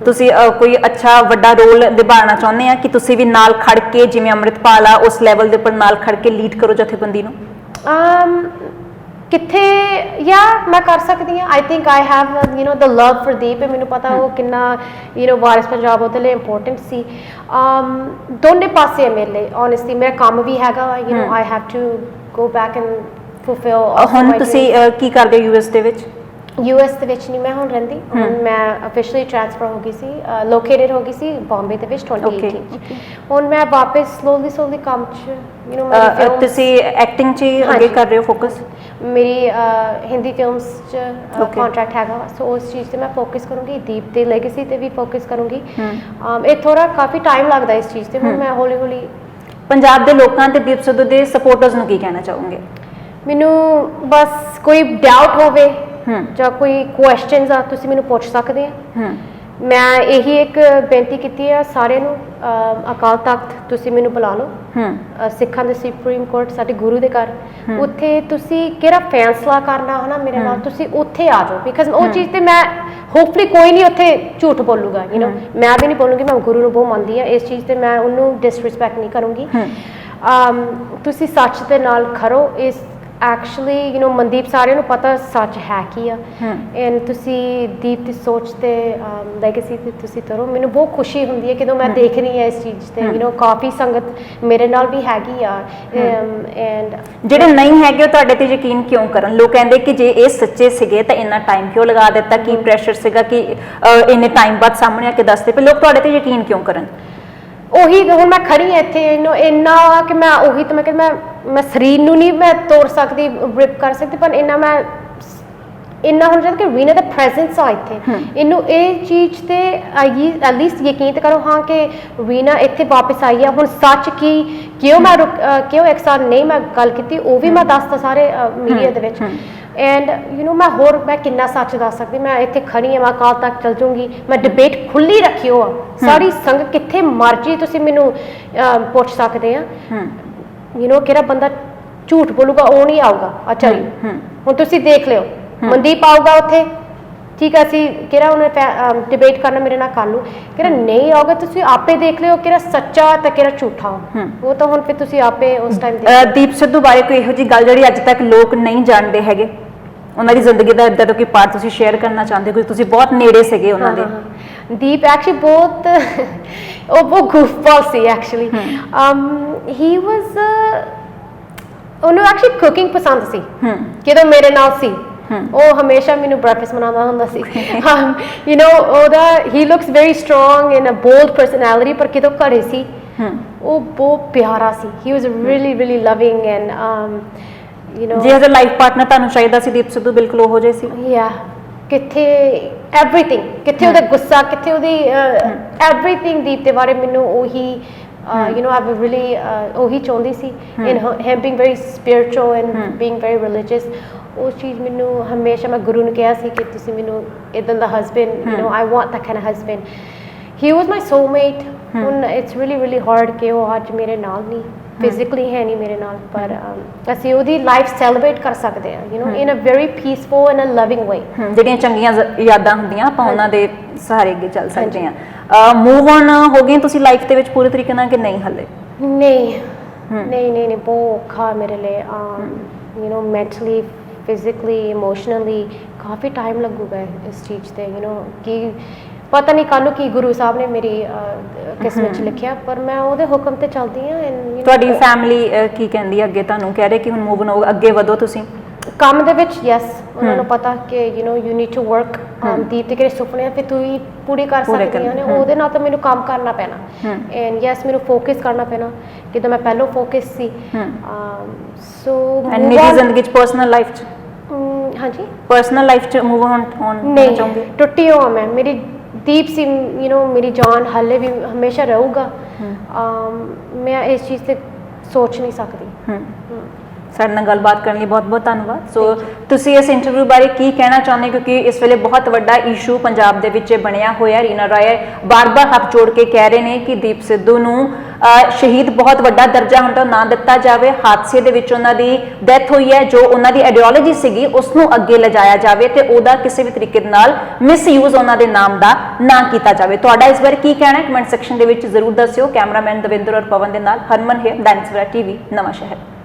ਤੁਸੀਂ ਕੋਈ ਅੱਛਾ ਵੱਡਾ ਰੋਲ ਨਿਭਾਉਣਾ ਚਾਹੁੰਦੇ ਆ ਕਿ ਤੁਸੀਂ ਵੀ ਨਾਲ ਖੜ ਕੇ, ਜਿਵੇਂ ਅੰਮ੍ਰਿਤਪਾਲ ਆ ਉਸ ਲੈਵਲ ਦੇ ਉੱਪਰ ਨਾਲ ਖੜ ਕੇ ਲੀਡ ਕਰੋ ਜਥੇਬੰਦੀ ਨੂੰ? ਕਿੱਥੇ ਯਾ ਮੈਂ ਕਰ ਸਕਦੀ ਹਾਂ। I think I have you know the love for Deep, ਮੈਨੂੰ ਪਤਾ ਉਹ ਕਿੰਨਾ ਯੂ ਨੋ ਵਾਰਿਸ ਪੰਜਾਬ ਉਹਦੇ ਲਈ ਇੰਪੋਰਟੈਂਟ ਸੀ। ਦੋਨੇ ਪਾਸੇ ਹੈ ਮੇਰੇ ਲਈ, ਓਨੈਸਟਲੀ ਮੇਰਾ ਕੰਮ ਵੀ ਹੈਗਾ, you know I have to go back and fulfil. ਹੁਣ ਤੁਸੀਂ ਕੀ ਕਰਦੇ ਯੂਐਸ ਦੇ ਵਿੱਚ? ਯੂਐਸ ਦੇ ਵਿੱਚ ਨਹੀਂ ਮੈਂ ਹੁਣ ਰਹਿੰਦੀ, ਹੁਣ ਮੈਂ ਅਫੀਸ਼ੀਅਲੀ ਟ੍ਰਾਂਸਫਰ ਹੋ ਗਈ ਸੀ, ਲੋਕੇਟਡ ਹੋ ਗਈ ਸੀ ਬੰਬੇ ਦੇ ਵਿੱਚ 2018 ਚ। ਹੁਣ ਮੈਂ ਵਾਪਸ ਸਲੋਲੀ ਕੰਮ ਚ, ਯੂ ਨੋ ਮੇਰੀ ਤੁਸੀਂ ਐਕਟਿੰਗ ਚ ਅੱਗੇ ਕਰ ਰਹੇ ਹੋ ਫੋਕਸ? ਮੇਰੀ ਹਿੰਦੀ ਫਿਲਮਸ ਚ ਕੰਟਰੈਕਟ ਹੈਗਾ, ਸੋ ਉਸ ਚੀਜ਼ ਤੇ ਮੈਂ ਫੋਕਸ ਕਰੂੰਗੀ, ਦੀਪ ਦੇ ਲੈਗੇਸੀ ਤੇ ਵੀ ਫੋਕਸ ਕਰੂੰਗੀ। ਇਹ ਥੋੜਾ ਕਾਫੀ ਟਾਈਮ ਲੱਗਦਾ ਇਸ ਚੀਜ਼ ਤੇ, ਹੁਣ ਮੈਂ ਹੌਲੀ ਹੌਲੀ। ਪੰਜਾਬ ਦੇ ਲੋਕਾਂ ਤੇ ਦੀਪ ਸਿੱਧੂ ਦੇ ਸਪੋਰਟਰਸ ਨੂੰ ਕੀ ਕਹਿਣਾ ਚਾਹੋਗੇ? ਮੈਨੂੰ ਬਸ ਕੋਈ ਡਾਊਟ ਹੋਵੇ ਜਾਂ ਕੋਈ ਕੁਐਸਚਨਸ ਆ, ਤੁਸੀਂ ਮੈਨੂੰ ਪੁੱਛ ਸਕਦੇ ਆ। ਮੈਂ ਇਹੀ ਇੱਕ ਬੇਨਤੀ ਕੀਤੀ ਆ ਸਾਰਿਆਂ ਨੂੰ, ਅਕਾਲ ਤਖਤ ਤੁਸੀਂ ਮੈਨੂੰ ਬੁਲਾ ਲਓ, ਸਿੱਖਾਂ ਦੇ ਸੁਪਰੀਮ ਕੋਰਟ ਸਾਡੇ ਗੁਰੂ ਦੇ ਘਰ, ਉੱਥੇ ਤੁਸੀਂ ਕਿਹੜਾ ਫੈਸਲਾ ਕਰਨਾ ਹੈ ਨਾ ਮੇਰੇ ਨਾਲ, ਤੁਸੀਂ ਉੱਥੇ ਆ ਜਾਓ, ਬਿਕਾਜ਼ ਉਹ ਚੀਜ਼ ਤੇ ਮੈਂ ਹੋਪਫੁਲੀ ਕੋਈ ਨਹੀਂ ਉੱਥੇ ਝੂਠ ਬੋਲੂਗਾ, ਯੂ ਨੋ ਮੈਂ ਵੀ ਨਹੀਂ ਬੋਲੂੰਗੀ, ਮੈਂ ਗੁਰੂ ਨੂੰ ਬਹੁਤ ਮੰਨਦੀ ਹਾਂ, ਇਸ ਚੀਜ਼ ਤੇ ਮੈਂ ਉਹਨੂੰ ਡਿਸਰਿਸਪੈਕਟ ਨਹੀਂ ਕਰੂੰਗੀ। ਤੁਸੀਂ ਸੱਚ ਦੇ ਨਾਲ ਖੜੋ। ਇਸ ਐਕਚੁਅਲੀ ਯੂ ਨੋ ਮਨਦੀਪ ਸਾਰਿਆਂ ਨੂੰ ਪਤਾ ਸੱਚ ਹੈ ਕੀ ਆ, ਐਂਡ ਤੁਸੀਂ ਦੀਪ ਦੀ ਸੋਚ ਤੇ ਲੈਗੇਸੀ ਤੇ ਤੁਸੀਂ ਤਰੋ। ਮੈਨੂੰ ਬਹੁਤ ਖੁਸ਼ੀ ਹੁੰਦੀ ਹੈ ਜਦੋਂ ਮੈਂ ਦੇਖ ਰਹੀ ਹਾਂ ਇਸ ਚੀਜ਼ ਤੇ, ਯੂ ਨੋ ਕਾਫੀ ਸੰਗਤ ਮੇਰੇ ਨਾਲ ਵੀ ਹੈਗੀ ਆ, ਐਂਡ ਜਿਹੜੇ ਨਹੀਂ ਹੈਗੇ ਉਹ ਤੁਹਾਡੇ ਤੇ ਯਕੀਨ ਕਿਉਂ ਕਰਨ? ਲੋਕ ਕਹਿੰਦੇ ਕਿ ਜੇ ਇਹ ਸੱਚੇ ਸੀਗੇ ਤਾਂ ਇੰਨਾ ਟਾਈਮ ਕਿਉਂ ਲਗਾ ਦਿੱਤਾ, ਕੀ ਪ੍ਰੈਸ਼ਰ ਸੀਗਾ ਕਿ ਇੰਨੇ ਟਾਈਮ ਬਾਅਦ ਸਾਹਮਣੇ ਆ ਕੇ ਦੱਸਦੇ ਪਏ? ਲੋਕ ਤੁਹਾਡੇ ਤੇ ਯਕੀਨ ਕਿਉਂ ਕਰਨ? ਉਹੀ ਹੁਣ ਮੈਂ ਖੜੀ ਹਾਂ ਇੱਥੇ, ਇੰਨਾ ਕਿ ਮੈਂ ਉਹੀ ਤਾਂ ਮੈਂ ਕਿ ਮੈਂ ਸਰੀਰ ਨੂੰ ਨਹੀਂ ਮੈਂ ਤੋੜ ਸਕਦੀ, ਰਿਪ ਕਰ ਸਕਦੀ, ਪਰ ਇੰਨਾ ਹੁਣ ਜਦ ਕਿ ਵੀਨਾ ਦਾ ਪ੍ਰੈਜ਼ੈਂਸ ਆ ਇੱਥੇ, ਇਹਨੂੰ ਇਹ ਚੀਜ਼ ਤੇ ਐਟ ਲੀਸਟ ਯਕੀਨ ਤੇ ਕਰੋ ਹਾਂ ਕਿ ਵੀਨਾ ਇੱਥੇ ਵਾਪਸ ਆਈ ਆ। ਹੁਣ ਸੱਚ ਕਿਉਂ ਮੈਂ ਕਿਉਂ ਇੱਕ ਸਾਲ ਨਹੀਂ ਮੈਂ ਗੱਲ ਕੀਤੀ, ਉਹ ਵੀ ਮੈਂ ਦੱਸਦਾ ਸਾਰੇ ਮੀਡੀਆ ਦੇ ਵਿੱਚ, ਐਂਡ ਯੂ ਨੋ ਮੈਂ ਕਿੰਨਾ ਸੱਚ ਦੱਸ ਸਕਦੀ। ਮੈਂ ਇੱਥੇ ਖੜੀ ਹਾਂ, ਮੈਂ ਅਕਾਲ ਤੱਕ ਚਲ ਜੂੰਗੀ, ਮੈਂ ਡਿਬੇਟ ਖੁੱਲੀ ਰੱਖੀ ਹੋ ਆ, ਸਾਰੀ ਸੰਗਤ ਕਿੱਥੇ ਮਰਜੀ ਤੁਸੀਂ ਮੈਨੂੰ ਪੁੱਛ ਸਕਦੇ ਆ, ਯੂ ਨੋ ਕਿਹੜਾ ਬੰਦਾ ਝੂਠ ਬੋਲੂਗਾ ਉਹ ਨਹੀਂ ਆਊਗਾ। ਅੱਛਾ ਜੀ, ਹੁਣ ਤੁਸੀਂ ਦੇਖ ਲਿਓ, ਮਨਦੀਪ ਆਊਗਾ ਉੱਥੇ, ਠੀਕ ਹੈ, ਅਸੀਂ ਕਿਹੜਾ ਉਹਨੇ ਡਿਬੇਟ ਕਰਨਾ ਮੇਰੇ ਨਾਲ ਕਰ ਲੂ, ਕਿਹੜਾ ਨਹੀਂ ਆਊਗਾ ਤੁਸੀਂ ਆਪੇ ਦੇਖ ਲਿਓ ਕਿਹੜਾ ਸੱਚਾ ਤੇ ਕਿਹੜਾ ਝੂਠਾ, ਉਹ ਤਾਂ ਹੁਣ ਫਿਰ ਤੁਸੀਂ ਆਪੇ ਉਸ ਟਾਈਮ। ਦੀਪ ਸਿੱਧੂ ਬਾਰੇ ਕੋਈ ਇਹੋ ਜਿਹੀ ਗੱਲ ਜਿਹੜੀ ਅੱਜ ਤੱਕ ਲੋਕ ਨਹੀਂ ਜਾਣਦੇ ਹੈਗੇ, ਉਹਨਾਂ ਦੀ ਜ਼ਿੰਦਗੀ ਦਾ ਇੱਦਾਂ ਦਾ ਕੋਈ ਪਾਰਟ ਤੁਸੀਂ ਸ਼ੇਅਰ ਕਰਨਾ ਚਾਹੁੰਦੇ, ਕੋਈ ਤੁਸੀਂ ਬਹੁਤ ਨੇੜੇ ਸੀਗੇ ਉਹਨਾਂ ਦੇ? ਦੀਪ ਐਕਚੁਅਲੀ ਬਹੁਤ ਉਹ ਬਹੁਤ ਗੂਫਬॉल ਸੀ ਐਕਚੁਅਲੀ। ਹੀ ਵਾਜ਼ ਉਹਨੂੰ ਐਕਚੁਅਲੀ ਕੁਕਿੰਗ ਪਸੰਦ ਸੀ ਜਦੋਂ ਮੇਰੇ ਨਾਲ ਸੀ, ਉਹ ਹਮੇਸ਼ਾ ਮੈਨੂੰ ਬ੍ਰੇਕਫਾਸਟ ਬਣਾਉਂਦਾ ਹੁੰਦਾ ਸੀ ਯੂ نو ਉਹਦਾ he looks very strong in a bold personality ਪਰ ਕਿਦੋਂ ਘਰੇ ਸੀ ਉਹ ਬਹੁਤ ਪਿਆਰਾ ਸੀ he was really really loving and you know ਜੀ ਐਜ਼ ਅ ਲਾਈਫ ਪਾਰਟਨਰ ਤੁਹਾਨੂੰ ਚਾਹੀਦਾ ਸੀ ਦੀਪ ਸਿੱਧੂ ਬਿਲਕੁਲ ਉਹੋ ਜਿਹੇ ਸੀ ਯਾ ਕਿੱਥੇ ਐਵਰੀਥਿੰਗ ਕਿੱਥੇ ਉਹਦਾ ਗੁੱਸਾ ਕਿੱਥੇ ਉਹਦੀ ਐਵਰੀਥਿੰਗ ਦੀਪ ਦੇ ਬਾਰੇ ਮੈਨੂੰ ਉਹੀ you know, I really ਉਹੀ ਚਾਹੁੰਦੀ ਸੀ in him being very spiritual and being very religious ਉਹ ਚੀਜ਼ ਮੈਨੂੰ ਹਮੇਸ਼ਾ ਮੈਂ ਗੁਰੂ ਨੂੰ ਕਿਹਾ ਸੀ ਕਿ ਤੁਸੀਂ ਮੈਨੂੰ ਇਦਾਂ ਦਾ husband you know I want that kind of husband he was my soulmate ਹੁਣ it's really really hard ਕਿ ਉਹ ਅੱਜ ਮੇਰੇ ਨਾਲ ਨਹੀਂ physically ਹੈ ਨਹੀਂ ਮੇਰੇ ਨਾਲ ਪਰ ਅਸੀਂ ਉਹਦੀ ਲਾਈਫ ਸੈਲੀਬ੍ਰੇਟ ਕਰ ਸਕਦੇ ਹਾਂ you know in a very peaceful and a loving way ਜਿਹੜੀਆਂ ਚੰਗੀਆਂ ਯਾਦਾਂ ਹੁੰਦੀਆਂ ਆਪਾਂ ਉਹਨਾਂ ਦੇ ਸਹਾਰੇ ਅੱਗੇ ਚੱਲ ਸਕਦੇ ਹਾਂ ਮੂਵ ਔਨ ਹੋ ਗਏ ਤੁਸੀਂ ਲਾਈਫ ਦੇ ਵਿੱਚ ਪੂਰੇ ਤਰੀਕੇ ਨਾਲ ਕਿ ਨਹੀਂ ਹਲੇ ਨਹੀਂ ਬਹੁਤ ਔਖਾ ਮੇਰੇ ਲਈ you know mentally physically emotionally coffee time ਲੱਗੂਗਾ ਇਸ ਚੀਜ਼ ਤੇ you know ਕਿ ਪਤਾ ਨਹੀਂ ਕੱਲ੍ਹ ਨੂੰ ਕੀ ਗੁਰੂ ਸਾਹਿਬ ਨੇ ਮੇਰੀ ਕਿਸਮਤ 'ਚ ਲਿਖਿਆ ਪਰ ਮੈਂ ਉਹਦੇ ਹੁਕਮ ਤੇ ਚੱਲਦੀ ਹਾਂ ਤੁਹਾਡੀ ਫੈਮਿਲੀ ਕੀ ਕਹਿੰਦੀ ਅੱਗੇ ਤੁਹਾਨੂੰ ਕਹਿ ਰਹੇ ਕਿ ਹੁਣ ਮੂਵ ਹੋ ਅੱਗੇ ਵਧੋ ਤੁਸੀਂ ਕੰਮ ਦੇ ਵਿੱਚ ਯੈਸ ਉਹਨਾਂ ਨੂੰ ਪਤਾ ਕਿ you know you need to work Deep ਤੇ ਕਿਹੜੇ ਸੁਪਨੇ ਤੇ ਤੂੰ ਹੀ ਪੂਰੇ ਕਰ ਸਕਦੀਆਂ ਨੇ ਉਹਦੇ ਨਾਲ ਤਾਂ ਮੈਨੂੰ ਕੰਮ ਕਰਨਾ ਪੈਣਾ ਐਂਡ ਯੈਸ ਮੈਨੂੰ ਫੋਕਸ ਕਰਨਾ ਪੈਣਾ ਕਿਦੋਂ ਮੈਂ ਪਹਿਲਾਂ ਫੋਕਸ ਸੀ ਸੋ ਮੇਰੀ ਜ਼ਿੰਦਗੀ 'ਚ ਪਰਸਨਲ ਲਾਈਫ 'ਚ ਹਾਂਜੀ ਪਰਸਨਲ ਲਾਈਫ 'ਚ ਮੂਵ ਹੋਣਾ ਚਾਹੁੰਗੇ ਟੁੱਟੀ ਹਾਂ ਮੈਂ ਮੇਰੀ ਦੀਪ ਸਿੰਘ ਯੂ نو ਮੇਰੀ ਜਾਨ ਹਾਲੇ ਵੀ ਹਮੇਸ਼ਾ ਰਹੂਗਾ ਮੈਂ ਇਸ ਚੀਜ਼ ਤੇ ਸੋਚ ਨਹੀਂ ਸਕਦੀ ਸਾਡੇ ਨਾਲ ਗੱਲਬਾਤ ਕਰਨ ਲਈ ਬਹੁਤ ਬਹੁਤ ਧੰਨਵਾਦ ਸੋ ਤੁਸੀਂ ਇਸ ਇੰਟਰਵਿਊ ਬਾਰੇ ਕੀ ਕਹਿਣਾ ਚਾਹੁੰਦੇ ਕਿਉਂਕਿ ਇਸ ਵੇਲੇ ਬਹੁਤ ਵੱਡਾ ਇਸ਼ੂ ਪੰਜਾਬ ਦੇ ਵਿੱਚ ਬਣਿਆ ਹੋਇਆ ਰੀਨਾ ਰਾਏ ਬਾਰ-ਬਾਰ ਹੱਥ ਜੋੜ ਕੇ ਕਹਿ ਰਹੇ ਨੇ ਕਿ ਦੀਪ ਸਿੱਧੂ ਨੂੰ ਸ਼ਹੀਦ ਬਹੁਤ ਵੱਡਾ ਦਰਜਾ ਹੁਣ ਤੋਂ ਨਾ ਦਿੱਤਾ ਜਾਵੇ ਹਾਦਸੇ ਦੇ ਵਿੱਚ ਉਹਨਾਂ ਦੀ ਡੈਥ ਹੋਈ ਹੈ ਜੋ ਉਹਨਾਂ ਦੀ ਆਈਡੀਓਲੋਜੀ ਸੀਗੀ ਉਸ ਨੂੰ ਅੱਗੇ ਲਿਜਾਇਆ ਜਾਵੇ ਤੇ ਉਹਦਾ ਕਿਸੇ ਵੀ ਤਰੀਕੇ ਦੇ ਨਾਲ ਮਿਸਯੂਜ਼ ਉਹਨਾਂ ਦੇ ਨਾਮ ਦਾ ਨਾ ਕੀਤਾ ਜਾਵੇ ਤੁਹਾਡਾ ਇਸ ਬਾਰੇ ਕੀ ਕਹਿਣਾ ਹੈ ਕਮੈਂਟ ਸੈਕਸ਼ਨ ਦੇ ਵਿੱਚ ਜ਼ਰੂਰ ਦੱਸਿਓ ਕੈਮਰਾਮੈਨ ਦਵਿੰਦਰ ਔਰ ਪਵਨ ਦੇ ਨਾਲ ਹਰਮਨ ਹੈ ਦੈਨਿਕ ਸਵੇਰਾ ਟੀਵੀ ਨਵਾਂ ਸ਼ਹਿਰ